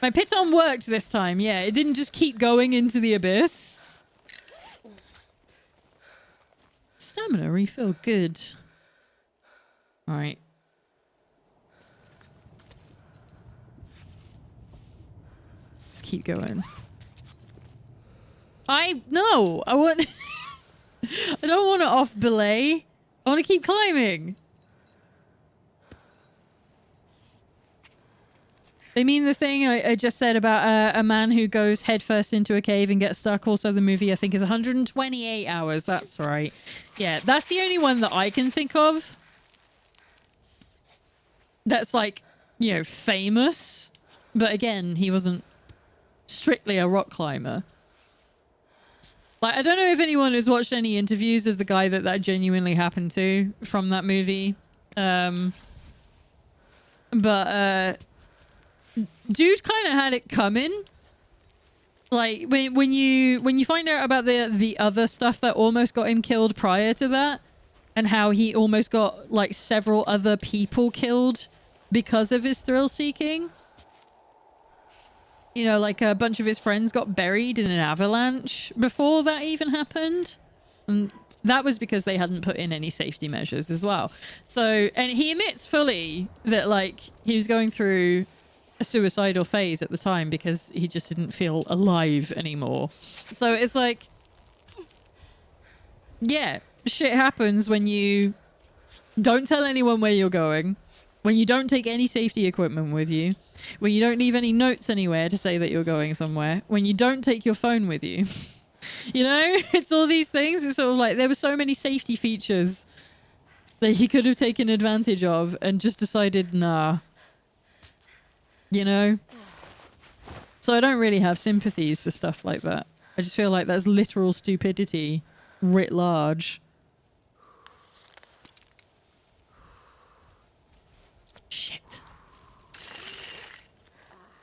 My piton worked this time. Yeah, it didn't just keep going into the abyss. Stamina refill. Good. Alright. Let's keep going. No! I want... I don't want to off belay. I want to keep climbing. They mean the thing I just said about a man who goes headfirst into a cave and gets stuck. Also, the movie, I think, is 128 hours. That's right. Yeah, that's the only one that I can think of. That's like, you know, famous. But again, he wasn't strictly a rock climber. Like, I don't know if anyone has watched any interviews of the guy that genuinely happened to from that movie. Dude kind of had it coming. Like when you find out about the other stuff that almost got him killed prior to that, and how he almost got like several other people killed because of his thrill seeking. You know, like a bunch of his friends got buried in an avalanche before that even happened. And that was because they hadn't put in any safety measures as well. So, and he admits fully that like he was going through a suicidal phase at the time because he just didn't feel alive anymore. So it's like, yeah, shit happens when you don't tell anyone where you're going, when you don't take any safety equipment with you, when you don't leave any notes anywhere to say that you're going somewhere, when you don't take your phone with you. You know, it's all these things. It's sort of like there were so many safety features that he could have taken advantage of and just decided, nah. You know? So I don't really have sympathies for stuff like that. I just feel like that's literal stupidity writ large. Shit.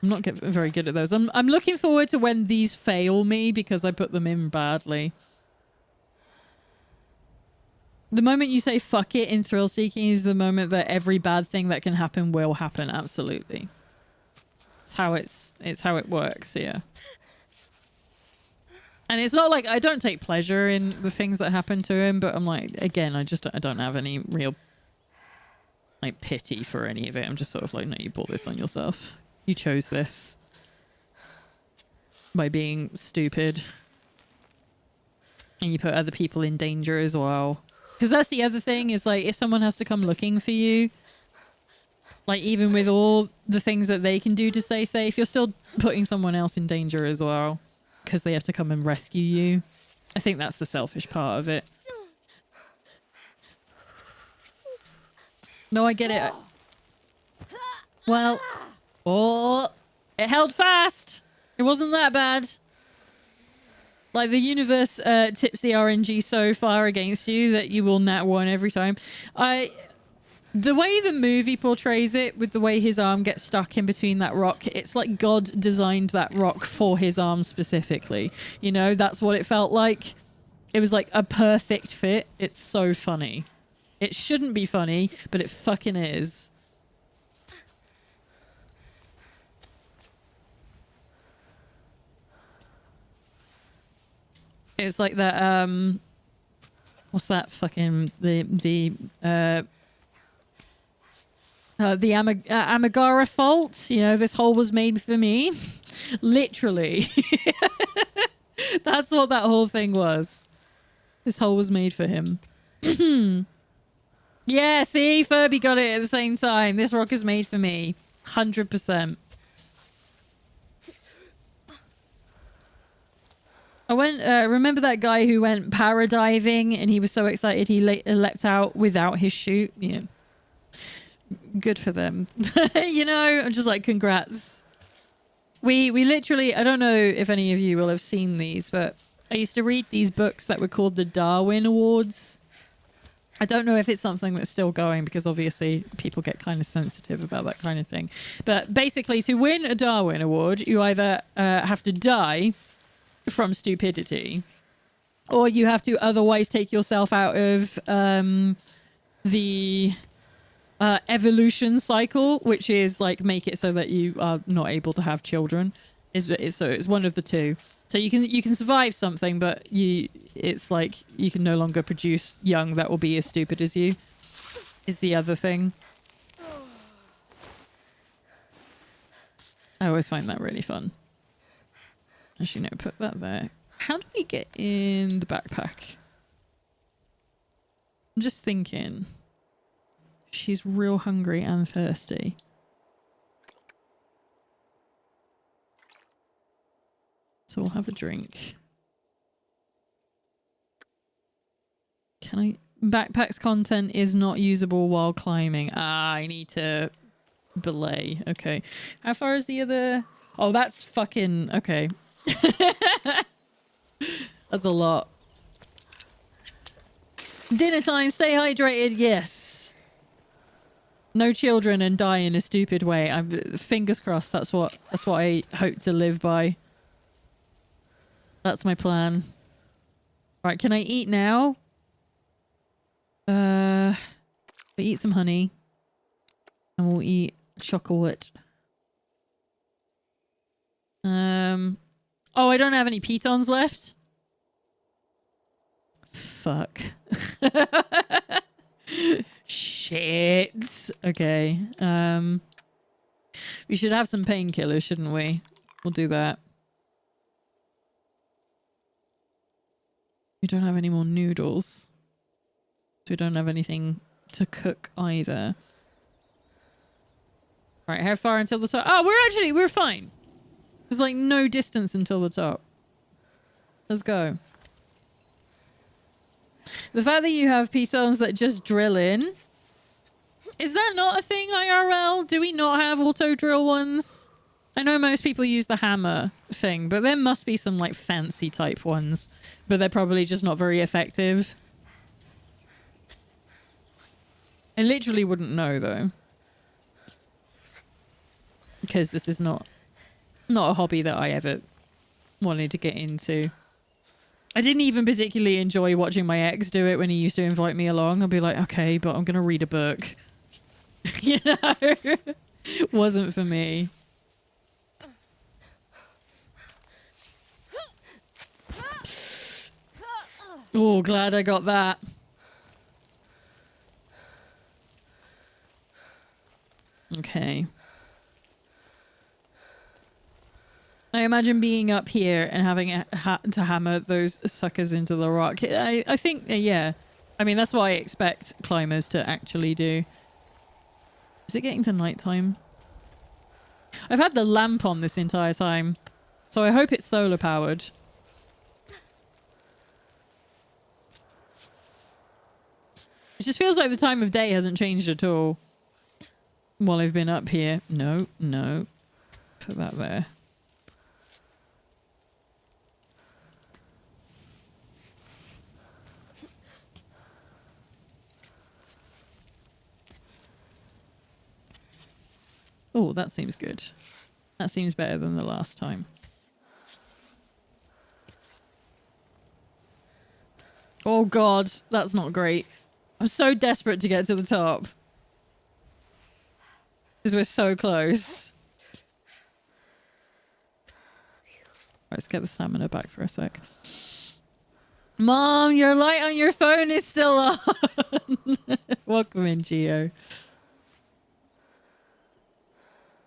I'm not very good at those. I'm looking forward to when these fail me because I put them in badly. The moment you say fuck it in thrill seeking is the moment that every bad thing that can happen will happen. Absolutely. It's how it works, yeah. And it's not like I don't take pleasure in the things that happen to him, but I'm like, again, I don't have any real like pity for any of it. I'm just sort of like, no, you brought this on yourself. You chose this by being stupid. And you put other people in danger as well. Because that's the other thing, is like, if someone has to come looking for you, like, even with all the things that they can do to stay safe, you're still putting someone else in danger as well. Because they have to come and rescue you. I think that's the selfish part of it. No, I get it. Well, oh, it held fast. It wasn't that bad. Like, the universe tips the RNG so far against you that you will nat 1 every time. The way the movie portrays it, with the way his arm gets stuck in between that rock, it's like God designed that rock for his arm specifically. You know, that's what it felt like. It was like a perfect fit. It's so funny. It shouldn't be funny, but it fucking is. It's like that, what's that fucking, the Amigara fault? You know, this hole was made for me. Literally. That's what that whole thing was. This hole was made for him. Yeah, see? Furby got it at the same time. This rock is made for me. 100%. I went, remember that guy who went paradiving and he was so excited he leapt out without his chute? Yeah. Good for them. You know, I'm just like, congrats. We literally, I don't know if any of you will have seen these, but I used to read these books that were called the Darwin Awards. I don't know if it's something that's still going because obviously people get kind of sensitive about that kind of thing. But basically, to win a Darwin Award, you either have to die from stupidity, or you have to otherwise take yourself out of the evolution cycle, which is like make it so that you are not able to have children. So it's one of the two. So you can survive something, but it's like you can no longer produce young that will be as stupid as you. Is the other thing. I always find that really fun. Actually, no, put that there. How do we get in the backpack? I'm just thinking. She's real hungry and thirsty. So we'll have a drink. Can I... Backpack's content is not usable while climbing. Ah, I need to belay. Okay. How far is the other... Oh, that's fucking... Okay. That's a lot. Dinner time, stay hydrated, yes. No children and die in a stupid way. I'm fingers crossed. That's what I hope to live by. That's my plan. Right, can I eat now? We'll eat some honey. And we'll eat chocolate. Oh, I don't have any pitons left. Fuck. Shit. Okay. We should have some painkillers, shouldn't we? We'll do that. We don't have any more noodles. So we don't have anything to cook either. Right, how far until the top? Oh, we're fine. There's like no distance until the top. Let's go. The fact that you have pitons that just drill in. Is that not a thing IRL? Do we not have auto drill ones? I know most people use the hammer thing, but there must be some like fancy type ones. But they're probably just not very effective. I literally wouldn't know though. Because this is not a hobby that I ever wanted to get into. I didn't even particularly enjoy watching my ex do it when he used to invite me along. I'd be like, okay, but I'm going to read a book. You know? Wasn't for me. Oh, glad I got that. Okay. I imagine being up here and having to hammer those suckers into the rock. I think, yeah. I mean, that's what I expect climbers to actually do. Is it getting to nighttime? I've had the lamp on this entire time, so I hope it's solar powered. It just feels like the time of day hasn't changed at all while I've been up here. No, no. Put that there. Oh, that seems good. That seems better than the last time. Oh god, that's not great. I'm so desperate to get to the top. Because we're so close. Let's get the stamina back for a sec. Mom, your light on your phone is still on. Welcome in, Geo.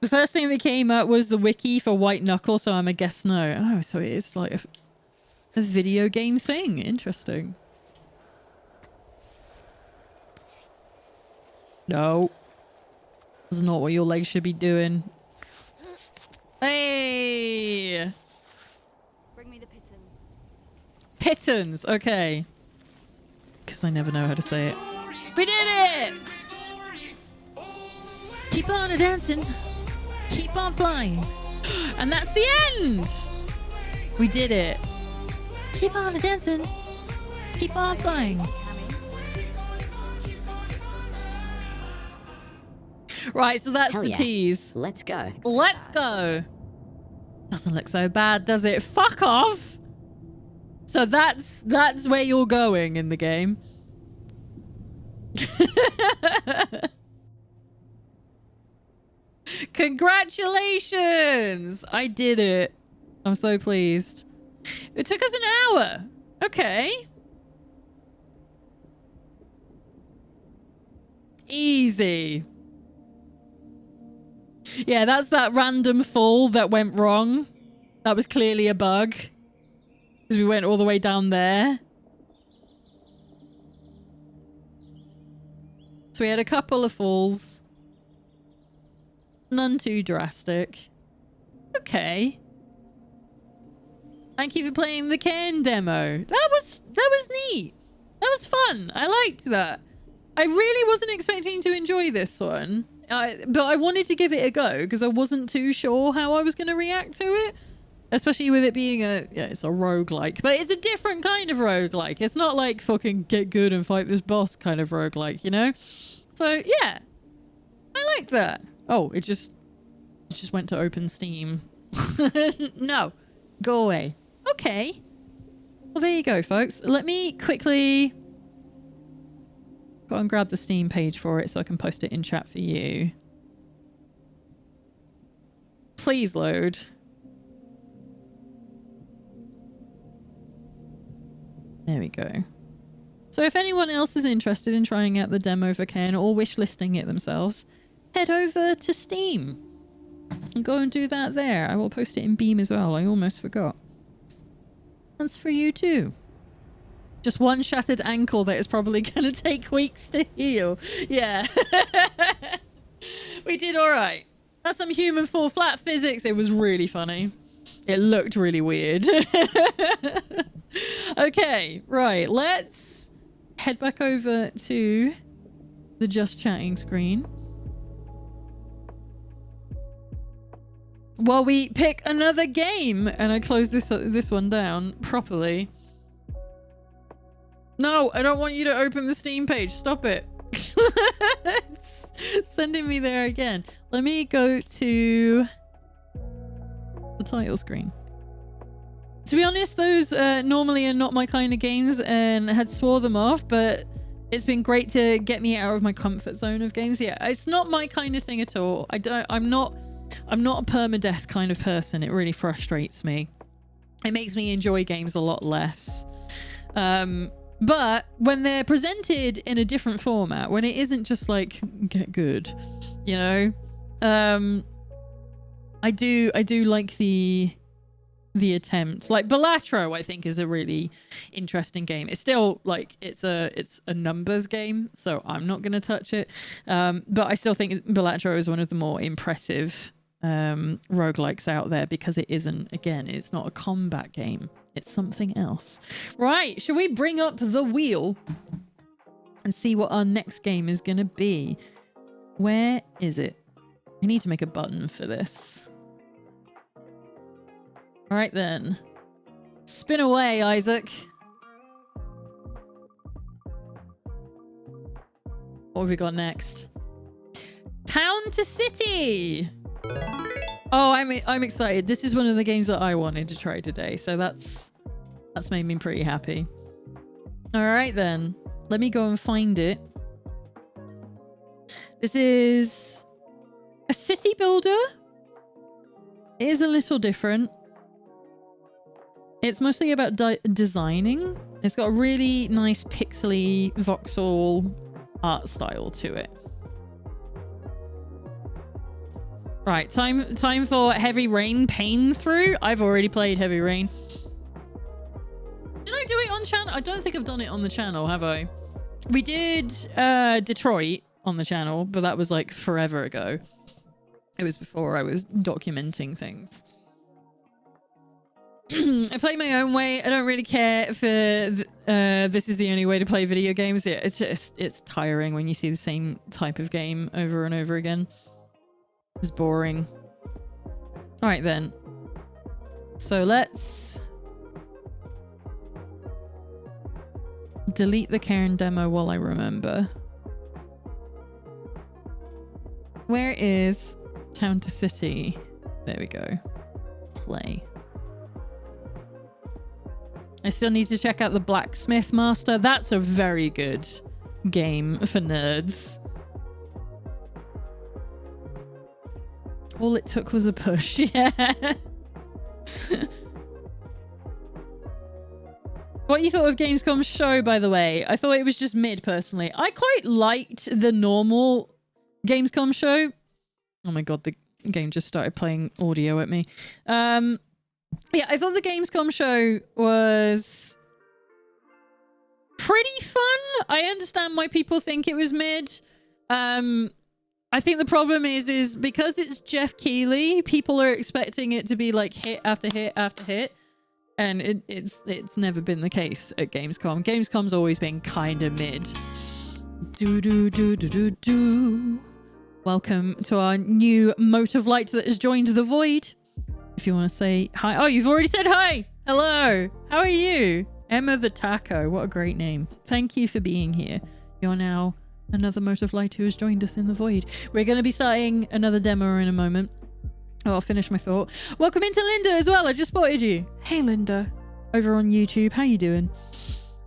The first thing that came up was the wiki for White Knuckle, so I'm a guess no. Oh, so it is like a video game thing. Interesting. No. That's not what your legs should be doing. Hey! Bring me the pittance. Pittance, okay. Because I never know how to say it. We did it! Keep on dancing. Keep on flying. And that's the end! We did it. Keep on dancing. Keep on flying. Right, so that's Hell the yeah. tease. Let's go. Let's go. Doesn't look so bad, does it? Fuck off! So that's where you're going in the game. Congratulations! I did it. I'm so pleased. It took us an hour. Okay. Easy. Yeah, that's that random fall that went wrong. That was clearly a bug. Because we went all the way down there. So we had a couple of falls. None too drastic. Okay. Thank you for playing the Cairn demo. That was neat. That was fun. I liked that. I really wasn't expecting to enjoy this one. But I wanted to give it a go because I wasn't too sure how I was going to react to it. Especially with it being it's a roguelike. But it's a different kind of roguelike. It's not like fucking get good and fight this boss kind of roguelike, you know? So, yeah. I like that. Oh, it just went to open Steam. No. Go away. Okay. Well, there you go, folks. Let me quickly go and grab the Steam page for it so I can post it in chat for you. Please load. There we go. So if anyone else is interested in trying out the demo for Cairn or wishlisting it themselves, head over to Steam and go and do that there. I will post it in Beam as well. I almost forgot. That's for you too. Just one shattered ankle that is probably going to take weeks to heal. Yeah. We did all right. That's some human fall flat physics. It was really funny. It looked really weird. Okay, right. Let's head back over to the just chatting screen. While we pick another game and I close this one down properly. No, I don't want you to open the Steam page. Stop it. It's sending me there again. Let me go to the title screen. To be honest, those normally are not my kind of games and had swore them off, but it's been great to get me out of my comfort zone of games. Yeah, it's not my kind of thing at all. I'm not a permadeath kind of person. It really frustrates me. It makes me enjoy games a lot less. But when they're presented in a different format, when it isn't just like, get good, you know, I do like the attempt. Like Balatro, I think, is a really interesting game. It's still like it's a numbers game, so I'm not gonna touch it. But I still think Balatro is one of the more impressive roguelikes out there because it isn't, again, it's not a combat game. It's something else. Right, should we bring up the wheel and see what our next game is gonna be? Where is it? I need to make a button for this. All right then. Spin away, Isaac. What have we got next? Town to City. Oh, I'm excited. This is one of the games that I wanted to try today, so that's made me pretty happy. All right then. Let me go and find it. This is a city builder. It is a little different. It's mostly about designing. It's got a really nice pixely voxel art style to it. Right, time for Heavy Rain Pain Through. I've already played Heavy Rain. Did I do it on channel? I don't think I've done it on the channel, have I? We did Detroit on the channel, but that was like forever ago. It was before I was documenting things. I play my own way. I don't really care if this is the only way to play video games. It's tiring when you see the same type of game over and over again. It's boring. All right then. So let's delete the Karen demo while I remember. Where is Town to City? There we go. Play. I still need to check out the Blacksmith Master. That's a very good game for nerds. All it took was a push, yeah. What you thought of Gamescom's show, by the way? I thought it was just mid, personally. I quite liked the normal Gamescom show. Oh my god, the game just started playing audio at me. Yeah, I thought the Gamescom show was pretty fun. I understand why people think it was mid. I think the problem is because it's Jeff Keighley, people are expecting it to be like hit after hit after hit. And it's never been the case at Gamescom. Gamescom's always been kind of mid. Do. Welcome to our new Mote of Light that has joined the Void. If you want to say hi. Oh, you've already said hi. Hello. How are you? Emma the Taco. What a great name. Thank you for being here. You're now another Mote of Light who has joined us in the Void. We're going to be starting another demo in a moment. Oh, I'll finish my thought. Welcome into Linda as well. I just spotted you. Hey, Linda. Over on YouTube. How you doing?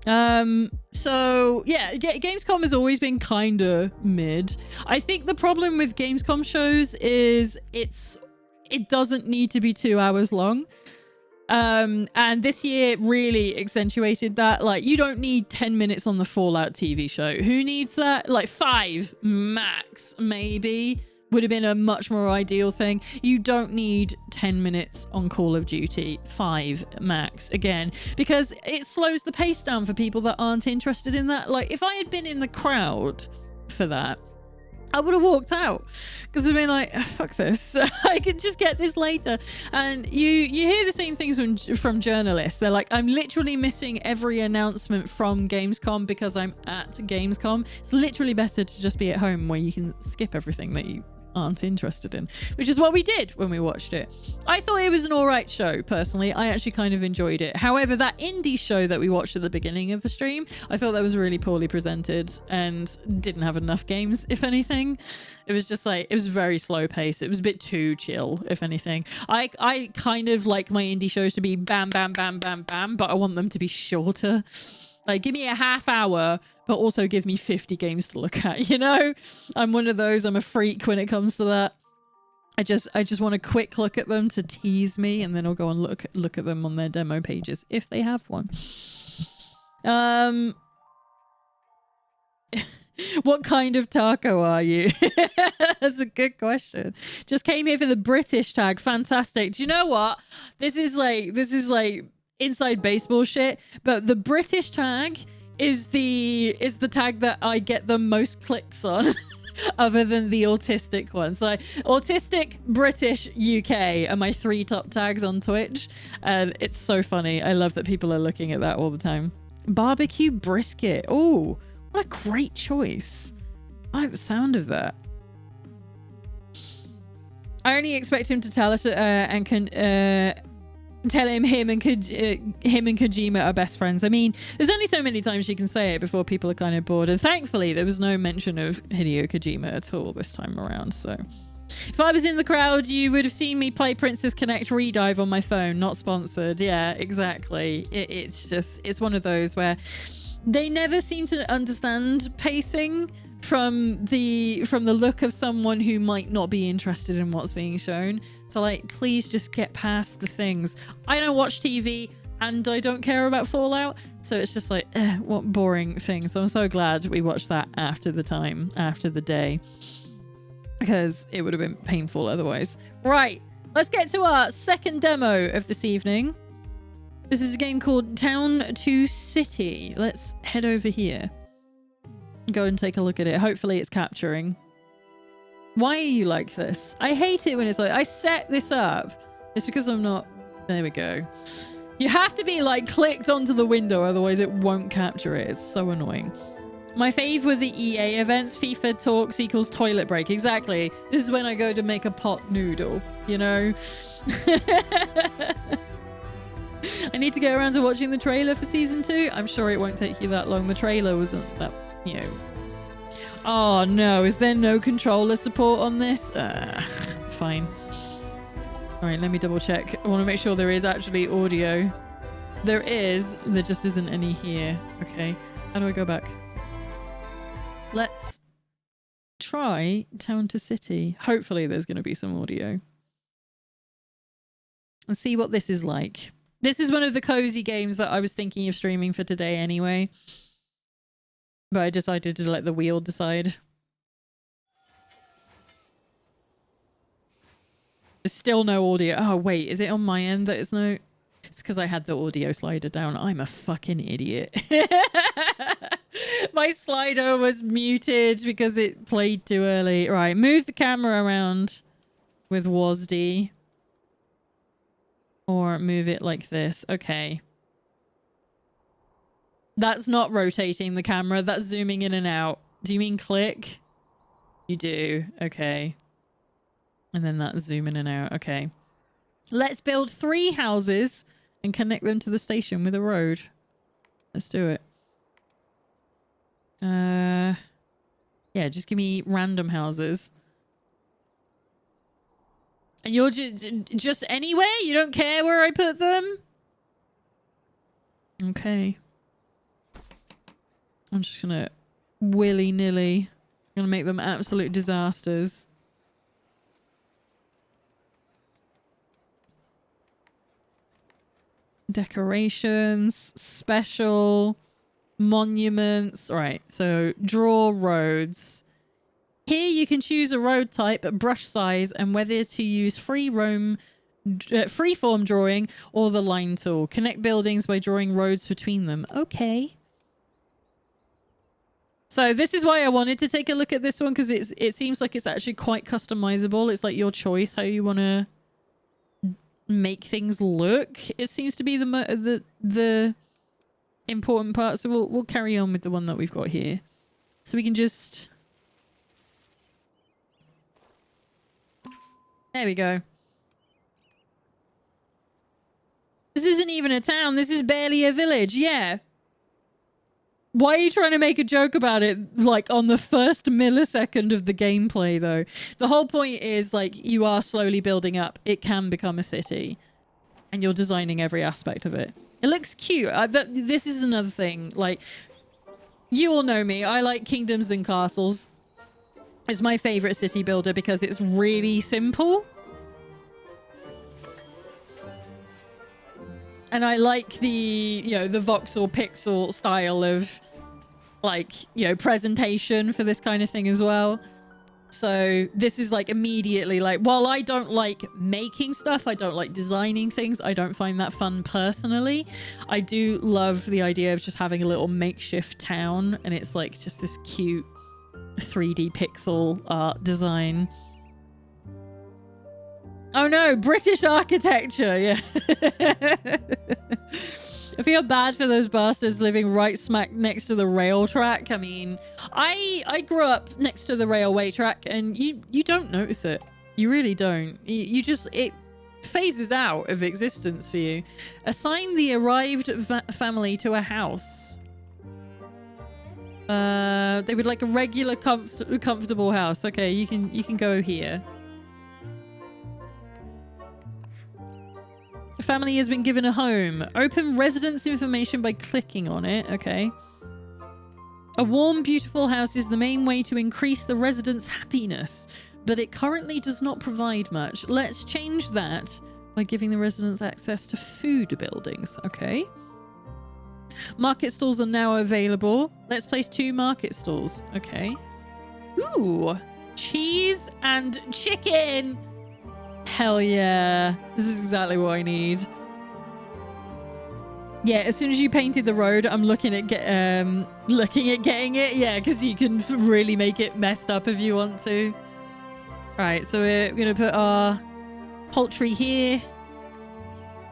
So yeah, Gamescom has always been kind of mid. I think the problem with Gamescom shows is it doesn't need to be 2 hours long. And this year really accentuated that. Like, you don't need 10 minutes on the Fallout TV show. Who needs that? Like 5 max, maybe, would have been a much more ideal thing. You don't need 10 minutes on Call of Duty. 5 max, again, because it slows the pace down for people that aren't interested in that. Like, if I had been in the crowd for that, I would have walked out because I've been like, oh, fuck this. I can just get this later. And you hear the same things from journalists. They're like, I'm literally missing every announcement from Gamescom because I'm at Gamescom. It's literally better to just be at home where you can skip everything that you aren't interested in, which is what we did when we watched it. I thought it was an alright show, personally. I actually kind of enjoyed it. However, that indie show that we watched at the beginning of the stream, I thought that was really poorly presented and didn't have enough games, if anything. It was just like, it was very slow paced. It was a bit too chill, if anything. I kind of like my indie shows to be bam, bam, bam, bam, bam, but I want them to be shorter. Like, give me a half hour, but also give me 50 games to look at, you know? I'm one of those. I'm a freak when it comes to that. I just want a quick look at them to tease me, and then I'll go and look at them on their demo pages, if they have one. What kind of taco are you? That's a good question. Just came here for the British tag. Fantastic. Do you know what? This is like inside baseball shit, but the British tag is the tag that I get the most clicks on. Other than the autistic one. So autistic, British, UK are my 3 top tags on Twitch. And it's so funny. I love that people are looking at that all the time. Barbecue brisket. Oh, what a great choice. I like the sound of that. I only expect him to tell us tell him and Kojima are best friends. I mean, there's only so many times you can say it before people are kind of bored. And thankfully, there was no mention of Hideo Kojima at all this time around. So if I was in the crowd, you would have seen me play Princess Connect Redive on my phone. Not sponsored. Yeah, exactly. It's one of those where they never seem to understand pacing from the look of someone who might not be interested in what's being shown. So like, please just get past the things. I don't watch TV and I don't care about Fallout, so it's just like, what boring thing. So I'm so glad we watched that after the day, because it would have been painful otherwise. Right, let's get to our second demo of this evening. This is a game called Town to City. Let's head over here. Go and take a look at it. Hopefully it's capturing. Why are you like this? I hate it when it's like, I set this up. It's because I'm not... There we go. You have to be like clicked onto the window, otherwise it won't capture it. It's so annoying. My fave were the EA events. FIFA talks equals toilet break. Exactly. This is when I go to make a pot noodle, you know? I need to get around to watching the trailer for season 2. I'm sure it won't take you that long. The trailer wasn't that... You know. Oh no, is there no controller support on this? Fine. Alright, let me double check. I want to make sure there is actually audio. There is, there just isn't any here. Okay, how do I go back? Let's try Town to City. Hopefully there's going to be some audio. And see what this is like. This is one of the cozy games that I was thinking of streaming for today anyway. But I decided to let the wheel decide. There's still no audio. Oh, wait. Is it on my end that it's no... It's because I had the audio slider down. I'm a fucking idiot. My slider was muted because it played too early. Right. Move the camera around with WASD. Or move it like this. Okay. That's not rotating the camera. That's zooming in and out. Do you mean click? You do. Okay. And then that's zoom in and out. Okay. Let's build 3 houses and connect them to the station with a road. Let's do it. Yeah, just give me random houses. And you're just anywhere? You don't care where I put them? Okay. I'm just gonna willy-nilly. I'm gonna make them absolute disasters. Decorations, special, monuments. Right, so draw roads. Here you can choose a road type, brush size, and whether to use freeform drawing or the line tool. Connect buildings by drawing roads between them. Okay. So this is why I wanted to take a look at this one, because it seems like it's actually quite customizable. It's like your choice how you want to make things look. It seems to be the important part. So we'll carry on with the one that we've got here. So we can just... There we go. This isn't even a town. This is barely a village. Yeah. Why are you trying to make a joke about it, like, on the first millisecond of the gameplay, though? The whole point is, like, you are slowly building up. It can become a city. And you're designing every aspect of it. It looks cute. This is another thing. Like, you all know me. I like kingdoms and castles. It's my favorite city builder because it's really simple. And I like the, you know, the voxel pixel style of like, you know, presentation for this kind of thing as well. So this is like immediately like, while I don't like making stuff, I don't like designing things, I don't find that fun personally, I do love the idea of just having a little makeshift town, and it's like just this cute 3D pixel art design. Oh no, British architecture, yeah. I feel bad for those bastards living right smack next to the rail track. I mean, I grew up next to the railway track, and you don't notice it. You really don't. You just, it phases out of existence for you. Assign the arrived family to a house. They would like a regular comfortable house. Okay, you can go here. The family has been given a home. Open residence information by clicking on it. Okay. A warm, beautiful house is the main way to increase the residents' happiness, but it currently does not provide much. Let's change that by giving the residents access to food buildings. Okay. Market stalls are now available. Let's place 2 market stalls. Okay. Ooh. Cheese and chicken. Hell yeah. This is exactly what I need. Yeah, as soon as you painted the road, I'm looking at getting it. Yeah, because you can really make it messed up if you want to. Right, so we're going to put our poultry here.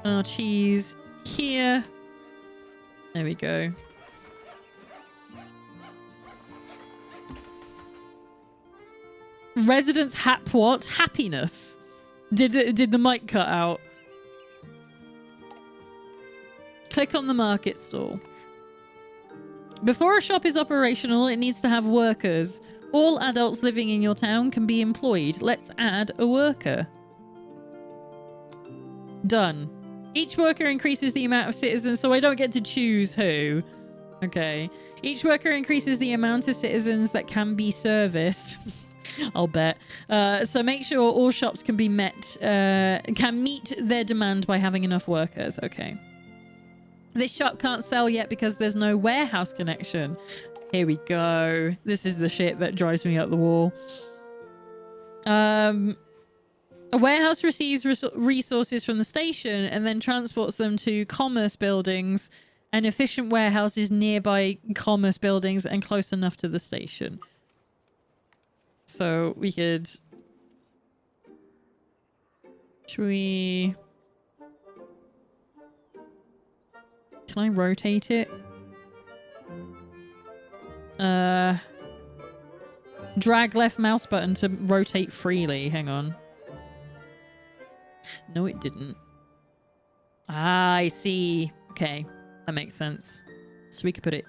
And our cheese here. There we go. Residents what? Happiness. Did the mic cut out? Click on the market stall. Before a shop is operational, it needs to have workers. All adults living in your town can be employed. Let's add a worker. Done. Each worker increases the amount of citizens, so I don't get to choose who. Okay. Each worker increases the amount of citizens that can be serviced. I'll bet. So make sure all shops can be can meet their demand by having enough workers. Okay. This shop can't sell yet because there's no warehouse connection. Here we go. This is the shit that drives me up the wall. A warehouse receives resources from the station and then transports them to commerce buildings. An efficient warehouse is nearby commerce buildings and close enough to the station. So we could... Should we... Can I rotate it? Drag left mouse button to rotate freely. Hang on. No, it didn't. Ah, I see. Okay, that makes sense. So we could put it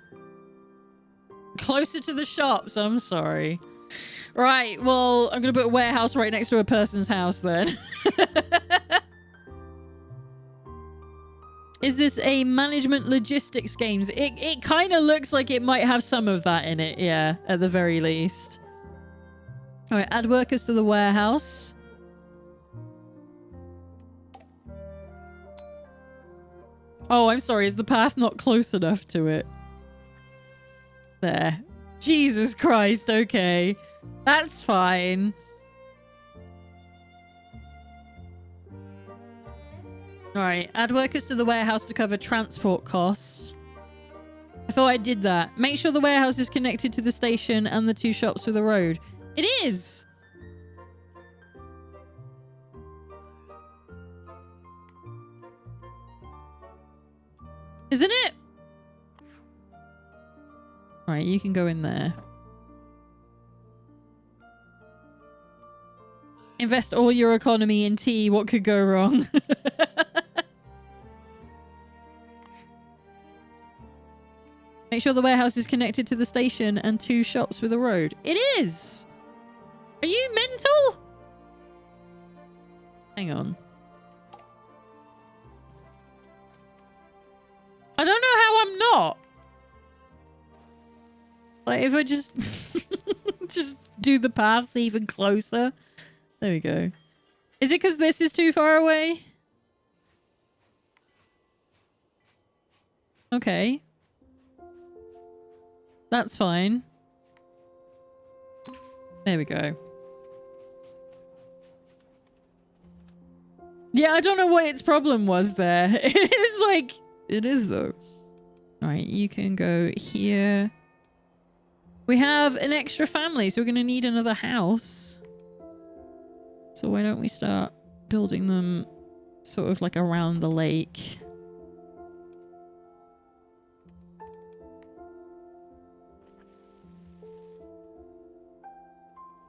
closer to the shops. I'm sorry. Right, well, I'm going to put a warehouse right next to a person's house then. Is this a management logistics games? It kind of looks like it might have some of that in it, yeah, at the very least. All right, add workers to the warehouse. Oh, I'm sorry, is the path not close enough to it? There. Jesus Christ, okay. That's fine. Alright, add workers to the warehouse to cover transport costs. I thought I did that. Make sure the warehouse is connected to the station and the 2 shops with a road. It is! Isn't it? Alright, you can go in there. Invest all your economy in tea. What could go wrong? Make sure the warehouse is connected to the station and 2 shops with a road. It is! Are you mental? Hang on. I don't know how I'm not. Like, if I just... just do the paths even closer. There we go. Is it because this is too far away? Okay. That's fine. There we go. Yeah, I don't know what its problem was there. It's like... It is, though. Alright, you can go here. We have an extra family, so we're going to need another house. So why don't we start building them sort of like around the lake?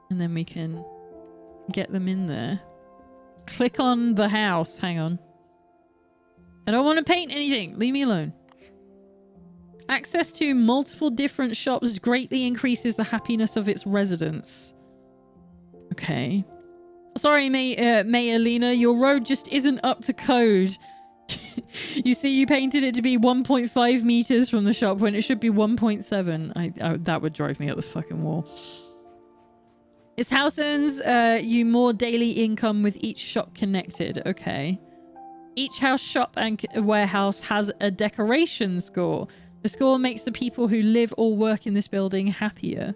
And then we can get them in there. Click on the house. Hang on. I don't want to paint anything. Leave me alone. Access to multiple different shops greatly increases the happiness of its residents. Okay. Sorry, Mayalina, your road just isn't up to code. You see, you painted it to be 1.5 meters from the shop when it should be 1.7. That would drive me up the fucking wall. Its house earns you more daily income with each shop connected. Okay. Each house, shop, and warehouse has a decoration score. The score makes the people who live or work in this building happier.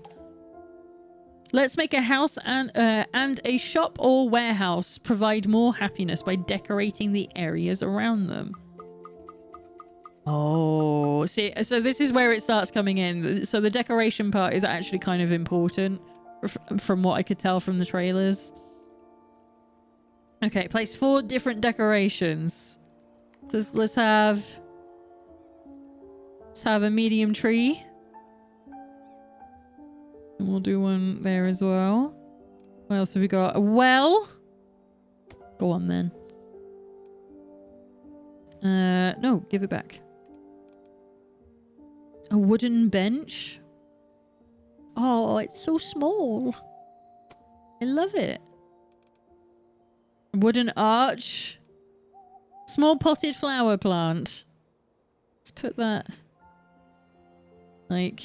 Let's make a house and a shop or warehouse provide more happiness by decorating the areas around them. Oh, see, so this is where it starts coming in. So the decoration part is actually kind of important from what I could tell from the trailers. Okay, place 4 different decorations. Let's have a medium tree. And we'll do one there as well. What else have we got? A well. Go on then. No, give it back. A wooden bench. Oh, it's so small. I love it. A wooden arch. Small potted flower plant. Let's put that... Like...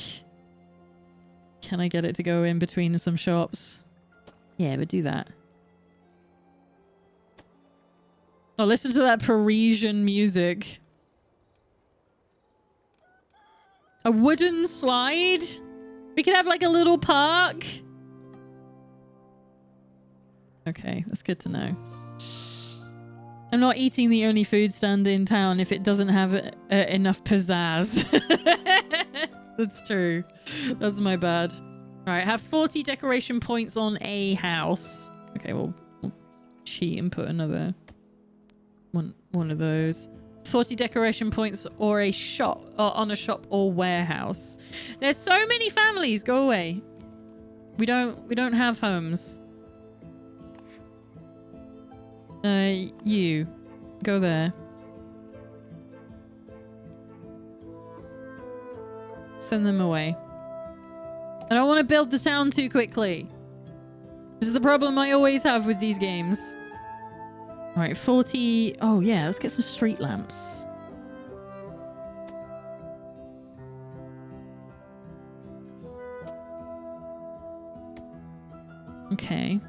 Can I get it to go in between some shops? Yeah, but do that. Oh, listen to that Parisian music. A wooden slide? We could have like a little park. Okay, that's good to know. I'm not eating the only food stand in town if it doesn't have enough pizzazz. That's true. That's my bad. Alright, have 40 decoration points on a house. Okay, we'll cheat and put another one of those. 40 decoration points or a shop, or on a shop or warehouse. There's so many families. Go away. We don't have homes. You go there. Send them away. I don't want to build the town too quickly. This is the problem I always have with these games. Alright, 40... Oh yeah, let's get some street lamps. Okay.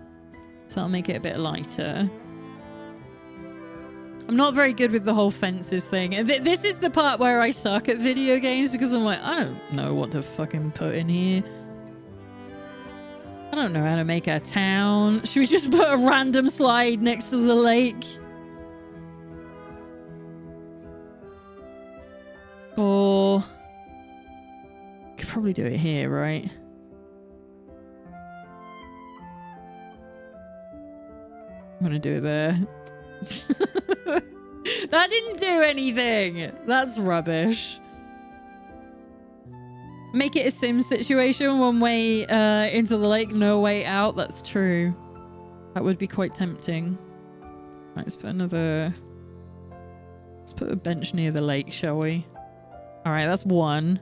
So I'll make it a bit lighter. I'm not very good with the whole fences thing. This is the part where I suck at video games because I'm like, I don't know what to fucking put in here. I don't know how to make a town. Should we just put a random slide next to the lake? Or... could probably do it here, right? I'm gonna do it there. That didn't do anything. That's rubbish. Make it a sim situation. One way into the lake, no way out. That's true. That would be quite tempting. Right, let's put another... Let's put a bench near the lake, shall we? Alright, that's one.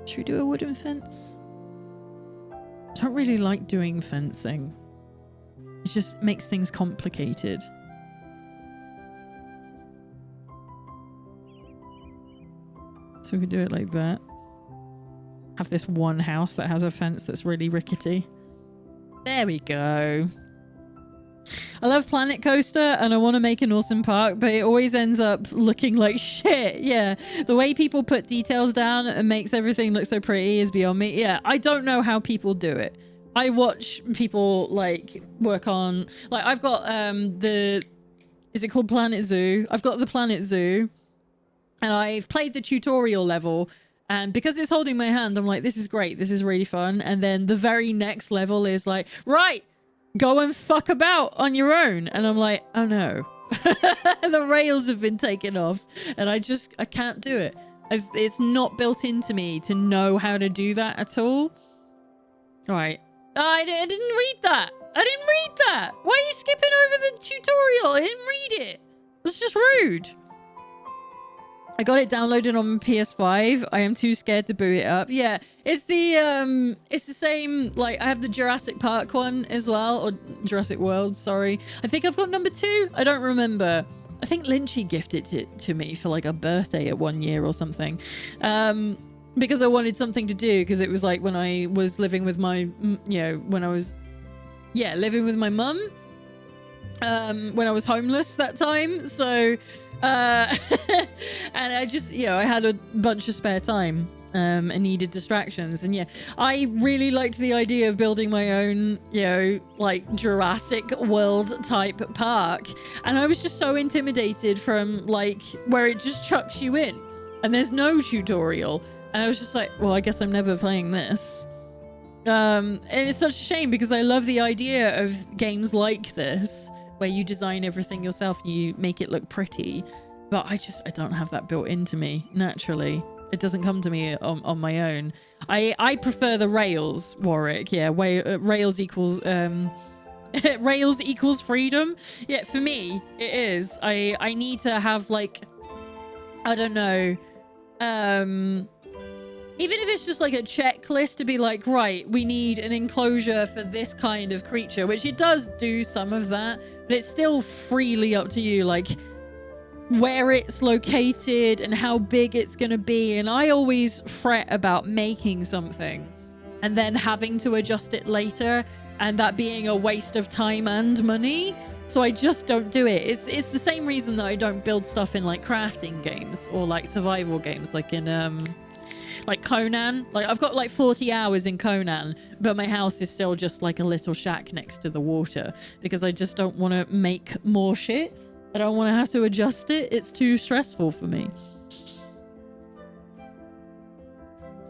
Should we do a wooden fence? I don't really like doing fencing. It just makes things complicated. So we can do it like that. Have this one house that has a fence that's really rickety. There we go. I love Planet Coaster and I want to make an awesome park, but it always ends up looking like shit. Yeah, the way people put details down and makes everything look so pretty is beyond me. Yeah, I don't know how people do it. I watch people like work on, like I've got is it called Planet Zoo? I've got the Planet Zoo and I've played the tutorial level, and because it's holding my hand, I'm like, this is great. This is really fun. And then the very next level is like, right, go and fuck about on your own. And I'm like, oh no. The rails have been taken off and I can't do it. It's not built into me to know how to do that at all. All right. I didn't read that. I didn't read that. Why are you skipping over the tutorial? I didn't read it. That's just rude. I got it downloaded on PS5. I am too scared to boot it up. Yeah, it's the same, like I have the Jurassic Park one as well, or Jurassic World, sorry. I think I've got number 2. I don't remember. I think Lynchy gifted it to me for like a birthday at 1 year or something. Because I wanted something to do, because it was like when I was living with my, when I was, living with my mum. When I was homeless that time. So, and I just, I had a bunch of spare time and needed distractions. And I really liked the idea of building my own, like Jurassic World type park. And I was just so intimidated from like where it just chucks you in and there's no tutorial. And I was just like, well, I guess I'm never playing this. And it's such a shame because I love the idea of games like this, where you design everything yourself and you make it look pretty. But I don't have that built into me naturally. It doesn't come to me on my own. I prefer the rails, Warwick. Yeah, rails equals rails equals freedom. Yeah, for me it is. I need to have like, I don't know, even if it's just like a checklist to be like, right, we need an enclosure for this kind of creature, which it does do some of that, but it's still freely up to you, like where it's located and how big it's going to be. And I always fret about making something and then having to adjust it later and that being a waste of time and money. So I just don't do it. It's the same reason that I don't build stuff in like crafting games or like survival games, like in like Conan. Like I've got like 40 hours in Conan, but my house is still just like a little shack next to the water because I just don't want to make more shit. I don't want to have to adjust it. It's too stressful for me.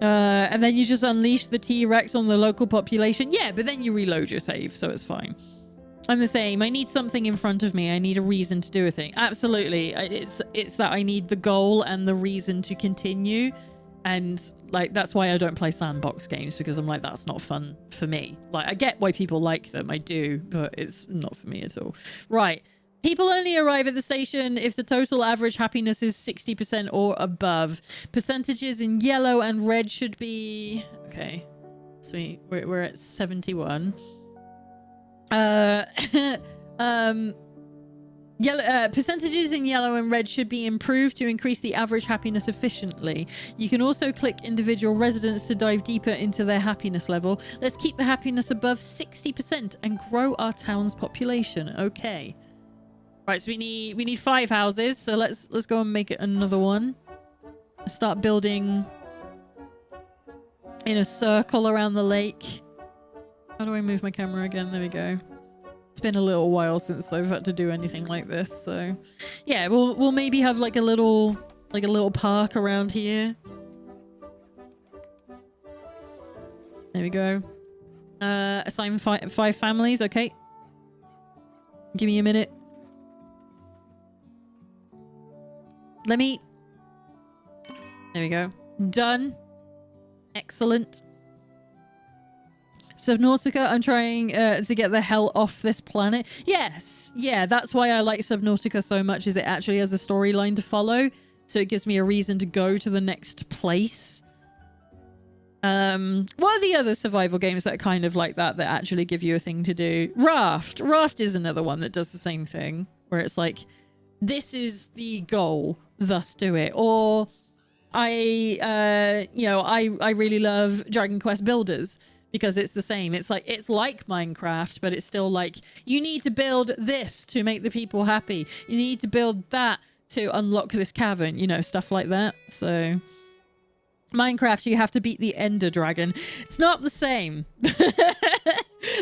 And then you just unleash the T-Rex on the local population. Yeah, but then you reload your save, so it's fine. I'm the same. I need something in front of me. I need a reason to do a thing. Absolutely. It's that I need the goal and the reason to continue. And like that's why I don't play sandbox games, because I'm like, that's not fun for me. Like I get why people like them, I do, but it's not for me at all. Right. People only arrive at the station if the total average happiness is 60% or above. Percentages in yellow and red should be... Okay. Sweet. We're at 71. Percentages in yellow and red should be improved to increase the average happiness efficiently. You can also click individual residents to dive deeper into their happiness level. Let's keep the happiness above 60% and grow our town's population. Okay. Right, so we need 5 houses, so let's go and make it another one. Start building in a circle around the lake. How do I move my camera again? There we go. It's been a little while since I've had to do anything like this, so yeah, we'll maybe have like a little park around here. There we go. Assign 5 families. Okay. Give me a minute. Let me... There we go. Done. Excellent. Subnautica, I'm trying to get the hell off this planet. Yes. Yeah, that's why I like Subnautica so much, is it actually has a storyline to follow. So it gives me a reason to go to the next place. What are the other survival games that are kind of like that actually give you a thing to do? Raft. Raft is another one that does the same thing, where it's like, this is the goal, thus do it. Or I really love Dragon Quest Builders, because it's the same. It's like Minecraft, but it's still like, you need to build this to make the people happy. You need to build that to unlock this cavern, you know, stuff like that. So Minecraft, you have to beat the Ender Dragon. It's not the same.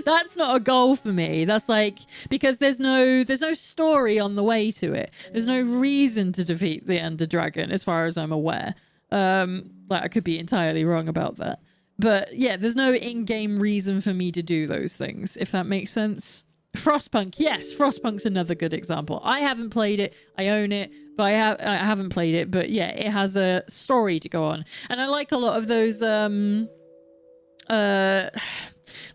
That's not a goal for me. That's like, because there's no story on the way to it. There's no reason to defeat the Ender Dragon, as far as I'm aware. Like, I could be entirely wrong about that. But yeah, there's no in-game reason for me to do those things, if that makes sense. Frostpunk, yes, Frostpunk's another good example. I haven't played it, I own it, but I haven't played it. But yeah, it has a story to go on, and I like a lot of those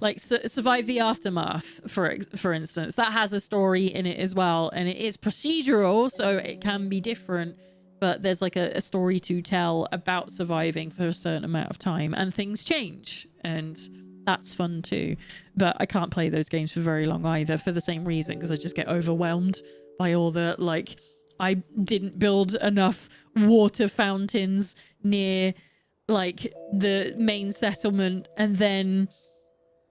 like Survive the Aftermath, for instance. That has a story in it as well, and it is procedural, so it can be different. But there's like a story to tell about surviving for a certain amount of time, and things change, and that's fun too. But I can't play those games for very long either, for the same reason, because I just get overwhelmed by all the, like, I didn't build enough water fountains near, like, the main settlement, and then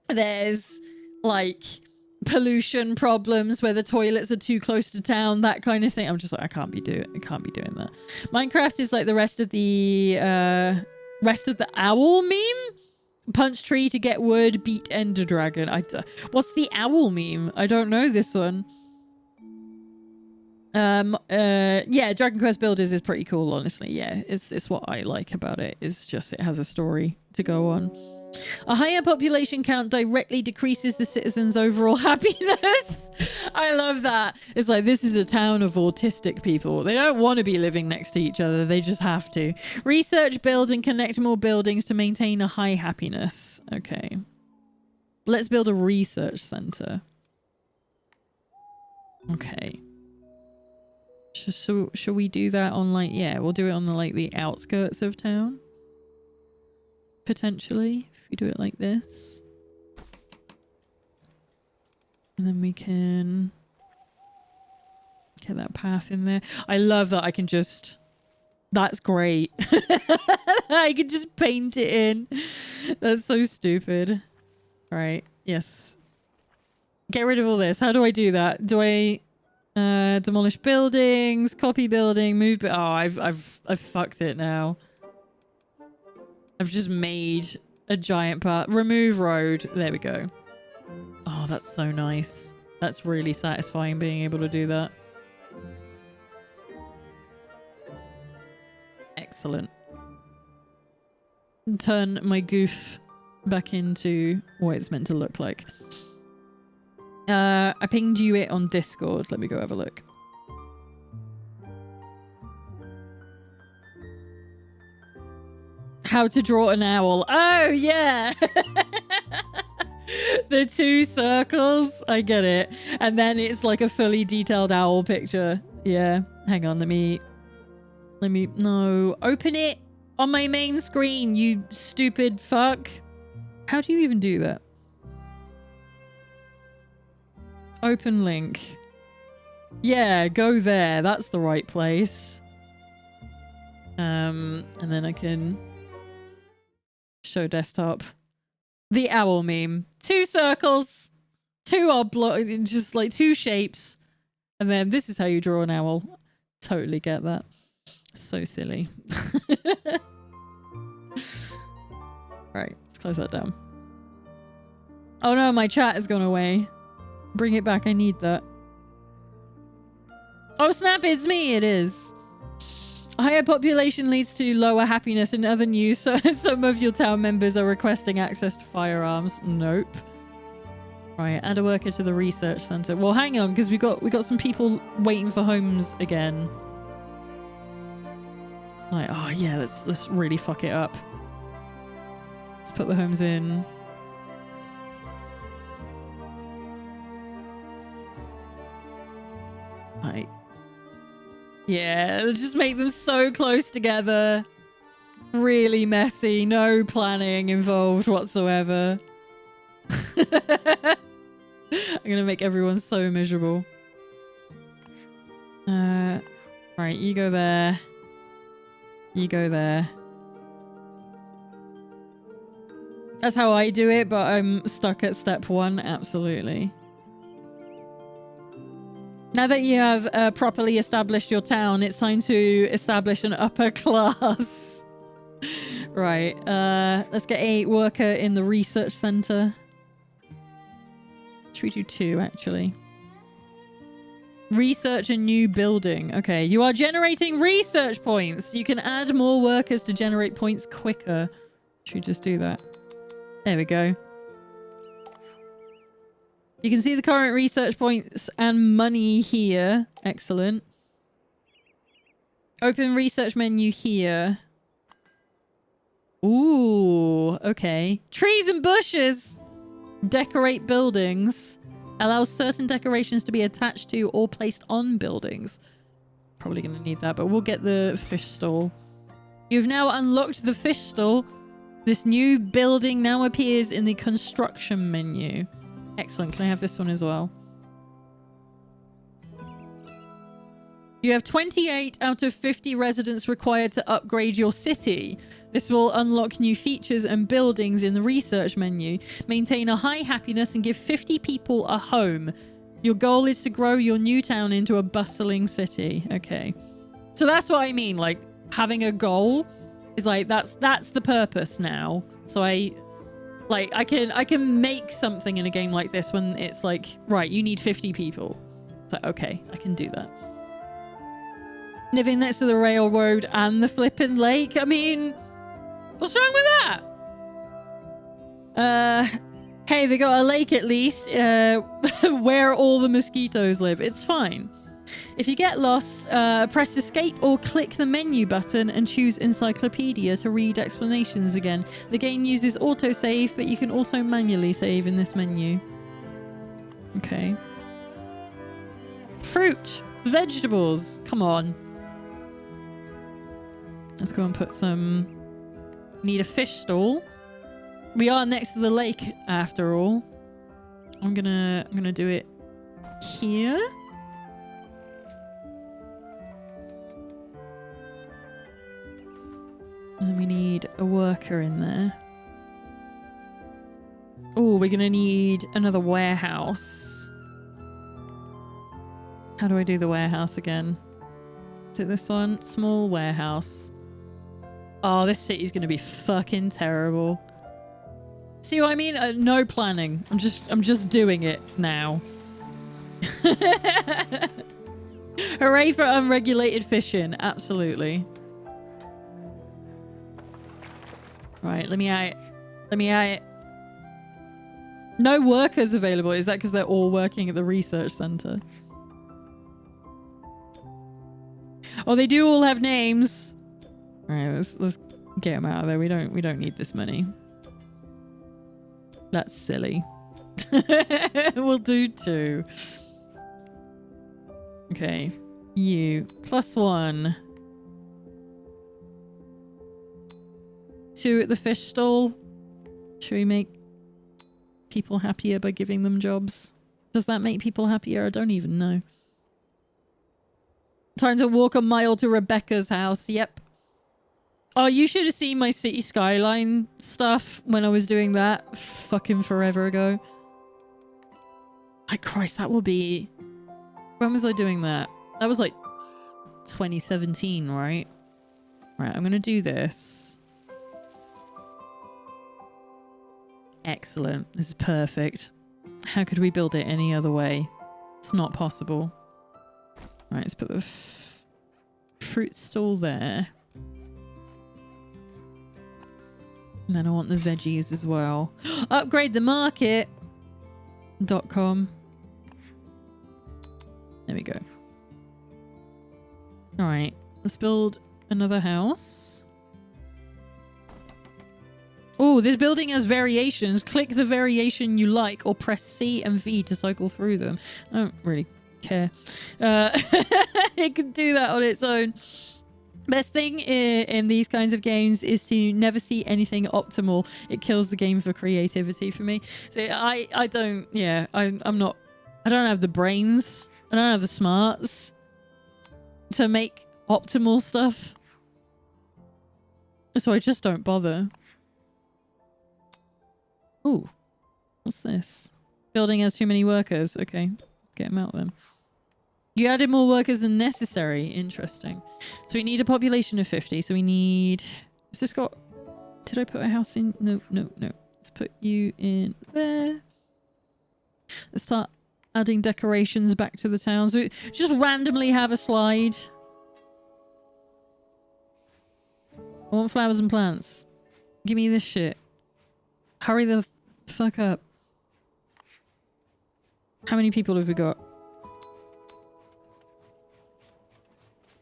there's, like, pollution problems where the toilets are too close to town, that kind of thing. I'm just like, I can't be doing that. Minecraft is like the rest of the owl meme. Punch tree to get wood, beat Ender Dragon. What's the owl meme? I don't know this one. Yeah, Dragon Quest Builders is pretty cool, honestly. Yeah, it's what I like about it. It's just, it has a story to go on. A higher population count directly decreases the citizens' overall happiness. I love that. It's like, this is a town of autistic people. They don't want to be living next to each other. They just have to. Research, build, and connect more buildings to maintain a high happiness. Okay. Let's build a research center. Okay. So, shall we do that on, like, yeah, we'll do it on the, like, the outskirts of town? Potentially. We do it like this, and then we can get that path in there. I love that I can just, that's great. I can just paint it in. That's so stupid. All right, yes, get rid of all this. How do I do that? Do I demolish buildings, copy building, move? Oh, I've fucked it now. I've just made a giant path. Remove road. There we go. Oh, that's so nice. That's really satisfying being able to do that. Excellent. Turn my goof back into what it's meant to look like. I pinged you it on Discord. Let me go have a look. How to draw an owl. Oh, yeah. The two circles. I get it. And then it's like a fully detailed owl picture. Yeah. Hang on. Let me... No. Open it on my main screen, you stupid fuck. How do you even do that? Open link. Yeah, go there. That's the right place. And then I can... show desktop. The owl meme. Two circles. Two oblong, just like two shapes. And then this is how you draw an owl. Totally get that. So silly. Right, let's close that down. Oh no, my chat has gone away. Bring it back, I need that. Oh snap, it's me, it is. A higher population leads to lower happiness. In other news, so some of your town members are requesting access to firearms. Nope. Right, add a worker to the research center. Well, hang on, because we got some people waiting for homes again. Like, oh yeah, let's really fuck it up. Let's put the homes in. Right. Yeah, let's just make them so close together. Really messy. No planning involved whatsoever. I'm gonna make everyone so miserable. Right, you go there. You go there. That's how I do it, but I'm stuck at step 1. Absolutely. Now that you have properly established your town, it's time to establish an upper class. Right. Let's get a worker in the research center. Should we do 2, actually? Research a new building. Okay, you are generating research points. You can add more workers to generate points quicker. Should we just do that? There we go. You can see the current research points and money here. Excellent. Open research menu here. Ooh, okay. Trees and bushes. Decorate buildings. Allows certain decorations to be attached to or placed on buildings. Probably going to need that, but we'll get the fish stall. You've now unlocked the fish stall. This new building now appears in the construction menu. Excellent. Can I have this one as well? You have 28 out of 50 residents required to upgrade your city. This will unlock new features and buildings in the research menu. Maintain a high happiness and give 50 people a home. Your goal is to grow your new town into a bustling city. Okay. So that's what I mean. Like, having a goal is like, that's the purpose now. So I can make something in a game like this when it's like, right, you need 50 people. So, okay, I can do that. Living next to the railroad and the flipping lake. I mean, what's wrong with that? Hey, they got a lake at least, where all the mosquitoes live. It's fine. If you get lost, press escape or click the menu button and choose encyclopedia to read explanations again. The game uses autosave, but you can also manually save in this menu. Okay. Fruit. Vegetables. Come on. Let's go and put some... Need a fish stall. We are next to the lake after all. I'm gonna do it here. And we need a worker in there. Oh, we're gonna need another warehouse. How do I do the warehouse again? Is it this one? Small warehouse. Oh, this city's gonna be fucking terrible. See what I mean? No planning. I'm just doing it now. Hooray for unregulated fishing. Absolutely. Right, let me out. Let me out. No workers available. Is that because they're all working at the research center? Oh, they do all have names. All right, let's get them out of there. We don't need this money. That's silly. We'll do 2. Okay, you +1. 2 at the fish stall. Should we make people happier by giving them jobs? Does that make people happier? I don't even know. Time to walk a mile to Rebecca's house. Yep. Oh, you should have seen my city skyline stuff when I was doing that fucking forever ago. My Christ, that will be... When was I doing that? That was like 2017, right? Right, I'm going to do this. Excellent. This is perfect. How could we build it any other way? It's not possible. Right, let's put the fruit stall there. And then I want the veggies as well. Upgrade the market.com. There we go. Alright, let's build another house. Oh, this building has variations. Click the variation you like or press C and V to cycle through them. I don't really care. It can do that on its own. Best thing in these kinds of games is to never see anything optimal. It kills the game for creativity for me. So I don't have the brains. I don't have the smarts to make optimal stuff. So I just don't bother. Ooh. What's this? Building has too many workers. Okay. Get them out then. You added more workers than necessary. Interesting. So we need a population of 50. So we need... Has this got... Did I put a house in? No, no, no. Let's put you in there. Let's start adding decorations back to the town. So just randomly have a slide. I want flowers and plants. Give me this shit. Hurry the fuck up. How many people have we got?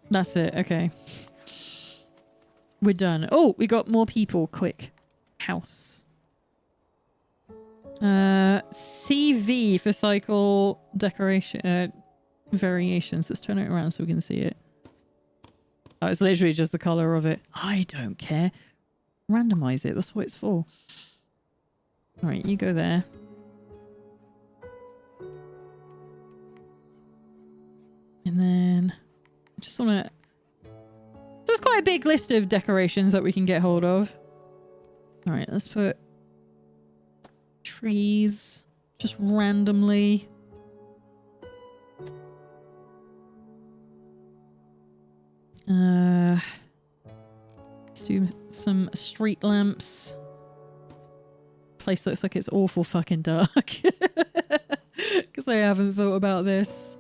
That's it. Okay. We're done. Oh, we got more people. Quick. House. CV for cycle decoration variations. Let's turn it around so we can see it. Oh, it's literally just the color of it. I don't care. Randomize it. That's what it's for. All right, you go there. And then I just want to... There's quite a big list of decorations that we can get hold of. All right, let's put trees just randomly. Let's do some street lamps. Place looks like it's awful fucking dark. Because I haven't thought about this.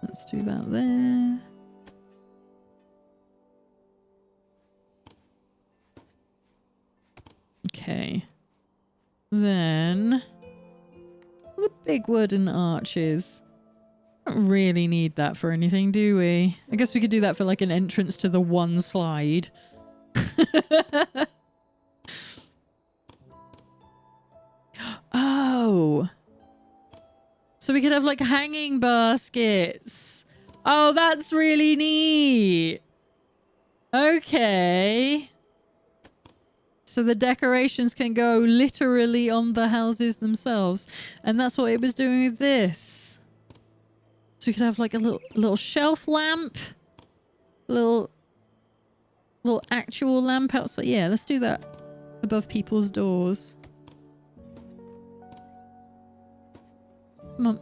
Let's do that there. Okay. Then the big wooden arches. Don't really need that for anything, do we? I guess we could do that for like an entrance to the one slide. Oh. So we could have like hanging baskets. Oh, that's really neat. Okay. So the decorations can go literally on the houses themselves. And that's what it was doing with this. So we could have like a little shelf lamp. Little actual lamp outside. Yeah, let's do that above people's doors. Come on.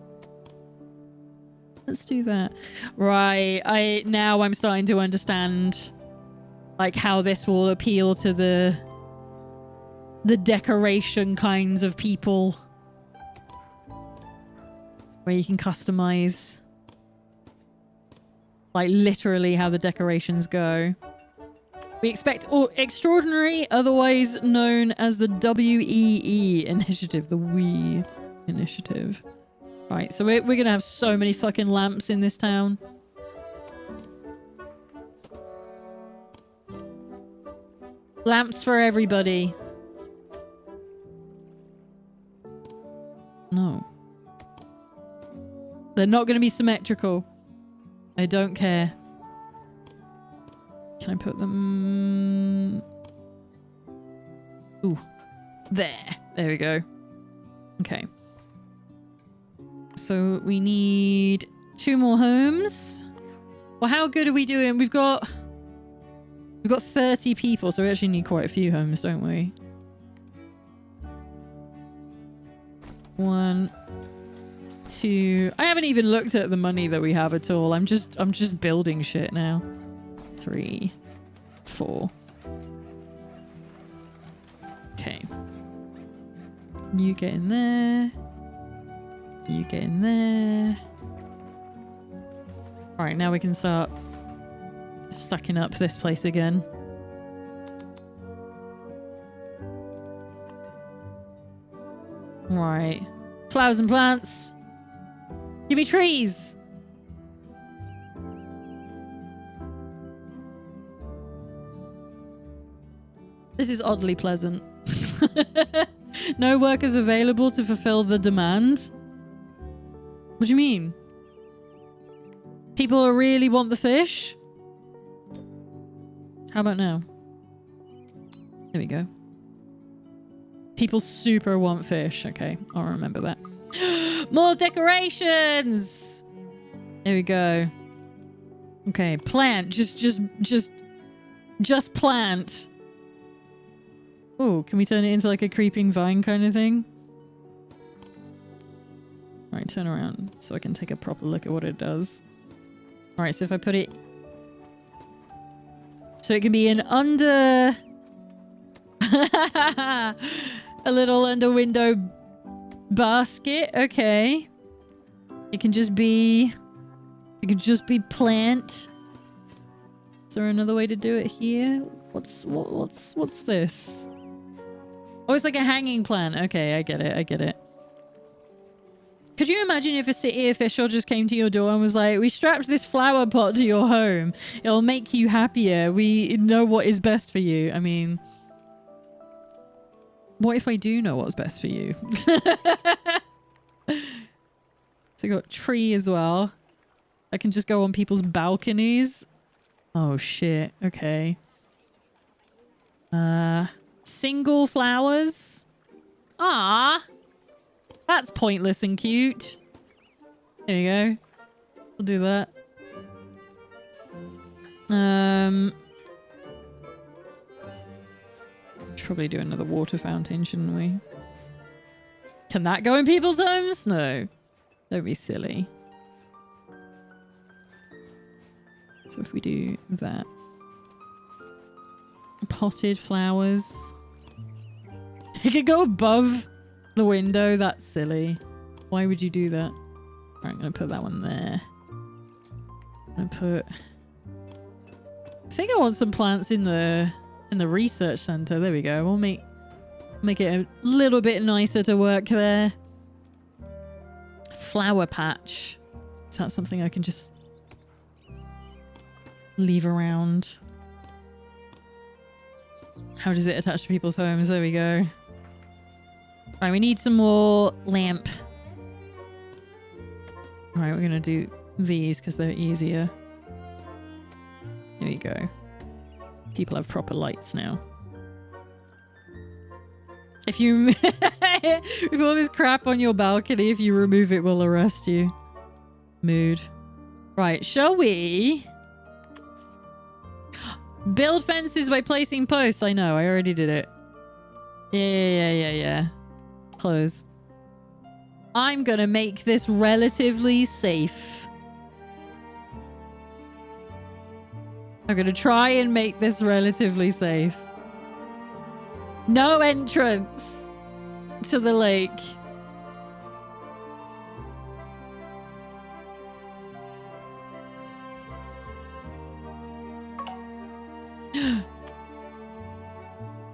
Let's do that. Right. Now I'm starting to understand like how this will appeal to the decoration kinds of people. Where you can customize like literally how the decorations go. We expect extraordinary, otherwise known as the WEE initiative, the WE initiative. Right, so we're gonna have so many fucking lamps in this town. Lamps for everybody. No. They're not gonna be symmetrical. I don't care. Can I put them... Ooh. There. There we go. Okay. So we need 2 more homes. Well, how good are we doing? We've got 30 people, so we actually need quite a few homes, don't we? 1, 2. I haven't even looked at the money that we have at all. I'm just building shit now. 3, 4. Okay. You get in there. You get in there. Alright, now we can start stacking up this place again. Right. Flowers and plants. Give me trees. This is oddly pleasant. No workers available to fulfill the demand. What do you mean? People really want the fish? How about now? There we go. People super want fish. Okay, I'll remember that. More decorations! There we go. Okay, plant. Just plant. Oh, can we turn it into like a creeping vine kind of thing? Alright, turn around so I can take a proper look at what it does. Alright, so if I put it... So it can be an under... a little under window basket. Okay. It can just be... It can just be plant. Is there another way to do it here? What's this? Oh, it's like a hanging plant. Okay, I get it. Could you imagine if a city official just came to your door and was like, we strapped this flower pot to your home. It'll make you happier. We know what is best for you. I mean, what if I do know what's best for you? So I got tree as well. I can just go on people's balconies. Oh shit. Okay. Single flowers. Ah, that's pointless and cute. There you go. We'll do that. Should probably do another water fountain, shouldn't we? Can that go in people's homes? No. Don't be silly. So if we do that. Potted flowers. It could go above the window. That's silly. Why would you do that? Alright, I'm going to put that one there. I'm going to put... I think I want some plants in the research center. There we go. We'll make it a little bit nicer to work there. Flower patch. Is that something I can just leave around? How does it attach to people's homes? There we go. Right, we need some more lamp. Alright, we're gonna do these because they're easier. There you go. People have proper lights now. If you... with all this crap on your balcony, if you remove it, we'll arrest you. Mood. Right, shall we... Build fences by placing posts. I know, I already did it. Yeah. Close. I'm gonna make this relatively safe. I'm gonna try and make this relatively safe. No entrance to the lake.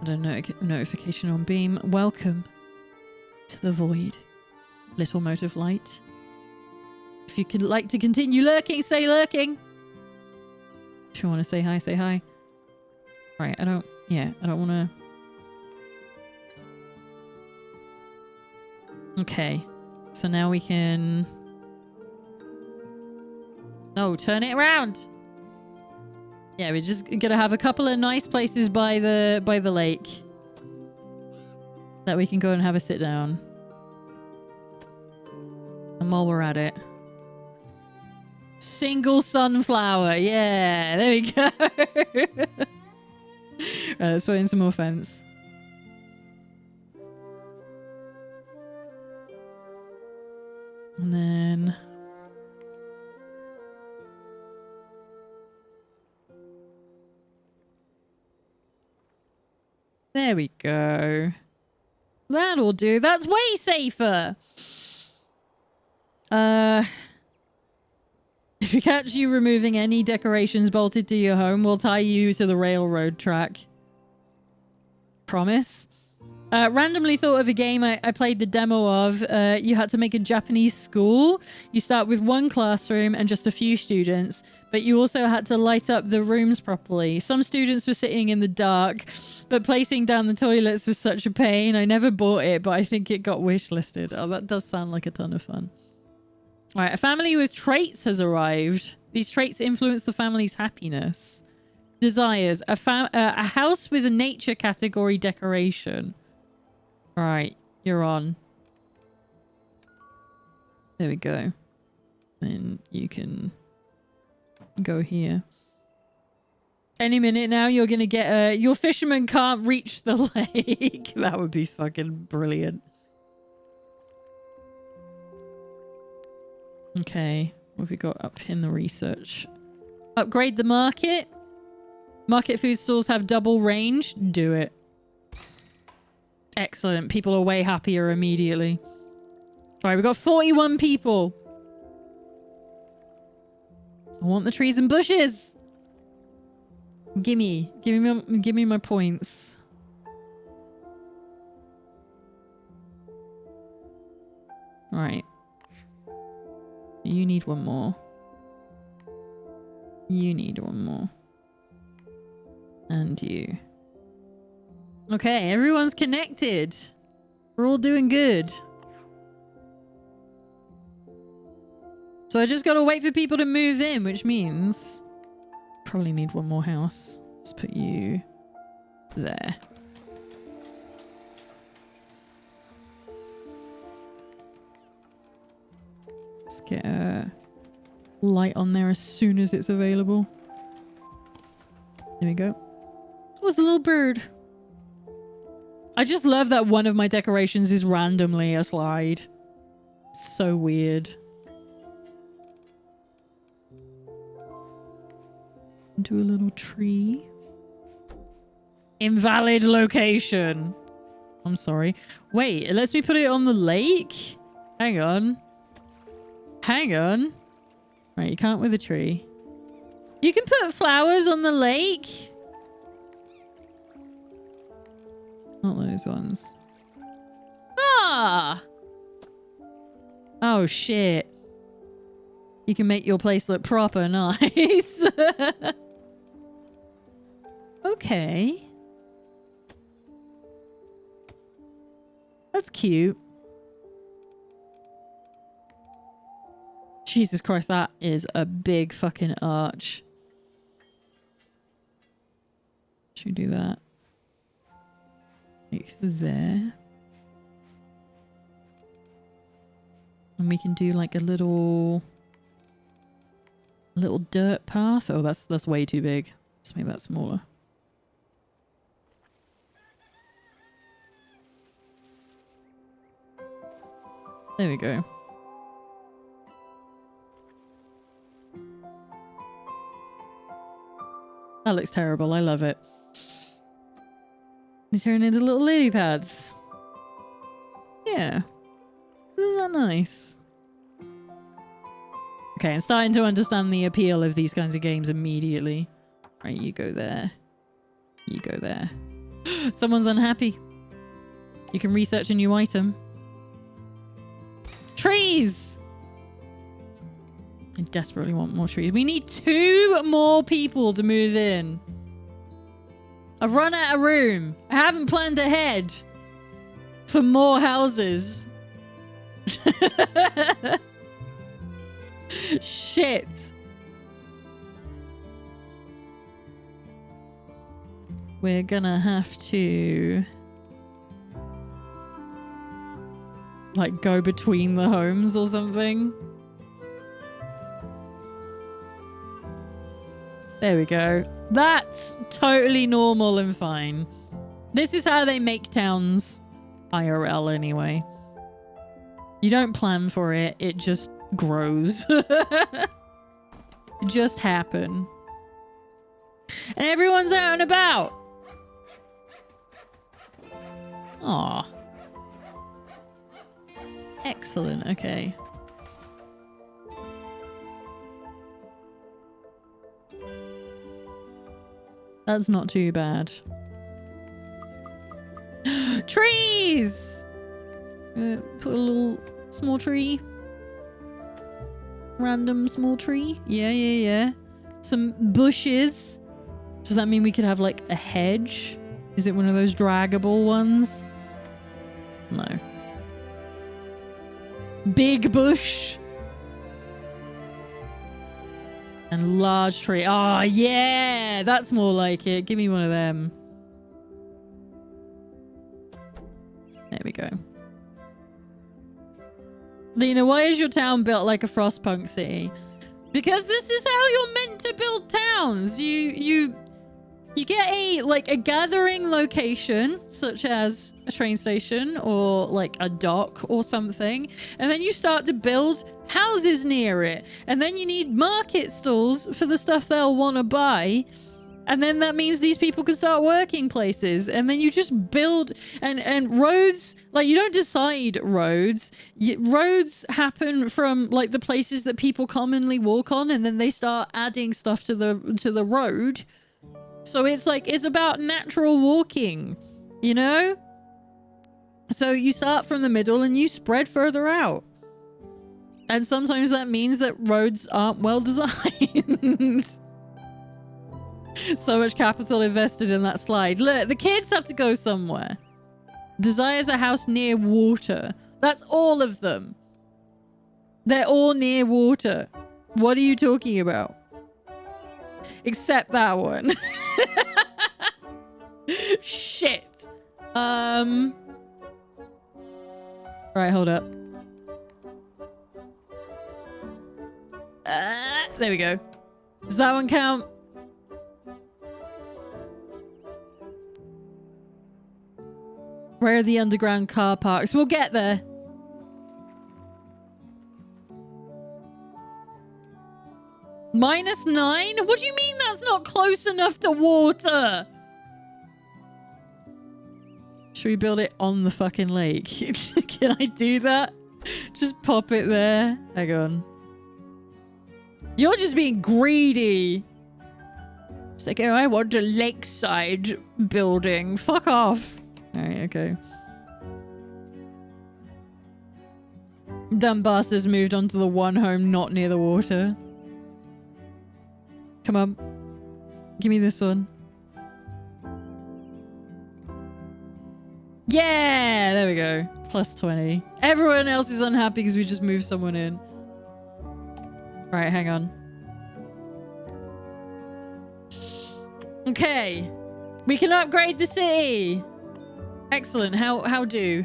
A notification on Beam. Welcome to the void, little mote of light. If you could like to continue lurking, stay lurking. If you want to say hi, say hi. Right, I don't want to... Okay, so now we can... No, turn it around! Yeah, we're just gonna have a couple of nice places by the lake that we can go and have a sit down. And while we're at it, single sunflower. Yeah, there we go. Right, let's put in some more fence. And then... There we go. That'll do. That's way safer. If we catch you removing any decorations bolted to your home, we'll tie you to the railroad track. Promise. Randomly thought of a game I played the demo of. You had to make a Japanese school. You start with one classroom and just a few students, but you also had to light up the rooms properly. Some students were sitting in the dark, but placing down the toilets was such a pain. I never bought it, but I think it got wishlisted. Oh, that does sound like a ton of fun. All right, a family with traits has arrived. These traits influence the family's happiness. Desires. A house with a nature category decoration. All right, you're on. There we go. then you can go here. Any minute now, you're gonna get your fisherman can't reach the lake. That would be fucking brilliant. Okay, what have we got up in the research? Upgrade the market. Market food stalls have double range. Do it. Excellent. People are way happier immediately. All right, we've got 41 people. I want the trees and bushes. Give me my points. All right. You need one more. You need one more. And you. Okay, everyone's connected. We're all doing good. So I just gotta wait for people to move in, which means probably need one more house. Let's put you there. Let's get a light on there as soon as it's available. There we go. Oh, it's a little bird. I just love that one of my decorations is randomly a slide. It's so weird. Do a little tree. Invalid location. I'm sorry. Wait, it lets me put it on the lake? Hang on. Hang on. Right, you can't with a tree. You can put flowers on the lake? Not those ones. Ah! Oh, shit. You can make your place look proper nice. Okay. That's cute. Jesus Christ, that is a big fucking arch. Should we do that? Like there. And we can do like a little dirt path. Oh, that's way too big. Let's make that smaller. There we go. That looks terrible. I love it. They turn into little lily pads. Yeah. Isn't that nice? Okay, I'm starting to understand the appeal of these kinds of games immediately. Right, you go there. You go there. Someone's unhappy. You can research a new item. Trees! I desperately want more trees. We need 2 more people to move in. I've run out of room. I haven't planned ahead for more houses. Shit. We're gonna have to like go between the homes or something. There we go. That's totally normal and fine. This is how they make towns IRL anyway. You don't plan for it, it just grows. It just happen. And everyone's out and about. Aw. Excellent, okay. That's not too bad. Trees! Put a little small tree. Random small tree. Yeah. Some bushes. Does that mean we could have like a hedge? Is it one of those draggable ones? No. Big bush. And large tree. Oh, yeah. That's more like it. Give me one of them. There we go. Lena, why is your town built like a Frostpunk city? Because this is how you're meant to build towns. You get a gathering location, such as a train station or like a dock or something, and then you start to build houses near it. And then you need market stalls for the stuff they'll want to buy. And then that means these people can start working places. And then you just build and roads, like you don't decide roads. Roads happen from like the places that people commonly walk on, and then they start adding stuff to the road. So it's like, it's about natural walking, you know? So you start from the middle and you spread further out. And sometimes that means that roads aren't well designed. So much capital invested in that slide. Look, the kids have to go somewhere. Desires a house near water. That's all of them. They're all near water. What are you talking about? Except that one. Shit. Right, hold up. There we go. Does that one count? Where are the underground car parks? We'll get there. -9? What do you mean that's not close enough to water? Should we build it on the fucking lake? Can I do that? Just pop it there. Hang on. You're just being greedy. It's like, oh, I want a lakeside building. Fuck off. Alright, okay. Dumb bastards moved onto the one home not near the water. Come on. Give me this one. Yeah! There we go. +20. Everyone else is unhappy because we just moved someone in. Right, hang on. Okay. We can upgrade the city. Excellent. How do?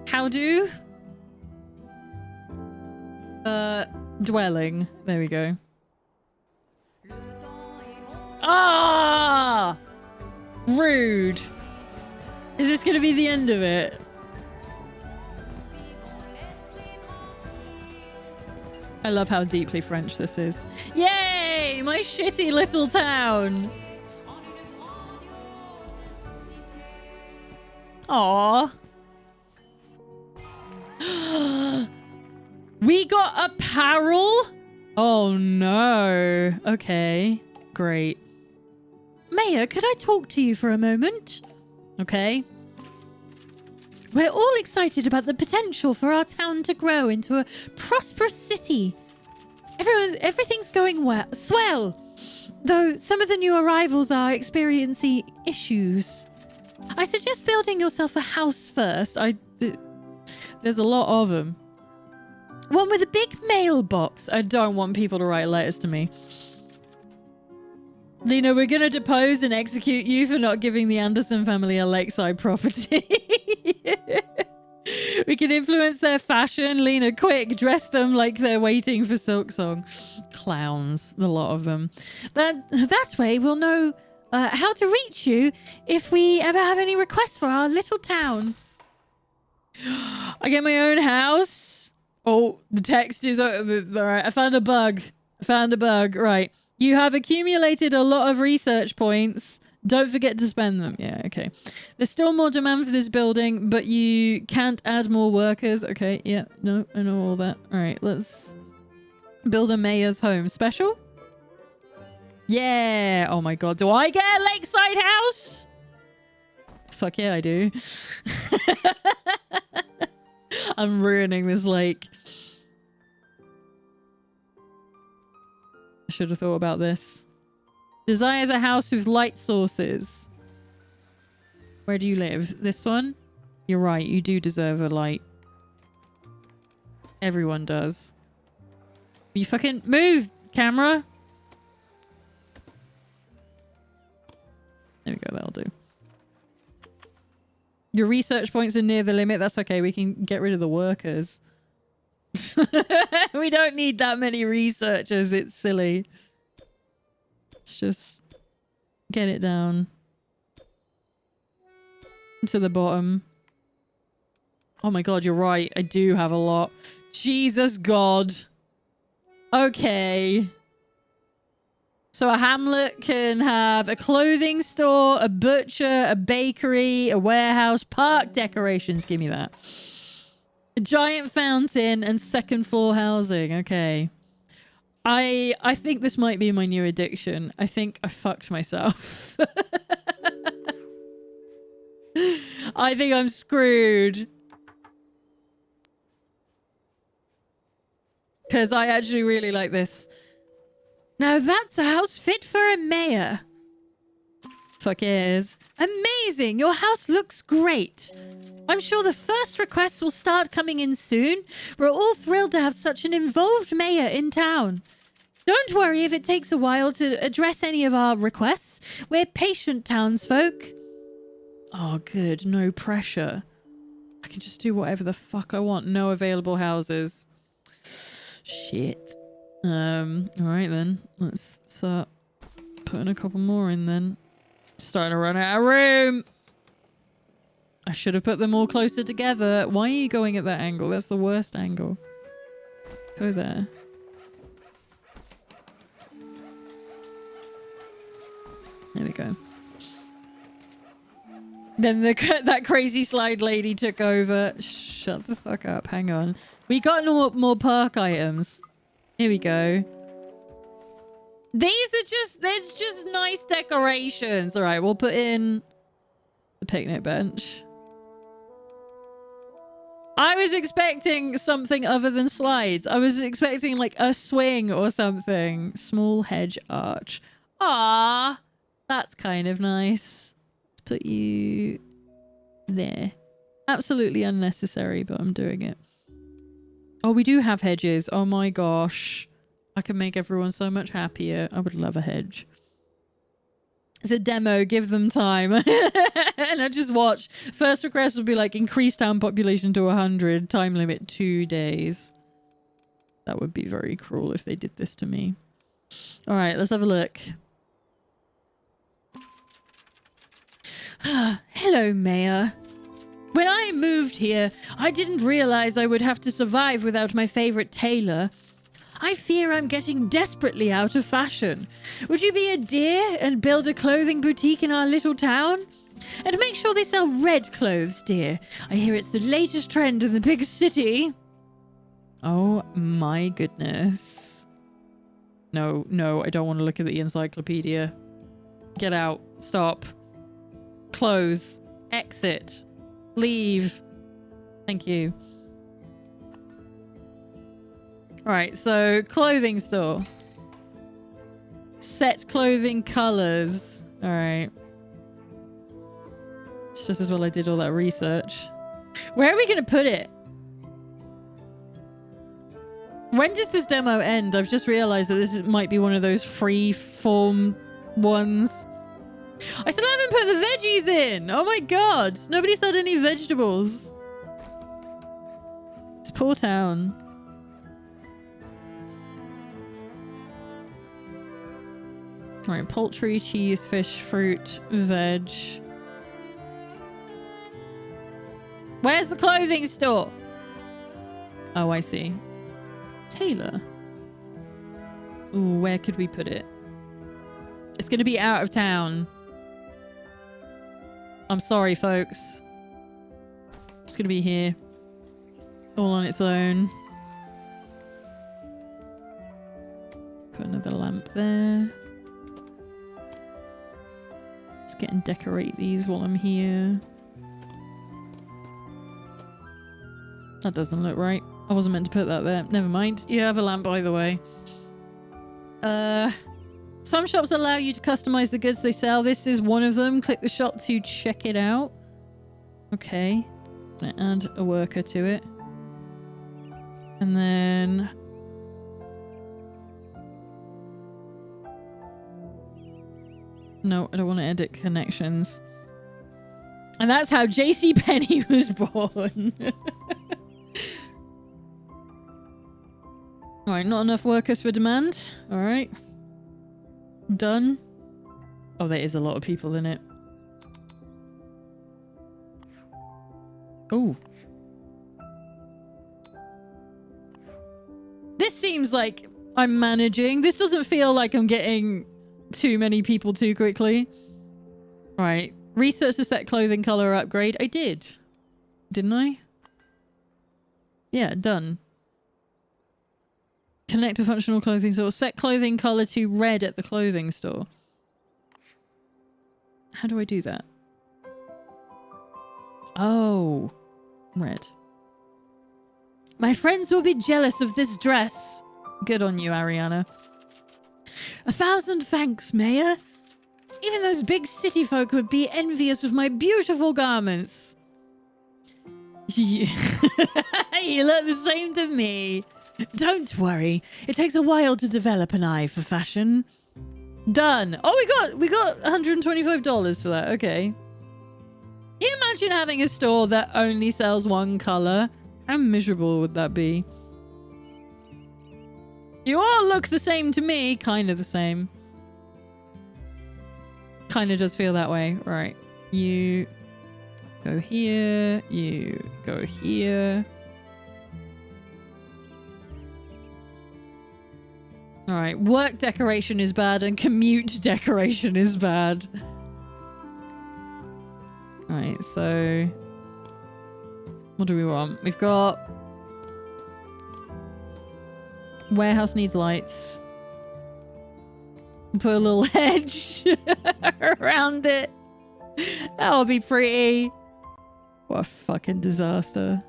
How do? Dwelling. There we go. Ah! Rude. Is this going to be the end of it? I love how deeply French this is. Yay! My shitty little town. Aww. We got apparel? Oh no. Okay. Great. Mayor, could I talk to you for a moment? Okay. We're all excited about the potential for our town to grow into a prosperous city. Everything's going well, swell. Though some of the new arrivals are experiencing issues. I suggest building yourself a house first. There's a lot of them. One with a big mailbox. I don't want people to write letters to me. Lena, we're going to depose and execute you for not giving the Anderson family a lakeside property. We can influence their fashion. Lena, quick, dress them like they're waiting for Silksong. Clowns, the lot of them. That way we'll know how to reach you if we ever have any requests for our little town. I get my own house. Oh, the text is... all right, I found a bug. Right. You have accumulated a lot of research points. Don't forget to spend them. Yeah, okay. There's still more demand for this building, but you can't add more workers. Okay, yeah, no, I know all that. All right, let's build a mayor's home. Special? Yeah. Oh my god, do I get a lakeside house? Fuck yeah, I do. I'm ruining this lake. I should have thought about this. Desires a house with light sources. Where do you live? This one? You're right, you do deserve a light. Everyone does. You fucking move, camera! There we go, that'll do. Your research points are near the limit. That's okay. We can get rid of the workers. We don't need that many researchers. It's silly. Let's just get it down to the bottom. Oh my god, you're right. I do have a lot. Jesus God. Okay. So a hamlet can have a clothing store, a butcher, a bakery, a warehouse, park decorations. Give me that. A giant fountain and second floor housing. Okay. I think this might be my new addiction. I think I fucked myself. I think I'm screwed. Because I actually really like this. Now that's a house fit for a mayor. Fuck yes. Amazing! Your house looks great. I'm sure the first requests will start coming in soon. We're all thrilled to have such an involved mayor in town. Don't worry if it takes a while to address any of our requests. We're patient townsfolk. Oh, good. No pressure. I can just do whatever the fuck I want. No available houses. Shit. Alright then. Let's start putting a couple more in then. Starting to run out of room. I should have put them all closer together. Why are you going at that angle? That's the worst angle. Go there. There we go. Then that crazy slide lady took over. Shut the fuck up. Hang on. We got more park items. Here we go. There's just nice decorations. All right, we'll put in the picnic bench. I was expecting something other than slides. I was expecting like a swing or something. Small hedge arch. Ah, that's kind of nice. Let's put you there. Absolutely unnecessary, but I'm doing it. Oh, we do have hedges. Oh my gosh. I can make everyone so much happier. I would love a hedge. It's a demo. Give them time. And I just watch. First request would be like increase town population to 100. Time limit 2 days. That would be very cruel if they did this to me. All right, let's have a look. Hello, Mayor. When I moved here, I didn't realize I would have to survive without my favorite tailor. I fear I'm getting desperately out of fashion. Would you be a dear and build a clothing boutique in our little town? And make sure they sell red clothes, dear. I hear it's the latest trend in the big city. Oh my goodness. No, I don't want to look at the encyclopedia. Get out. Stop. Close. Exit. Leave. Thank you. Alright, so clothing store. Set clothing colors. Alright. It's just as well I did all that research. Where are we going to put it? When does this demo end? I've just realized that this might be one of those free form ones. I still haven't put the veggies in. Oh my god. Nobody's had any vegetables. It's poor town. Alright, poultry, cheese, fish, fruit, veg. Where's the clothing store? Oh, I see. Tailor. Ooh, where could we put it? It's going to be out of town. I'm sorry, folks. It's going to be here. All on its own. Put another lamp there. Let's get and decorate these while I'm here. That doesn't look right. I wasn't meant to put that there. Never mind. You have a lamp either way. Some shops allow you to customize the goods they sell. This is one of them. Click the shop to check it out. Okay. I'm gonna add a worker to it. And then... no, I don't want to edit connections. And that's how JCPenney was born. Alright, not enough workers for demand. Alright. Done. Oh, there is a lot of people in it. Oh. This seems like I'm managing. This doesn't feel like I'm getting too many people too quickly. Right. Research the set clothing color upgrade. I did. Didn't I? Yeah, done. Connect to functional clothing store. Set clothing color to red at the clothing store. How do I do that? Oh. Red. My friends will be jealous of this dress. Good on you, Ariana. 1,000 thanks, Mayor. Even those big city folk would be envious of my beautiful garments. You look the same to me. Don't worry. It takes a while to develop an eye for fashion. Done. Oh, we got $125 for that. Okay. Can you imagine having a store that only sells one color? How miserable would that be? You all look the same to me. Kind of the same. Kind of does feel that way. Right. You go here. You go here. Alright. Work decoration is bad and commute decoration is bad. Alright, so... what do we want? We've got... warehouse needs lights. Put a little hedge around it. That'll be pretty. What a fucking disaster.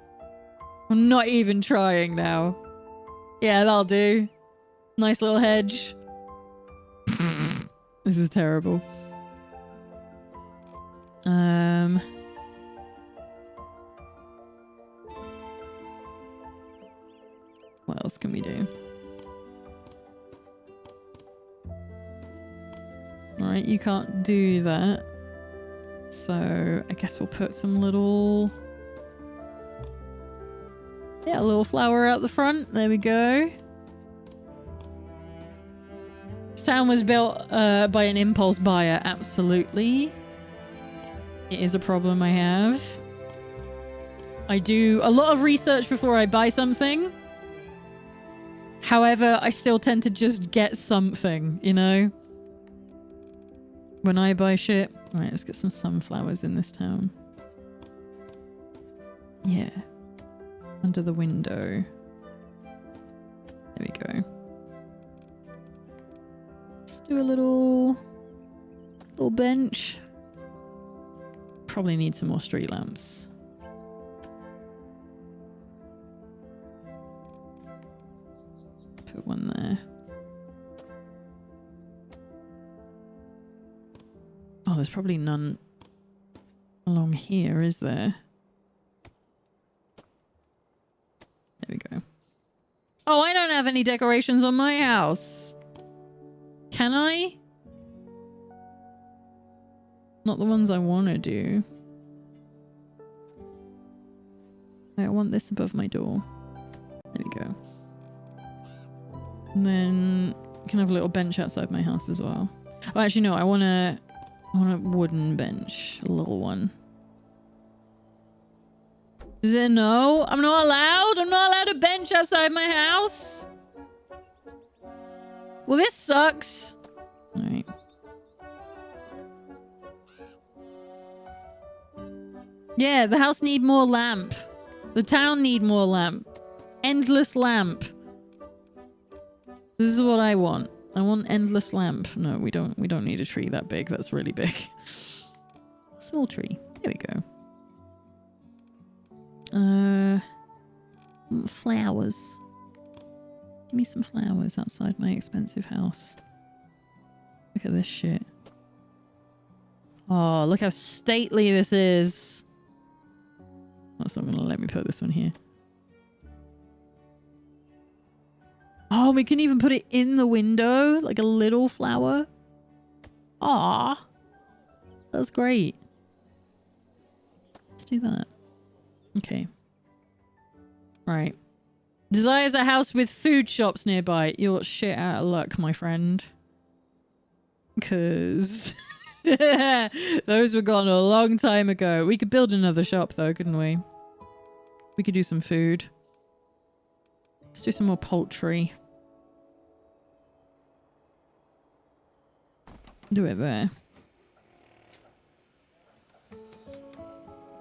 I'm not even trying now. Yeah, that'll do. Nice little hedge. This is terrible. What else can we do? Alright, you can't do that. So I guess we'll put some little... yeah, a little flower out the front. There we go. This town was built by an impulse buyer. Absolutely. It is a problem I have. I do a lot of research before I buy something. However, I still tend to just get something, you know? When I buy shit. Alright, let's get some sunflowers in this town. Yeah. Under the window. There we go. Let's do a little bench. Probably need some more street lamps. Put one there. Oh, there's probably none along here, is there? There we go. Oh, I don't have any decorations on my house. Can I? Not the ones I want to do. I want this above my door. There we go. And then I can have a little bench outside my house as well. Oh, actually, no. I want a wooden bench. A little one. Is it no? I'm not allowed? I'm not allowed a bench outside my house? Well, this sucks. Alright. Yeah, the house need more lamp. The town need more lamp. Endless lamp. This is what I want. I want endless lamp. No, we don't need a tree that big. That's really big. Small tree. There we go. Flowers. Give me some flowers outside my expensive house. Look at this shit. Oh, look how stately this is. That's not gonna let me put this one here. Oh, we can even put it in the window, like a little flower. Aw. That's great. Let's do that. Okay. Right. Desires a house with food shops nearby. You're shit out of luck, my friend. Because those were gone a long time ago. We could build another shop though, couldn't we? We could do some food. Let's do some more poultry. Do it there.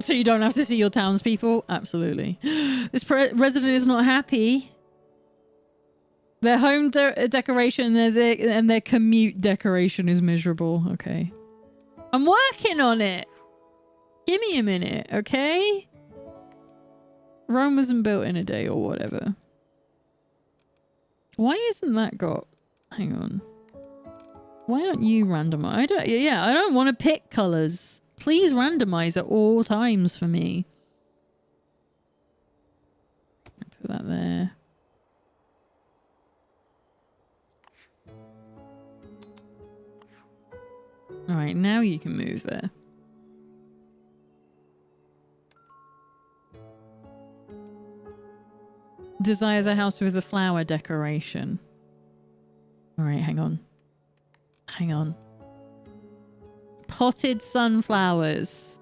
So you don't have to see your townspeople? Absolutely. This resident is not happy. Their home decoration and their commute decoration is miserable. Okay. I'm working on it. Give me a minute, okay? Rome wasn't built in a day or whatever. Why isn't that got... Hang on. Why aren't you randomized? I don't want to pick colors. Please randomize at all times for me. Put that there. Alright, now you can move there. Desires a house with a flower decoration. Alright, hang on. Hang on. Potted sunflowers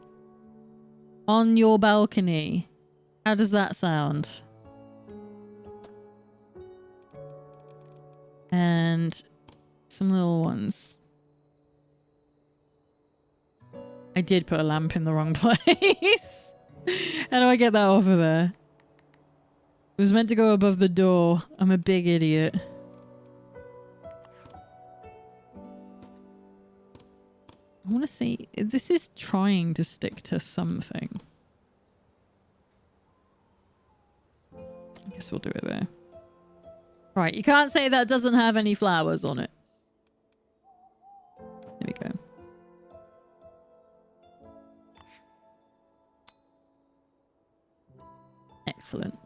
on your balcony. How does that sound? And some little ones. I did put a lamp in the wrong place. How do I get that off of there? It was meant to go above the door. I'm a big idiot. I want to see. This is trying to stick to something. I guess we'll do it there. Right, you can't say that doesn't have any flowers on it. There we go. Excellent.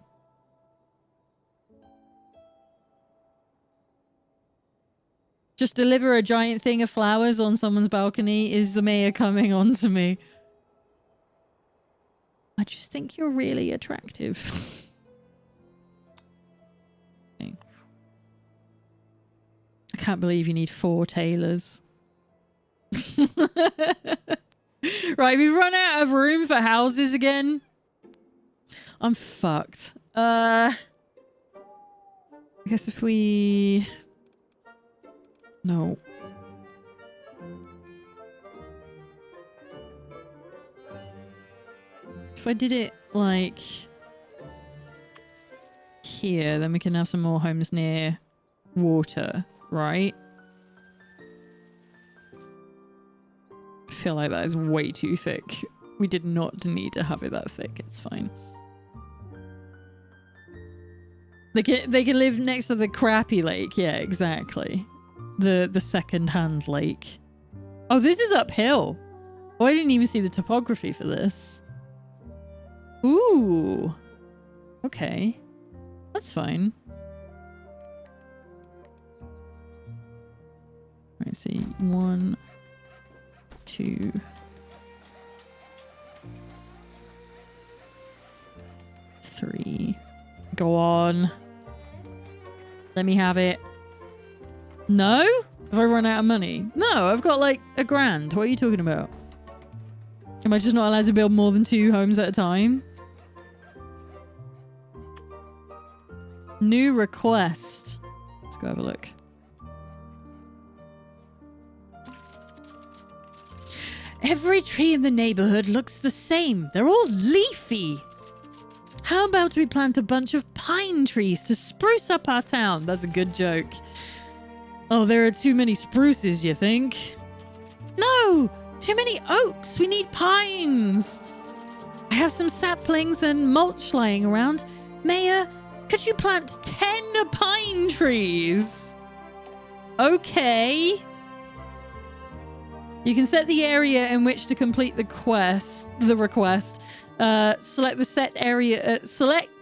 Just deliver a giant thing of flowers on someone's balcony. Is the mayor coming on to me? I just think you're really attractive. Okay. I can't believe you need 4 tailors. Right, we've run out of room for houses again. I'm fucked. I guess if we... No. If I did it like here, then we can have some more homes near water, right? I feel like that is way too thick. We did not need to have it that thick. It's fine. They can live next to the crappy lake. Yeah, exactly. The second-hand lake. Oh, this is uphill. Oh, I didn't even see the topography for this. Ooh. Okay. That's fine. Let's see. 1, 2... 3. Go on. Let me have it. No? Have I run out of money? No, I've got like $1,000. What are you talking about? Am I just not allowed to build more than 2 homes at a time? New request. Let's go have a look. Every tree in the neighborhood looks the same. They're all leafy. How about we plant a bunch of pine trees to spruce up our town? That's a good joke. Oh, there are too many spruces, you think? No! Too many oaks! We need pines! I have some saplings and mulch lying around. Mayor, could you plant 10 pine trees? Okay. You can set the area in which to complete the request. Select the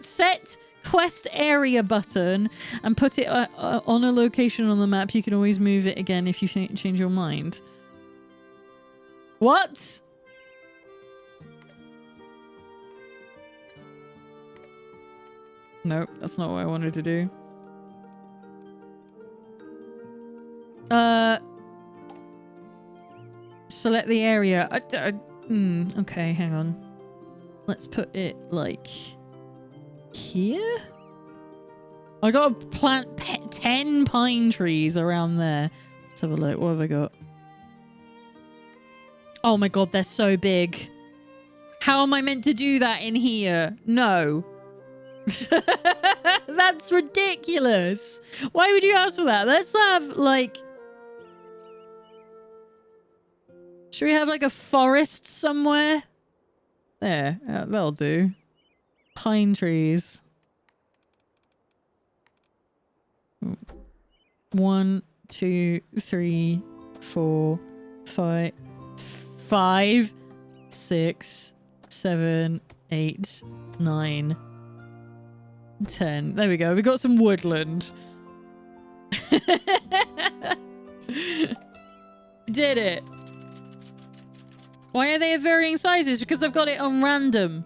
set quest area button and put it on a location on the map. You can always move it again if you change your mind. What? Nope, that's not what I wanted to do. Select the area. Okay, hang on. Let's put it like here. I got to plant 10 pine trees around there. Let's have a look. What have I got? Oh my god, they're so big. How am I meant to do that in here? No. That's ridiculous. Why would you ask for that? Let's have like... Should we have like a forest somewhere? There, that'll do. Pine trees. 1, 2, 3, 4, 5, 6, 7, 8, 9, 10. There we go. We got some woodland. Did it. Why are they of varying sizes? Because I've got it on random.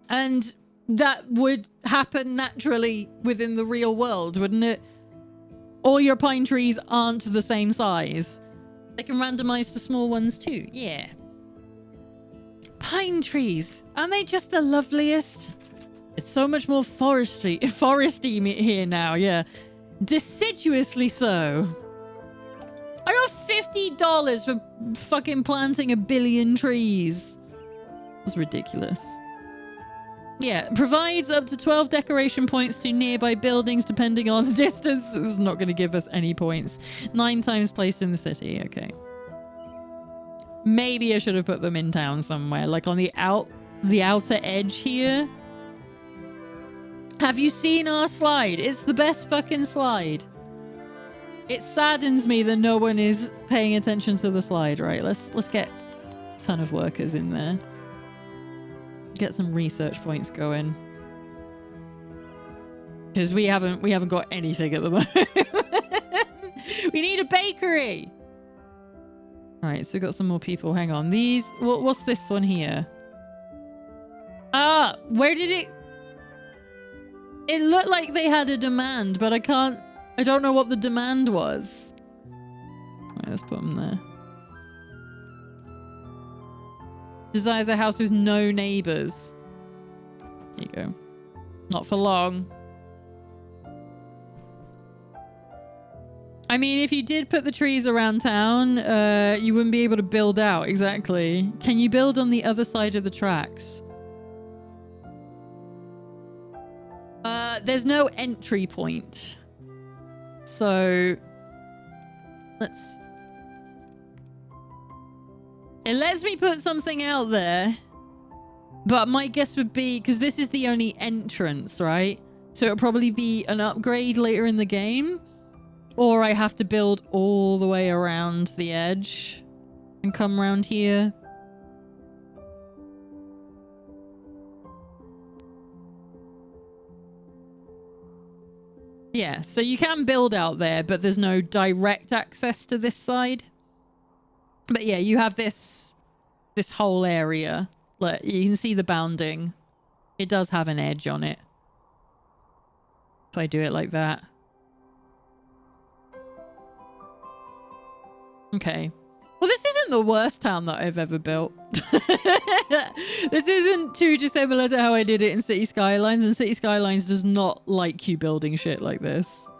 And that would happen naturally within the real world, wouldn't it? All your pine trees aren't the same size. They can randomize to small ones too. Yeah. Pine trees. Aren't they just the loveliest? It's so much more foresty here now, yeah. Deciduously so. I got $50 for fucking planting 1 billion trees. That's ridiculous. Yeah, provides up to 12 decoration points to nearby buildings depending on distance. This is not going to give us any points. 9 times placed in the city. Okay. Maybe I should have put them in town somewhere, like on the outer edge here. Have you seen our slide? It's the best fucking slide. It saddens me that no one is paying attention to the slide. Right, let's get a ton of workers in there. Get some research points going. Because we haven't got anything at the moment. We need a bakery. Alright, so we've got some more people. Hang on. These what's this one here? Ah, where did it... It looked like they had a demand, but I don't know what the demand was. Right, let's put them there. Desires a house with no neighbors. There you go. Not for long. I mean, if you did put the trees around town, you wouldn't be able to build out. Exactly. Can you build on the other side of the tracks? There's no entry point. So, let's... It lets me put something out there. But my guess would be... Because this is the only entrance, right? So it'll probably be an upgrade later in the game. Or I have to build all the way around the edge. And come around here. Yeah, so you can build out there, but there's no direct access to this side. But yeah, you have this whole area. Look, you can see the bounding. It does have an edge on it. If I do it like that. Okay. Well, this isn't the worst town that I've ever built. This isn't too dissimilar to how I did it in City Skylines, and City Skylines does not like you building shit like this.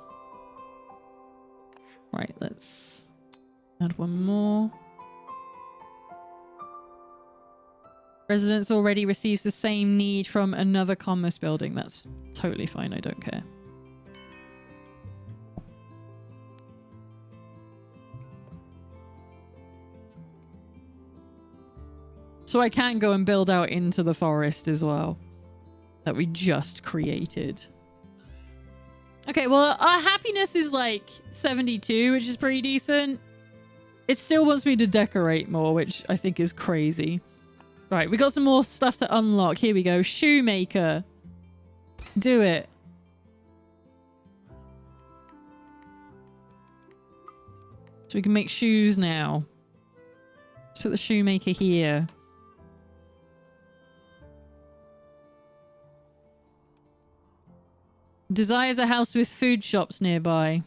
Right, let's add one more. Residents already receives the same need from another commerce building. That's totally fine. I don't care. So I can go and build out into the forest as well. That we just created. Okay, well, our happiness is like 72, which is pretty decent. It still wants me to decorate more, which I think is crazy. Right, we got some more stuff to unlock. Here we go. Shoemaker. Do it. So we can make shoes now. Let's put the shoemaker here. Desires a house with food shops nearby.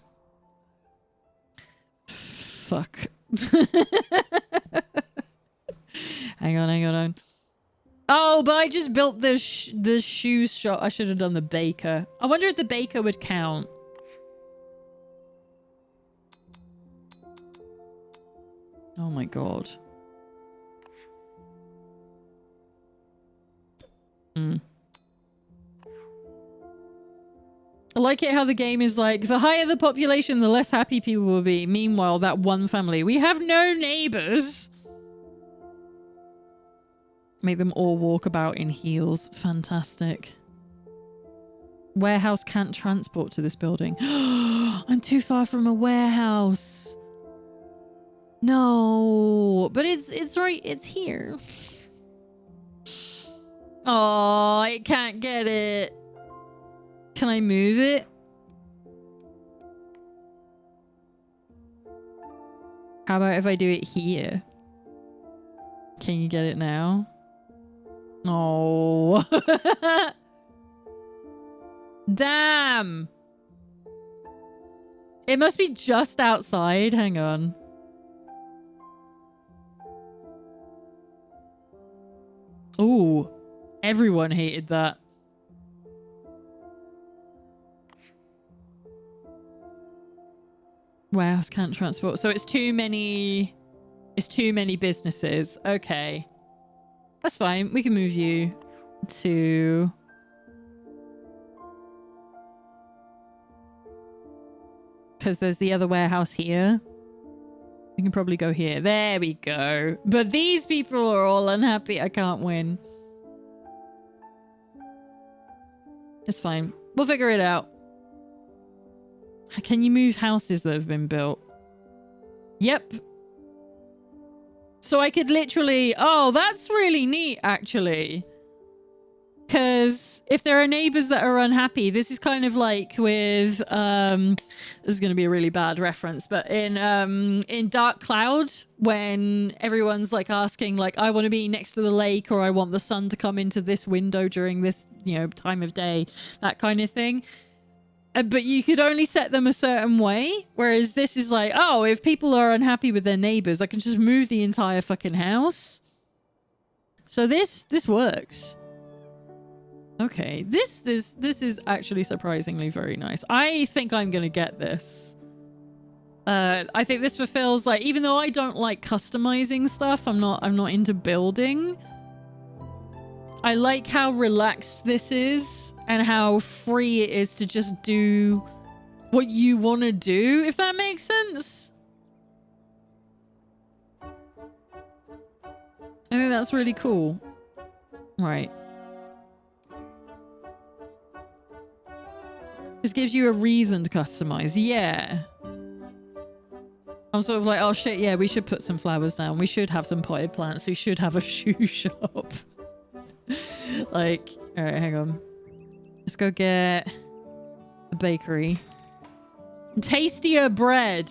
Fuck. Hang on. Oh, but I just built the shoe shop. I should have done the baker. I wonder if the baker would count. Oh my god. I like it how the game is like, the higher the population, the less happy people will be. Meanwhile, that one family, we have no neighbors. Make them all walk about in heels. Fantastic. Warehouse can't transport to this building. I'm too far from a warehouse. No, but it's right. It's here. Oh, I can't get it. Can I move it? How about if I do it here? Can you get it now? Oh. Damn. It must be just outside. Hang on. Ooh. Everyone hated that. Warehouse can't transport. So it's too many businesses. Okay. That's fine. We can move you to... Because there's the other warehouse here. We can probably go here. There we go. But these people are all unhappy. I can't win. It's fine. We'll figure it out. Can you move houses that have been built? Yep. So I could literally... Oh, that's really neat, actually. Because if there are neighbors that are unhappy, this is kind of like with... this is going to be a really bad reference, but in Dark Cloud, when everyone's like asking, like, I want to be next to the lake, or I want the sun to come into this window during this, time of day, that kind of thing. But you could only set them a certain way. Whereas this is like, oh, if people are unhappy with their neighbors, I can just move the entire fucking house. So this works. Okay, this is actually surprisingly very nice. I think I'm gonna get this. I think this fulfills, like, even though I don't like customizing stuff, I'm not into building. I like how relaxed this is. And how free it is to just do what you want to do, if that makes sense. I think that's really cool. Right. This gives you a reason to customize. Yeah. I'm sort of like, oh shit, yeah, we should put some flowers down. We should have some potted plants. We should have a shoe shop. Like, all right, hang on. Let's go get a bakery. Tastier bread.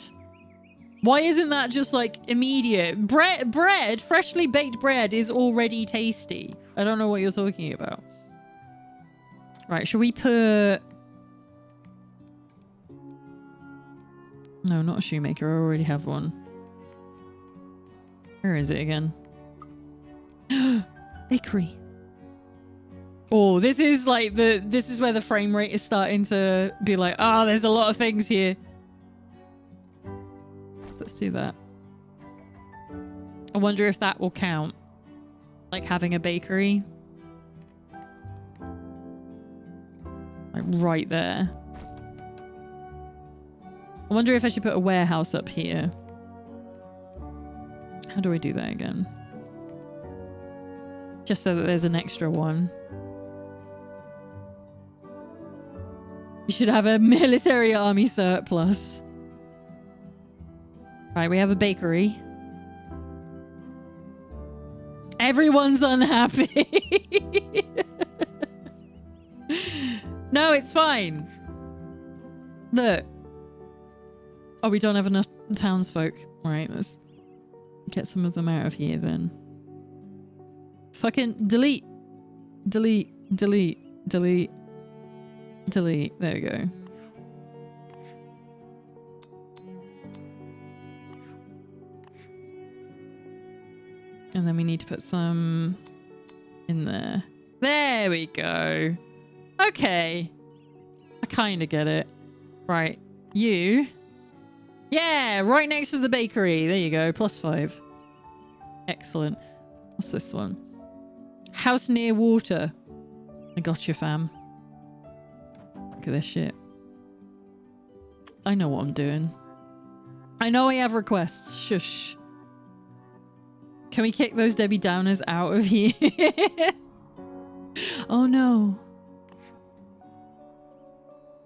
Why isn't that just like immediate? Bread, freshly baked bread is already tasty. I don't know what you're talking about. Right, should we put... No, not a shoemaker. I already have one. Where is it again? Bakery. Oh, this is like this is where the frame rate is starting to be like, oh, there's a lot of things here. Let's do that. I wonder if that will count. Like having a bakery. Like right there. I wonder if I should put a warehouse up here. How do I do that again? Just so that there's an extra one. You should have a military army surplus. Right, we have a bakery. Everyone's unhappy. No, it's fine. Look. Oh, we don't have enough townsfolk. Right, let's get some of them out of here then. Fucking delete. Delete. Delete. Delete. Delete. There we go. And then we need to put some in there. There we go. Okay. I kind of get it. Right. You. Yeah, right next to the bakery. There you go. +5. Excellent. What's this one? House near water. I got you, fam. Look at this shit. I know what I'm doing. I know I have requests. Shush. Can we kick those Debbie Downers out of here? Oh no.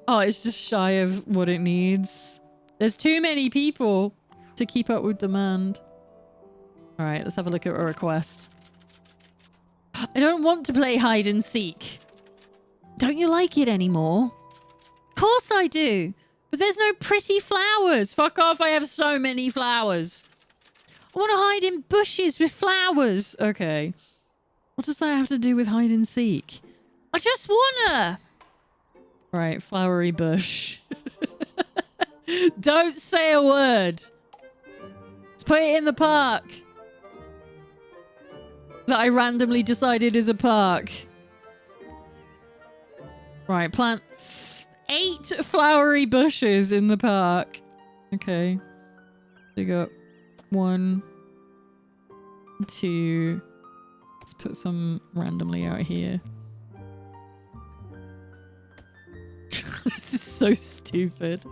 Oh, it's just shy of what it needs. There's too many people to keep up with demand. Alright, let's have a look at a request. I don't want to play hide and seek. Don't you like it anymore? Of course I do. But there's no pretty flowers. Fuck off, I have so many flowers. I want to hide in bushes with flowers. Okay. What does that have to do with hide and seek? I just wanna. Right, flowery bush. Don't say a word. Let's put it in the park. That I randomly decided is a park. Right, plant 8 flowery bushes in the park. Okay. We got 1, 2. Let's put some randomly out here. This is so stupid.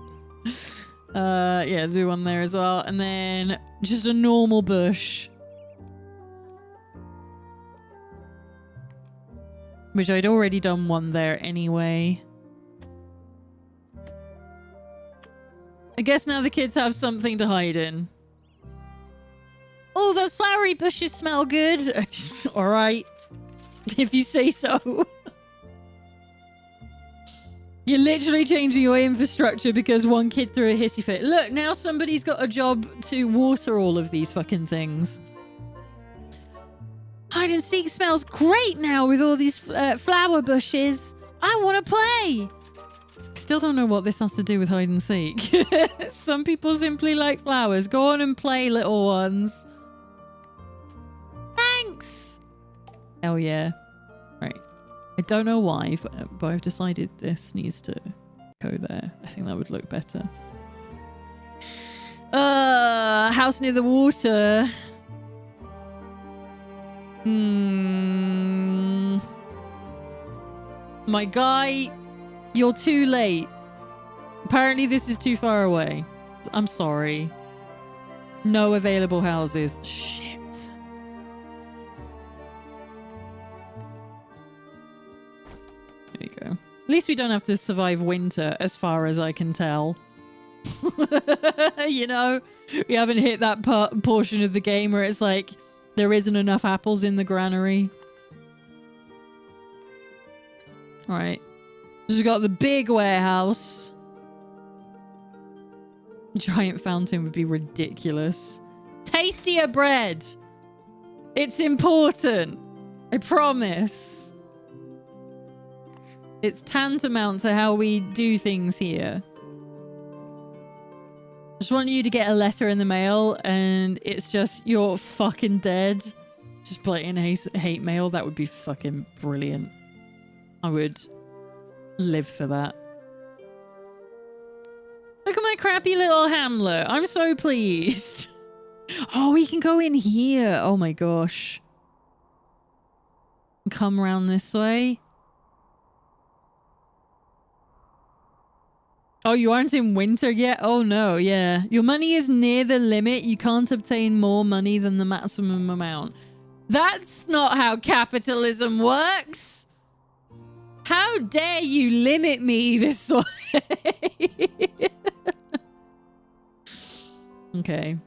Yeah, do one there as well. And then just a normal bush. Which I'd already done one there anyway. I guess now the kids have something to hide in. Oh, those flowery bushes smell good. Alright. If you say so. You're literally changing your infrastructure because one kid threw a hissy fit. Look, now somebody's got a job to water all of these fucking things. Hide and seek smells great now with all these flower bushes. I want to play. Still don't know what this has to do with hide and seek. Some people simply like flowers. Go on and play, little ones. Thanks. Hell yeah. Right. I don't know why, but I've decided this needs to go there. I think that would look better. House near the water. My guy, you're too late. Apparently this is too far away. I'm sorry. No available houses. Shit. There you go. At least we don't have to survive winter, as far as I can tell. You know, we haven't hit that portion of the game where it's like there isn't enough apples in the granary. Alright. We've got the big warehouse. Giant fountain would be ridiculous. Tastier bread. It's important. I promise. It's tantamount to how we do things here. Just want you to get a letter in the mail and it's just you're fucking dead. Just blatant hate mail. That would be fucking brilliant. I would live for that. Look at my crappy little hamlet. I'm so pleased. Oh, we can go in here. Oh my gosh. Come around this way. Oh, you aren't in winter yet? Oh no, yeah. Your money is near the limit. You can't obtain more money than the maximum amount. That's not how capitalism works. How dare you limit me this way? Okay.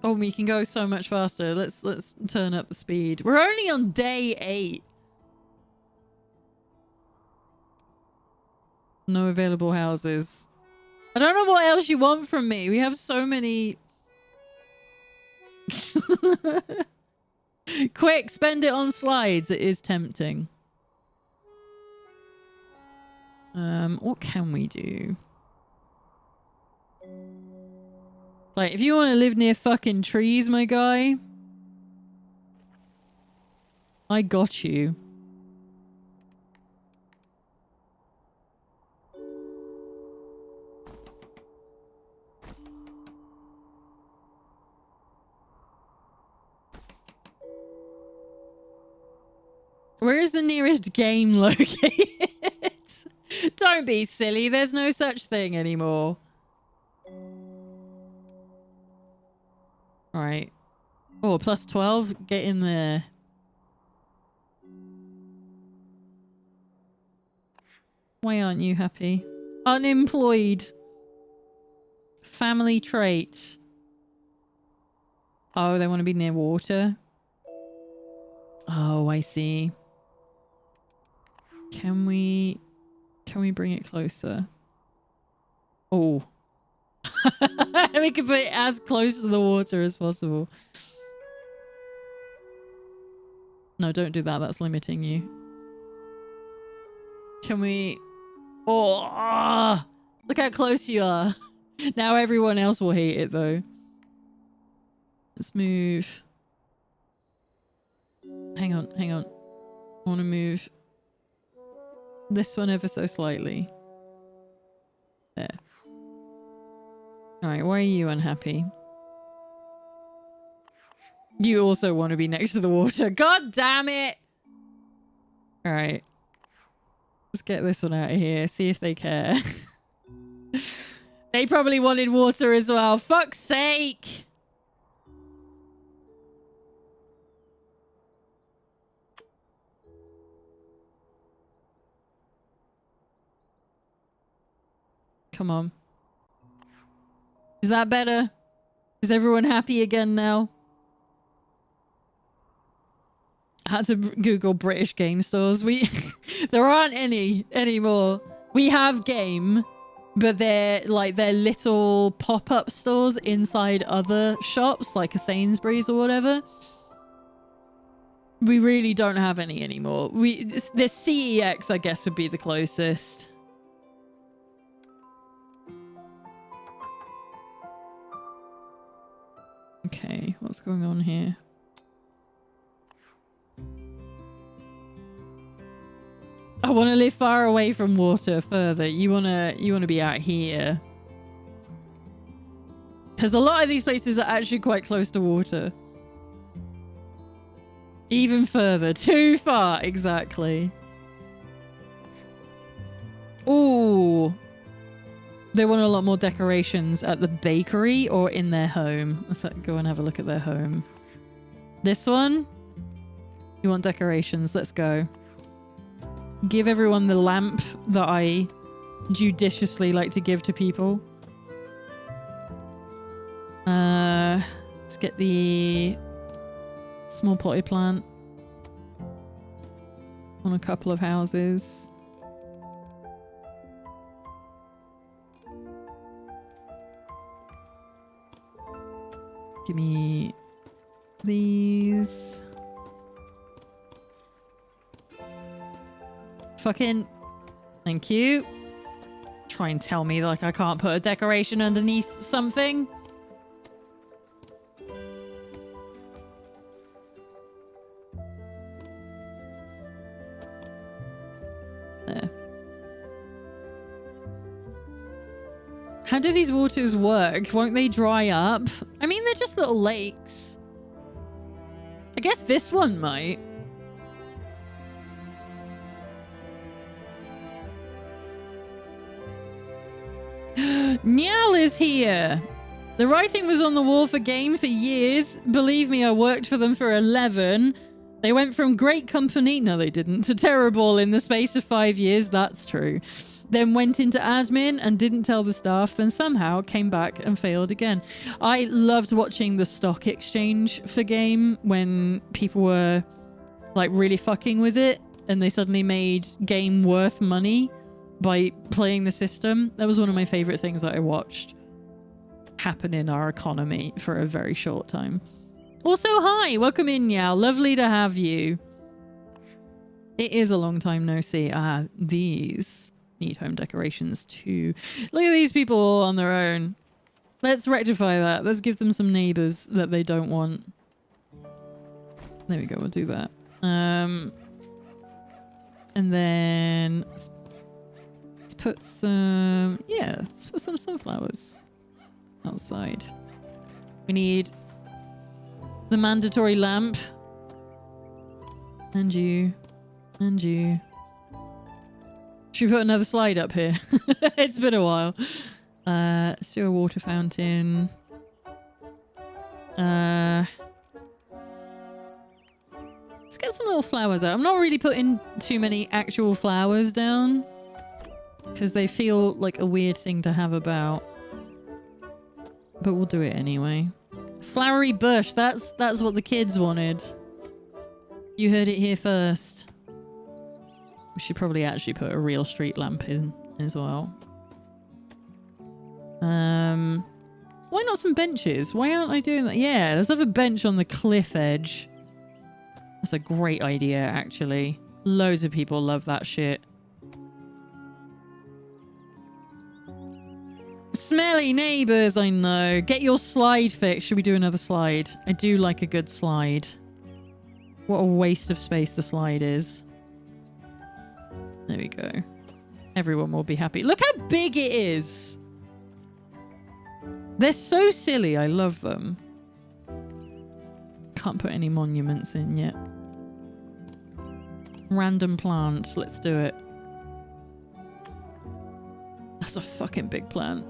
Oh, we can go so much faster. Let's turn up the speed. We're only on day 8. No available houses. I don't know what else you want from me. We have so many... Quick, spend it on slides. It is tempting. What can we do? Like, if you want to live near fucking trees, my guy, I got you. Where is the nearest game located? Don't be silly. There's no such thing anymore. Alright. Oh, plus 12. Get in there. Why aren't you happy? Unemployed. Family trait. Oh, they want to be near water. Oh, I see. Can we bring it closer? Oh. We can put it as close to the water as possible. No, don't do that. That's limiting you. Can we... Oh, look how close you are. Now everyone else will hate it, though. Let's move. Hang on. I want to move this one ever so slightly. There. Alright, why are you unhappy? You also want to be next to the water. God damn it! Alright. Let's get this one out of here. See if they care. They probably wanted water as well. Fuck's sake! Come on. Is that better? Is everyone happy again now? I had to Google British game stores. There aren't any anymore. We have game, but they're little pop-up stores inside other shops, like a Sainsbury's or whatever. We really don't have any anymore. The CEX, I guess, would be the closest. Okay, what's going on here? I want to live far away from water further. You wanna be out here. Because a lot of these places are actually quite close to water. Even further. Too far, exactly. Ooh. They want a lot more decorations at the bakery or in their home. Let's go and have a look at their home. This one? You want decorations? Let's go. Give everyone the lamp that I judiciously like to give to people. Let's get the small potted plant on a couple of houses. Give me these. Fucking thank you. Try and tell me like I can't put a decoration underneath something. There. How do these waters work? Won't they dry up? I mean, they're just little lakes. I guess this one might. Niall is here. The writing was on the wall for game for years. Believe me, I worked for them for 11. They went from great company, no they didn't, to terrible in the space of 5 years. That's true. Then went into admin and didn't tell the staff, then somehow came back and failed again. I loved watching the stock exchange for game when people were like really fucking with it and they suddenly made game worth money by playing the system. That was one of my favorite things that I watched happen in our economy for a very short time. Also, hi, welcome in, Yao. Lovely to have you. It is a long time no see. These need home decorations too. Look at these people all on their own. Let's rectify that. Let's give them some neighbors that they don't want. There we go, we'll do that. And then let's put some, yeah, let's put some sunflowers outside. We need the mandatory lamp. And you. And you. Should we put another slide up here? It's been a while. Let's do a water fountain. Let's get some little flowers out. I'm not really putting too many actual flowers down because they feel like a weird thing to have about. But we'll do it anyway. Flowery bush. That's what the kids wanted. You heard it here first. We should probably actually put a real street lamp in as well. Why not some benches? Why aren't I doing that? Yeah, let's have a bench on the cliff edge. That's a great idea, actually. Loads of people love that shit. Smelly neighbours, I know. Get your slide fixed. Should we do another slide? I do like a good slide. What a waste of space the slide is. There we go. Everyone will be happy. Look how big it is. They're so silly. I love them. Can't put any monuments in yet. Random plant. Let's do it. That's a fucking big plant.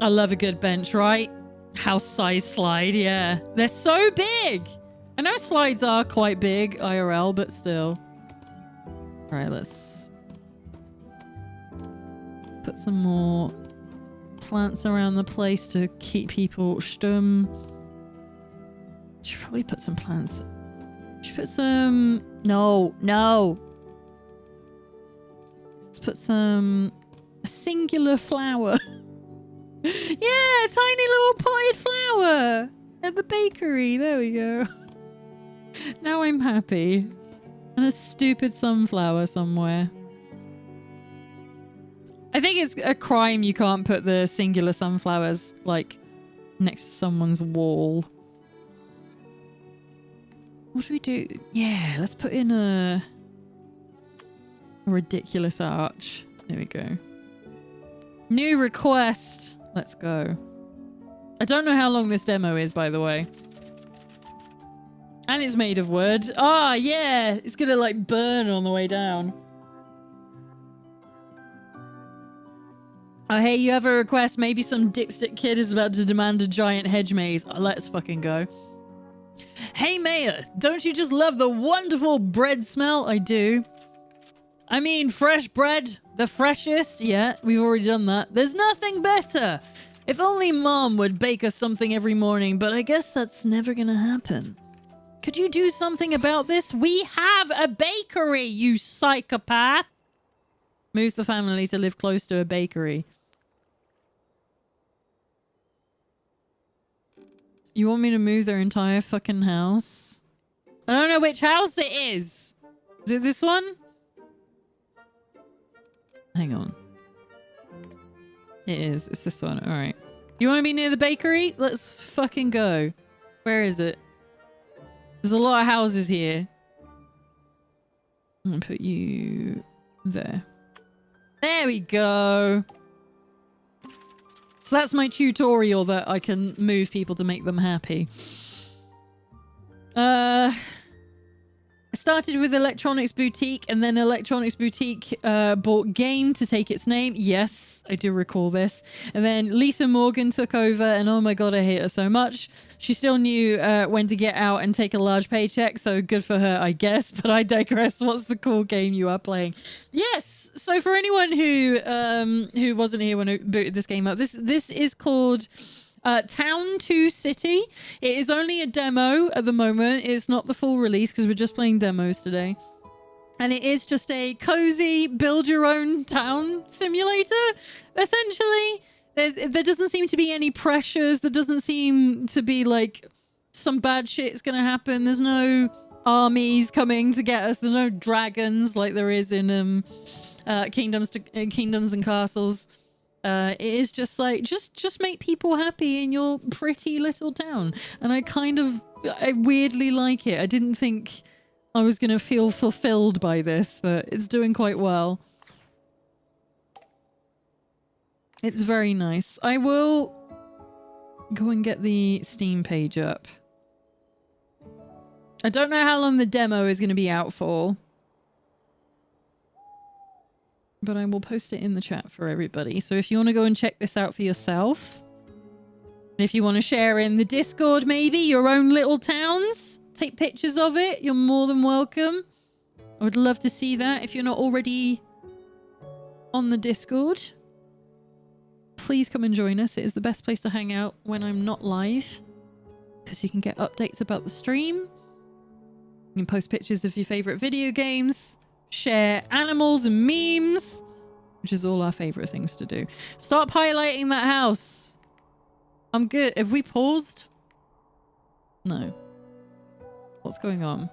I love a good bench, right? House size slide, yeah. They're so big. I know slides are quite big IRL, but still. All right, let's put some more plants around the place to keep people stum. Should probably put some plants. Should put some. No. Let's put some a singular flower. Yeah, a tiny little potted flower at the bakery. There we go. Now I'm happy. And a stupid sunflower somewhere. I think it's a crime you can't put the singular sunflowers, like, next to someone's wall. What do we do? Yeah, let's put in a ridiculous arch. There we go. New request. Let's go. I don't know how long this demo is, by the way. And it's made of wood. Ah, yeah. It's gonna, like, burn on the way down. Oh, hey, you have a request? Maybe some dipstick kid is about to demand a giant hedge maze. Oh, let's fucking go. Hey, Mayor. Don't you just love the wonderful bread smell? I do. I mean, fresh bread. The freshest. Yeah, we've already done that. There's nothing better. If only Mom would bake us something every morning, but I guess that's never gonna happen. Could you do something about this? We have a bakery, you psychopath! Move the family to live close to a bakery. You want me to move their entire fucking house? I don't know which house it is. Is it this one? Hang on. It is. It's this one. Alright. You want to be near the bakery? Let's fucking go. Where is it? There's a lot of houses here. I'm gonna put you there. There we go. So that's my tutorial that I can move people to make them happy. I started with Electronics Boutique, and then Electronics Boutique bought Game to take its name. Yes, I do recall this. And then Lisa Morgan took over, and oh my god, I hate her so much. She still knew when to get out and take a large paycheck, so good for her, I guess. But I digress. What's the cool game you are playing? Yes. So for anyone who wasn't here when I booted this game up, this is called Town 2 City. It is only a demo at the moment. It's not the full release because we're just playing demos today. And it is just a cozy build your own town simulator, essentially. There doesn't seem to be any pressures. There doesn't seem to be like some bad shit's gonna happen. There's no armies coming to get us. There's no dragons like there is in Kingdoms and Castles. It is just like just make people happy in your pretty little town, and I weirdly like it. I didn't think I was gonna feel fulfilled by this, but it's doing quite well. It's very nice. I will go and get the Steam page up. I don't know how long the demo is going to be out for, but I will post it in the chat for everybody. So if you want to go and check this out for yourself, and if you want to share in the Discord maybe your own little towns, take pictures of it, you're more than welcome. I would love to see that. If you're not already on the Discord, please come and join us. It is the best place to hang out when I'm not live, because you can get updates about the stream. You can post pictures of your favorite video games, share animals and memes, which is all our favorite things to do. Stop highlighting that house. I'm good. Have we paused? No. What's going on?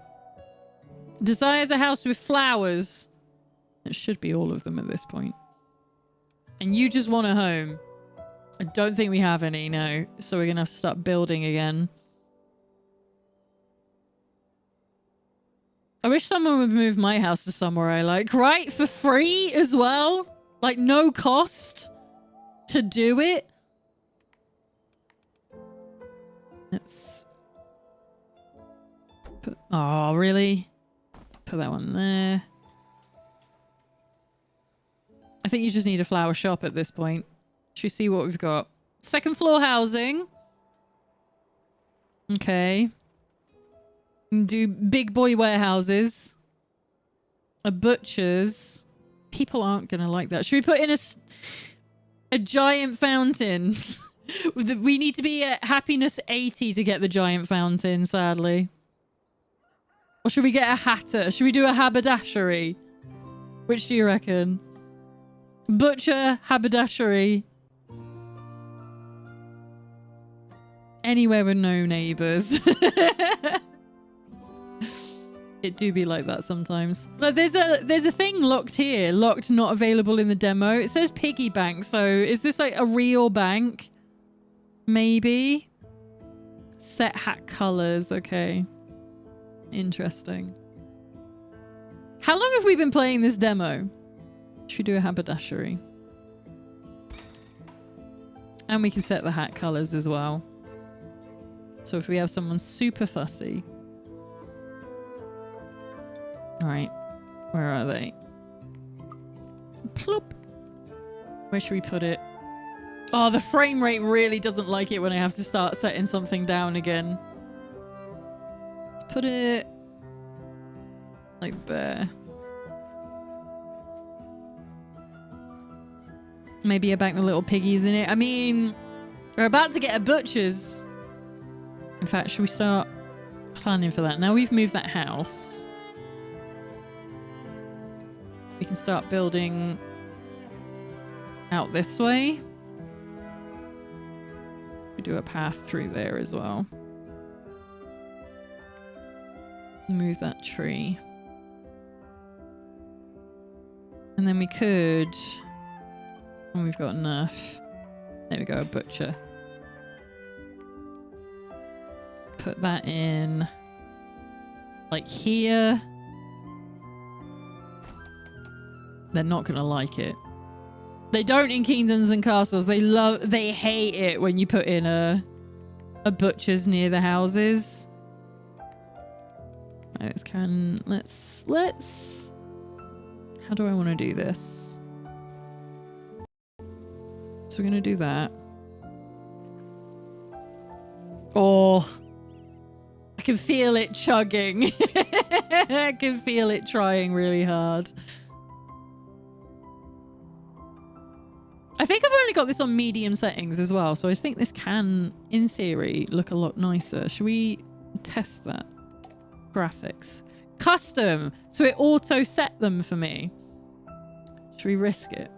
Desires a house with flowers. It should be all of them at this point. And you just want a home. I don't think we have any, no. So we're going to have to start building again. I wish someone would move my house to somewhere I like. Right? For free as well? Like no cost to do it? Let's put... Oh, really? Put that one there. I think you just need a flower shop at this point. Should we see what we've got? Second floor housing. Okay. Do big boy warehouses. A butcher's. People aren't going to like that. Should we put in a giant fountain? We need to be at happiness 80 to get the giant fountain, sadly. Or should we get a hatter? Should we do a haberdashery? Which do you reckon? Butcher, haberdashery. Anywhere with no neighbours. It do be like that sometimes. But there's a thing locked here. Locked, not available in the demo. It says piggy bank. So is this like a real bank? Maybe. Set hat colors. Okay. Interesting. How long have we been playing this demo? Should we do a haberdashery? And we can set the hat colors as well. So if we have someone super fussy. Alright. Where are they? Plop. Where should we put it? Oh, the frame rate really doesn't like it when I have to start setting something down again. Let's put it like there. Maybe I bank the little piggies in it. I mean, we're about to get a butcher's. In fact, should we start planning for that? Now we've moved that house. We can start building out this way. We do a path through there as well. Move that tree. And then we could... when we've got enough. There we go, a butcher. Put that in like here. They're not gonna like it. They don't in Kingdoms and Castles. They hate it when you put in a butcher's near the houses. Let's how do I want to do this? So we're gonna do that. Oh, I can feel it chugging. I can feel it trying really hard. I think I've only got this on medium settings as well, so I think this can, in theory, look a lot nicer. Should we test that? Graphics. Custom! So it auto-set them for me. Should we risk it?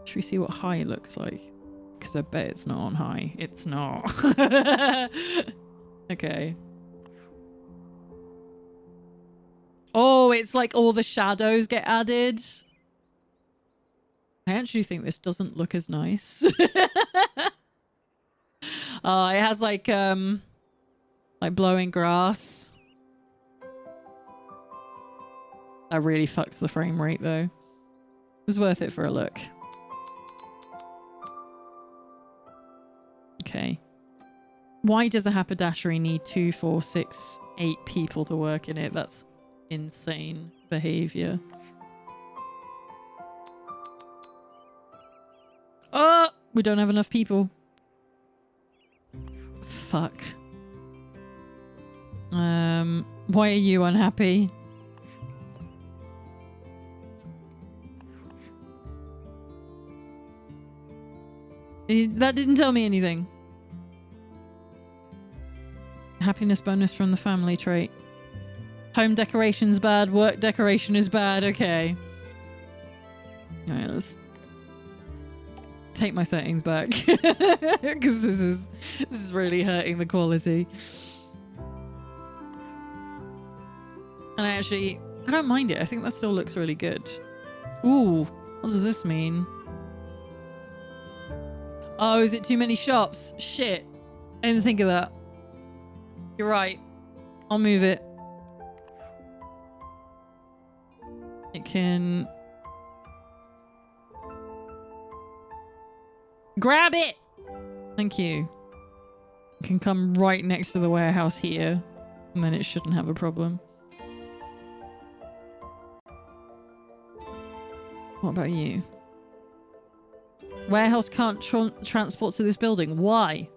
Should we see what high looks like? because I bet it's not on high. It's not. Okay. Oh, it's like all the shadows get added. I actually think this doesn't look as nice. It has like blowing grass. That really fucks the frame rate though. It was worth it for a look. Okay. Why does a haberdashery need 2, 4, 6, 8 people to work in it? That's insane behavior. Oh, we don't have enough people. Fuck. Why are you unhappy? That didn't tell me anything. Happiness bonus from the family trait. Home decoration's bad. Work decoration is bad. Okay. Alright, let's take my settings back. Because this is really hurting the quality. And I don't mind it. I think that still looks really good. Ooh, what does this mean? Oh, is it too many shops? Shit. I didn't think of that. You're right. I'll move it. It can... Grab it! Thank you. It can come right next to the warehouse here. And then it shouldn't have a problem. What about you? Warehouse can't transport to this building. Why?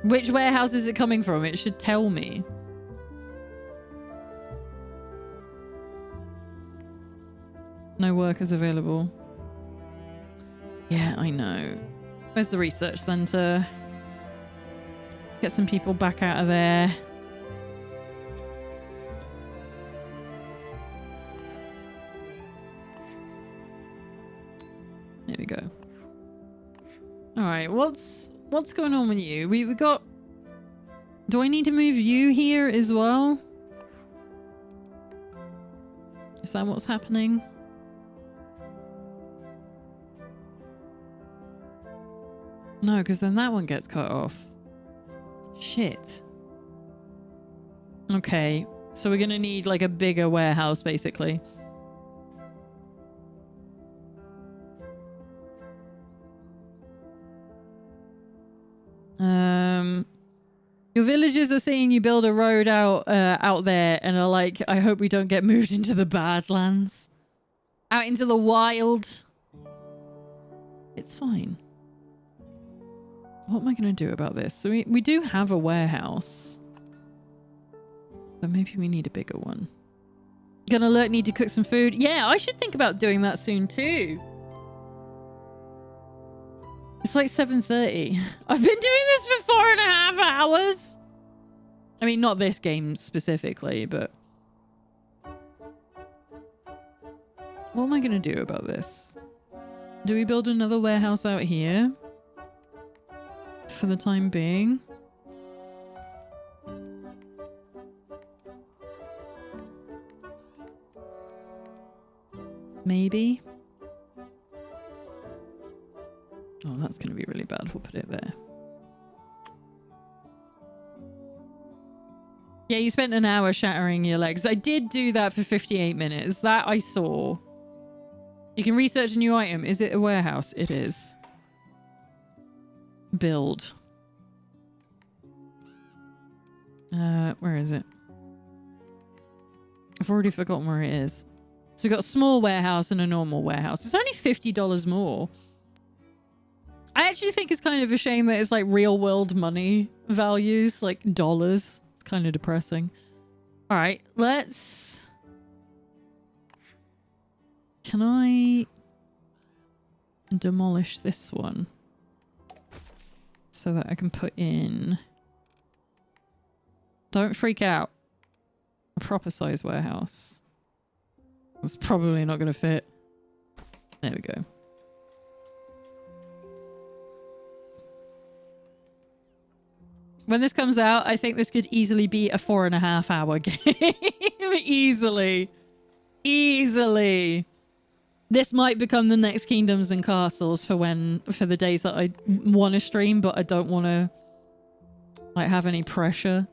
Which warehouse is it coming from? It should tell me. No workers available. Yeah, I know. Where's the research center? Get some people back out of there. There we go. Alright, what's going on with you? We got... Do I need to move you here as well? Is that what's happening? No, because then that one gets cut off. Shit. Okay, so we're gonna need like a bigger warehouse basically. Your villagers are saying you build a road out there and are like, I hope we don't get moved into the Badlands. Out into the wild. It's fine. What am I going to do about this? So we do have a warehouse. But maybe we need a bigger one. Gonna alert, need to cook some food. Yeah, I should think about doing that soon too. It's like 7:30. I've been doing this for 4.5 hours. I mean, not this game specifically, but... What am I going to do about this? Do we build another warehouse out here? For the time being? Maybe? Oh, that's going to be really bad. We'll put it there. Yeah, you spent an hour shattering your legs. I did do that for 58 minutes. That I saw. You can research a new item. Is it a warehouse? It is. Build. Where is it? I've already forgotten where it is. So we've got a small warehouse and a normal warehouse. It's only $50 more. I actually think it's kind of a shame that it's like real world money values, like dollars. It's kind of depressing. All right, let's... Can I demolish this one? So that I can put in... Don't freak out. A proper size warehouse. It's probably not going to fit. There we go. When this comes out, I think this could easily be a 4.5 hour game. Easily. Easily. This might become the next Kingdoms and Castles for the days that I want to stream, but I don't want to like have any pressure.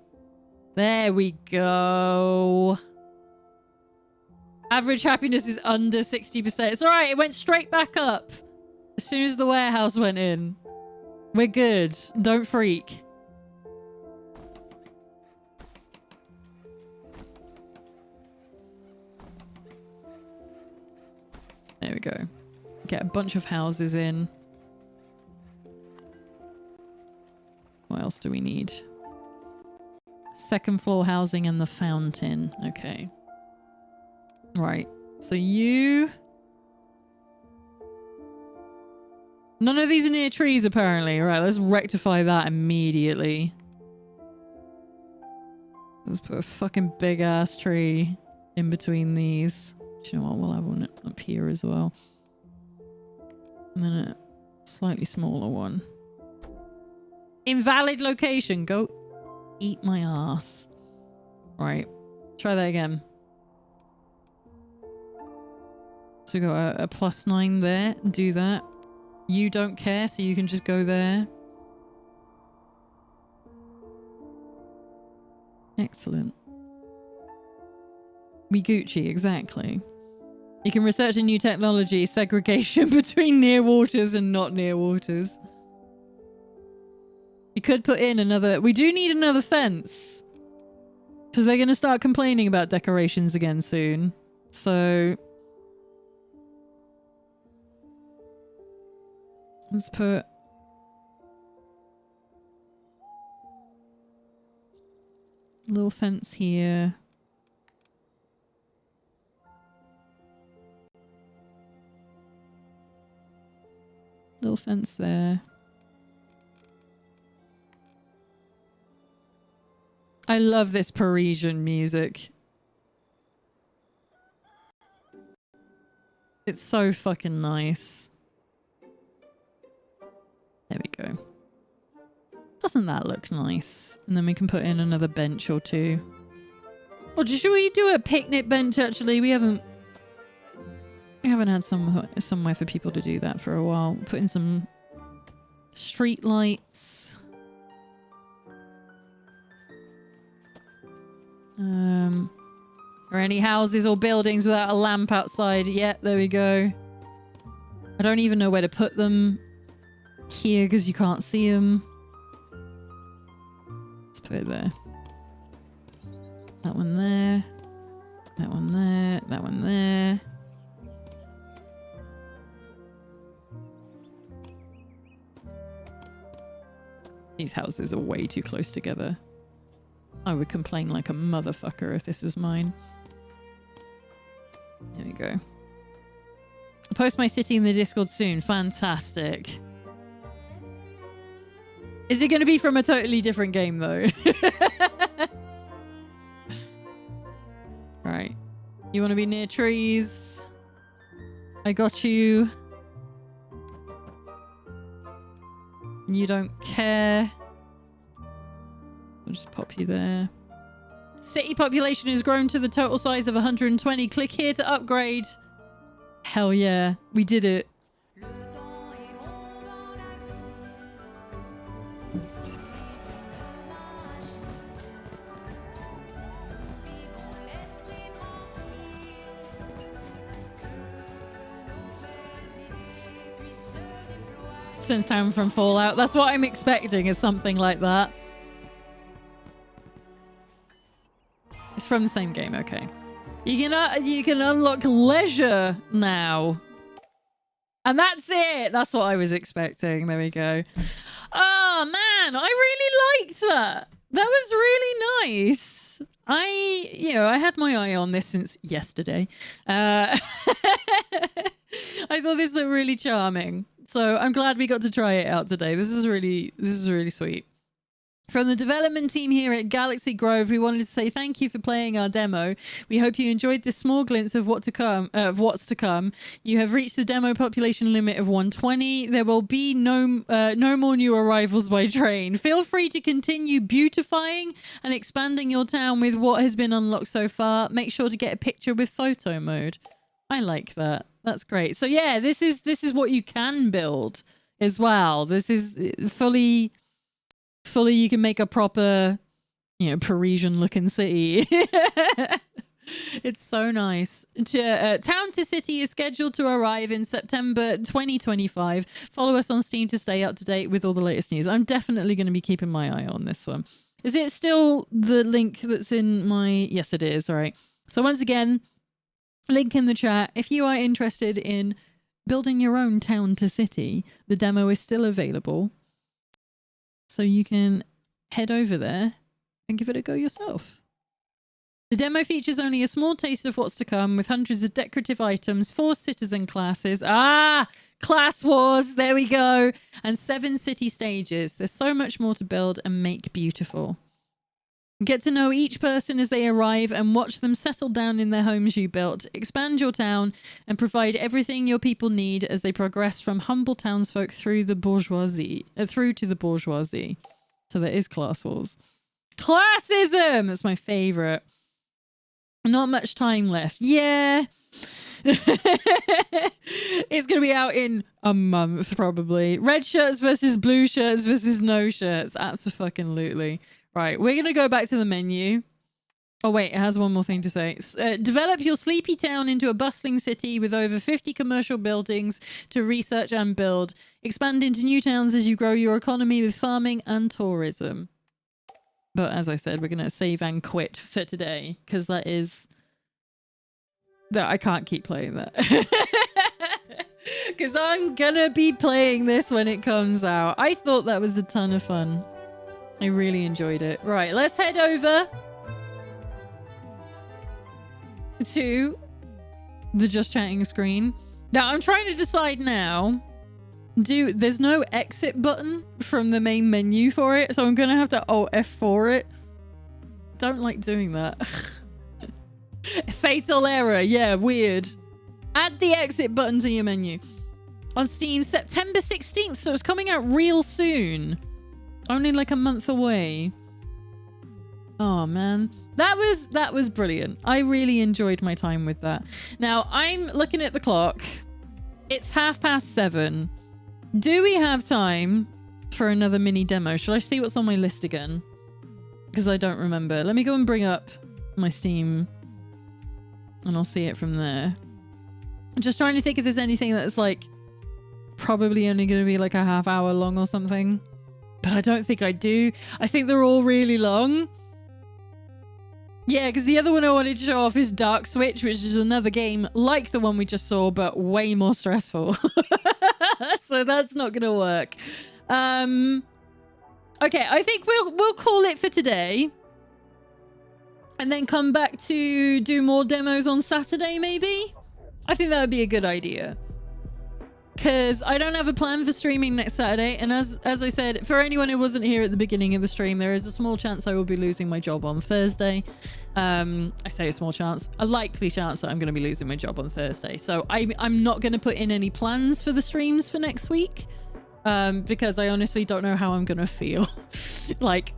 There we go. Average happiness is under 60%. It's alright, it went straight back up as soon as the warehouse went in. We're good. Don't freak. There we go. Get a bunch of houses in. What else do we need? Second floor housing and the fountain. Okay. Right. So you... None of these are near trees, apparently. Right, let's rectify that immediately. Let's put a fucking big-ass tree in between these. Do you know what? We'll have one up here as well. And then a slightly smaller one. Invalid location. Go eat my ass. Right. Try that again. So we got a +9 there. Do that. You don't care, so you can just go there. Excellent. We Gucci, exactly. You can research a new technology, segregation between near waters and not near waters. You could put in another... We do need another fence. Because they're going to start complaining about decorations again soon. So... let's put... a little fence here. Little fence there. I love this Parisian music. It's so fucking nice. There we go. Doesn't that look nice? And then we can put in another bench or two. Or should we do a picnic bench actually? We haven't had somewhere for people to do that for a while. Put in some street lights. Or any houses or buildings without a lamp outside. Yeah, there we go. I don't even know where to put them here because you can't see them. Let's put it there. That one there. That one there. That one there. These houses are way too close together. I would complain like a motherfucker if this was mine. There we go. I'll post my city in the Discord soon. Fantastic. Is it going to be from a totally different game though? Right. You want to be near trees? I got you. You don't care. I'll just pop you there. City population has grown to the total size of 120. Click here to upgrade. Hell yeah. We did it. Since time from Fallout. That's what I'm expecting, is something like that. It's from the same game, okay. You can unlock leisure now. And that's it. That's what I was expecting. There we go. Oh man, I really liked that. That was really nice. I had my eye on this since yesterday. I thought this looked really charming. So I'm glad we got to try it out today. This is really sweet. From the development team here at Galaxy Grove, we wanted to say thank you for playing our demo. We hope you enjoyed this small glimpse of what's to come. You have reached the demo population limit of 120. There will be no more new arrivals by train. Feel free to continue beautifying and expanding your town with what has been unlocked so far. Make sure to get a picture with photo mode. I like that. That's great. So yeah, this is what you can build as well. This is fully you can make a proper, Parisian looking city. It's so nice. Town to City is scheduled to arrive in September 2025. Follow us on Steam to stay up to date with all the latest news. I'm definitely going to be keeping my eye on this one. Is it still the link that's in my... Yes, it is. All right. So once again, link in the chat. If you are interested in building your own Town to City, the demo is still available. So you can head over there and give it a go yourself. The demo features only a small taste of what's to come, with hundreds of decorative items, 4 citizen classes. Class Wars, there we go. And 7 city stages. There's so much more to build and make beautiful. Get to know each person as they arrive and watch them settle down in their homes you built. Expand your town and provide everything your people need as they progress from humble townsfolk through to the bourgeoisie. So there is Class Wars. Classism! That's my favorite. Not much time left. Yeah. It's going to be out in a month, probably. Red shirts versus blue shirts versus no shirts. Abso-fucking-lutely. Right, we're going to go back to the menu. Oh, wait, it has one more thing to say. Develop your sleepy town into a bustling city with over 50 commercial buildings to research and build. Expand into new towns as you grow your economy with farming and tourism. But as I said, we're going to save and quit for today, because that is... that I can't keep playing that. Because I'm going to be playing this when it comes out. I thought that was a ton of fun. I really enjoyed it. Right, let's head over to the just chatting screen. Now, I'm trying to decide now. There's no exit button from the main menu for it, so I'm going to have to Alt F4 it. Don't like doing that. Fatal error. Yeah, weird. Add the exit button to your menu. On Steam, September 16th, so it's coming out real soon. Only like a month away. Oh man, that was brilliant. I really enjoyed my time with that. Now I'm looking at the clock. It's 7:30. Do we have time for another mini demo? Should I see what's on my list again? Because I don't remember. Let me go and bring up my Steam and I'll see it from there. I'm just trying to think if there's anything that's like probably only going to be like a half hour long or something. But I don't think I do. I think they're all really long. Yeah, because the other one I wanted to show off is Dark Switch, which is another game like the one we just saw, but way more stressful. So that's not going to work. Okay, I think we'll call it for today. And then come back to do more demos on Saturday, maybe? I think that would be a good idea. Because I don't have a plan for streaming next Saturday, and as I said, for anyone who wasn't here at the beginning of the stream, there is a small chance I will be losing my job on Thursday. I say a small chance, a likely chance that I'm going to be losing my job on Thursday. So I'm not going to put in any plans for the streams for next week, because I honestly don't know how I'm going to feel. Like,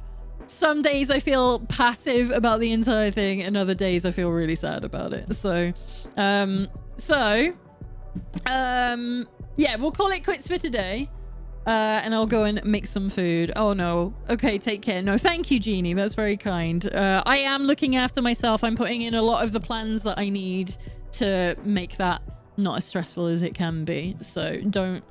some days I feel passive about the entire thing, and other days I feel really sad about it. So, yeah, we'll call it quits for today. And I'll go and make some food. Oh, no. Okay, take care. No, thank you, Jeannie. That's very kind. I am looking after myself. I'm putting in a lot of the plans that I need to make that not as stressful as it can be. So don't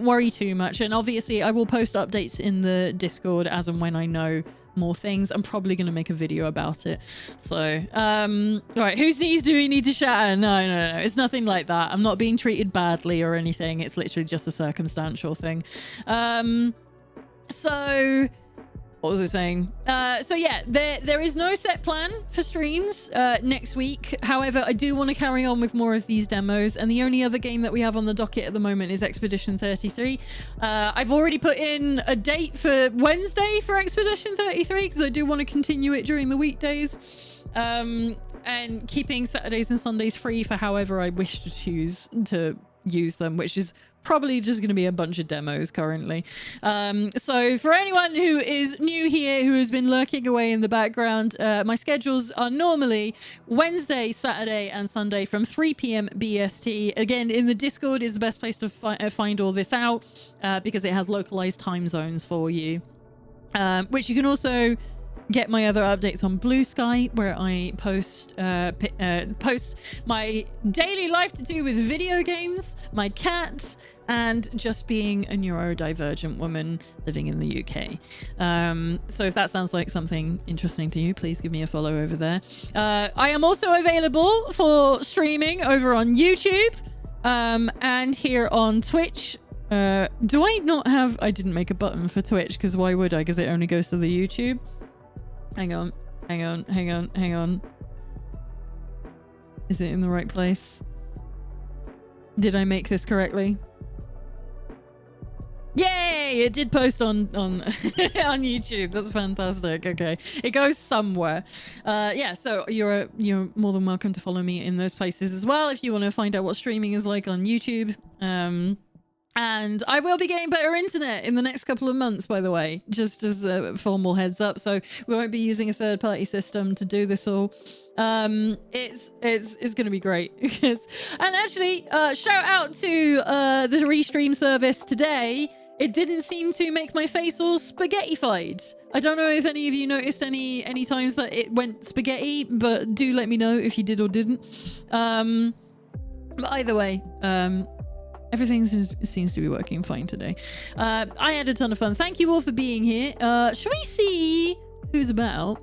worry too much. And obviously, I will post updates in the Discord as and when I know more things. I'm probably going to make a video about it. So, right, whose knees do we need to shatter? No. It's nothing like that. I'm not being treated badly or anything. It's literally just a circumstantial thing. So, what was I saying? So yeah, there is no set plan for streams next week. However, I do want to carry on with more of these demos, and the only other game that we have on the docket at the moment is Expedition 33. I've already put in a date for Wednesday for Expedition 33 because I do want to continue it during the weekdays, and keeping Saturdays and Sundays free for however I wish to choose to use them, which is probably just going to be a bunch of demos currently. So for anyone who is new here, who has been lurking away in the background, my schedules are normally Wednesday, Saturday, and Sunday from 3 p.m. BST. Again, in the Discord is the best place to find all this out because it has localized time zones for you, which you can also get my other updates on Blue Sky, where I post my daily life to do with video games, my cat, and just being a neurodivergent woman living in the UK. So if that sounds like something interesting to you, please give me a follow over there. I am also available for streaming over on YouTube and here on Twitch. Do I not have... I didn't make a button for Twitch, because why would I? Because it only goes to the YouTube. Hang on. Is it in the right place? Did I make this correctly? Yay! It did post on on YouTube. That's fantastic. Okay, it goes somewhere. Yeah, so you're more than welcome to follow me in those places as well if you want to find out what streaming is like on YouTube. And I will be getting better internet in the next couple of months, by the way, just as a formal heads up. So we won't be using a third-party system to do this all. It's going to be great. And actually, shout out to the Restream service today. It didn't seem to make my face all spaghetti-fied. I don't know if any of you noticed any times that it went spaghetti, but do let me know if you did or didn't. But either way, everything seems to be working fine today. I had a ton of fun. Thank you all for being here. Shall we see who's about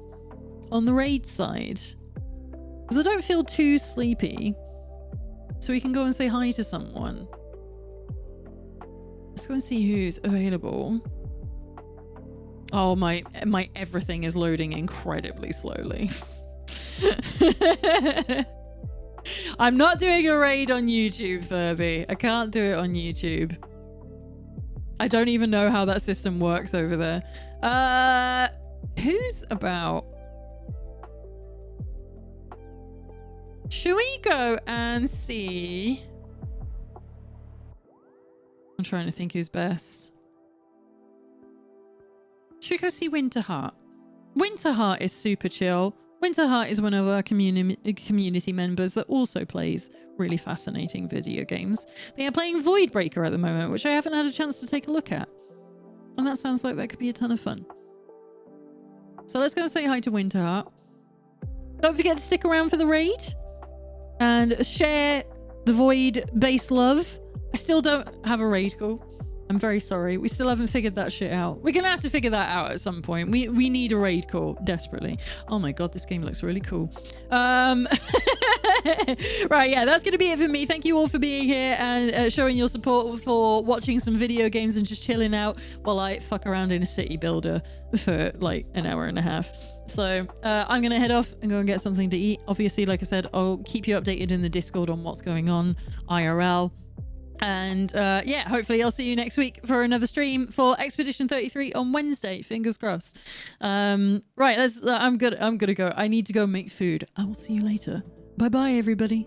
on the raid side? Because I don't feel too sleepy. So we can go and say hi to someone. Let's go and see who's available. Oh, my everything is loading incredibly slowly. I'm not doing a raid on YouTube, Furby. I can't do it on YouTube. I don't even know how that system works over there. Who's about? Should we go and see? I'm trying to think who's best. Should we go see Winterheart? Winterheart is super chill. Winterheart is one of our community members that also plays really fascinating video games. They are playing Voidbreaker at the moment, which I haven't had a chance to take a look at. And that sounds like that could be a ton of fun. So let's go and say hi to Winterheart. Don't forget to stick around for the raid and share the Void-based love. I still don't have a raid call. I'm very sorry. We still haven't figured that shit out. We're going to have to figure that out at some point. We need a raid call desperately. Oh my god, this game looks really cool. Right, yeah, that's going to be it for me. Thank you all for being here and showing your support for watching some video games and just chilling out while I fuck around in a city builder for like an hour and a half. So I'm going to head off and go and get something to eat. Obviously, like I said, I'll keep you updated in the Discord on what's going on IRL. And yeah, hopefully I'll see you next week for another stream for Expedition 33 on Wednesday. Fingers crossed. Right, I'm gonna go. I need to go make food. I will see you later. Bye bye, everybody.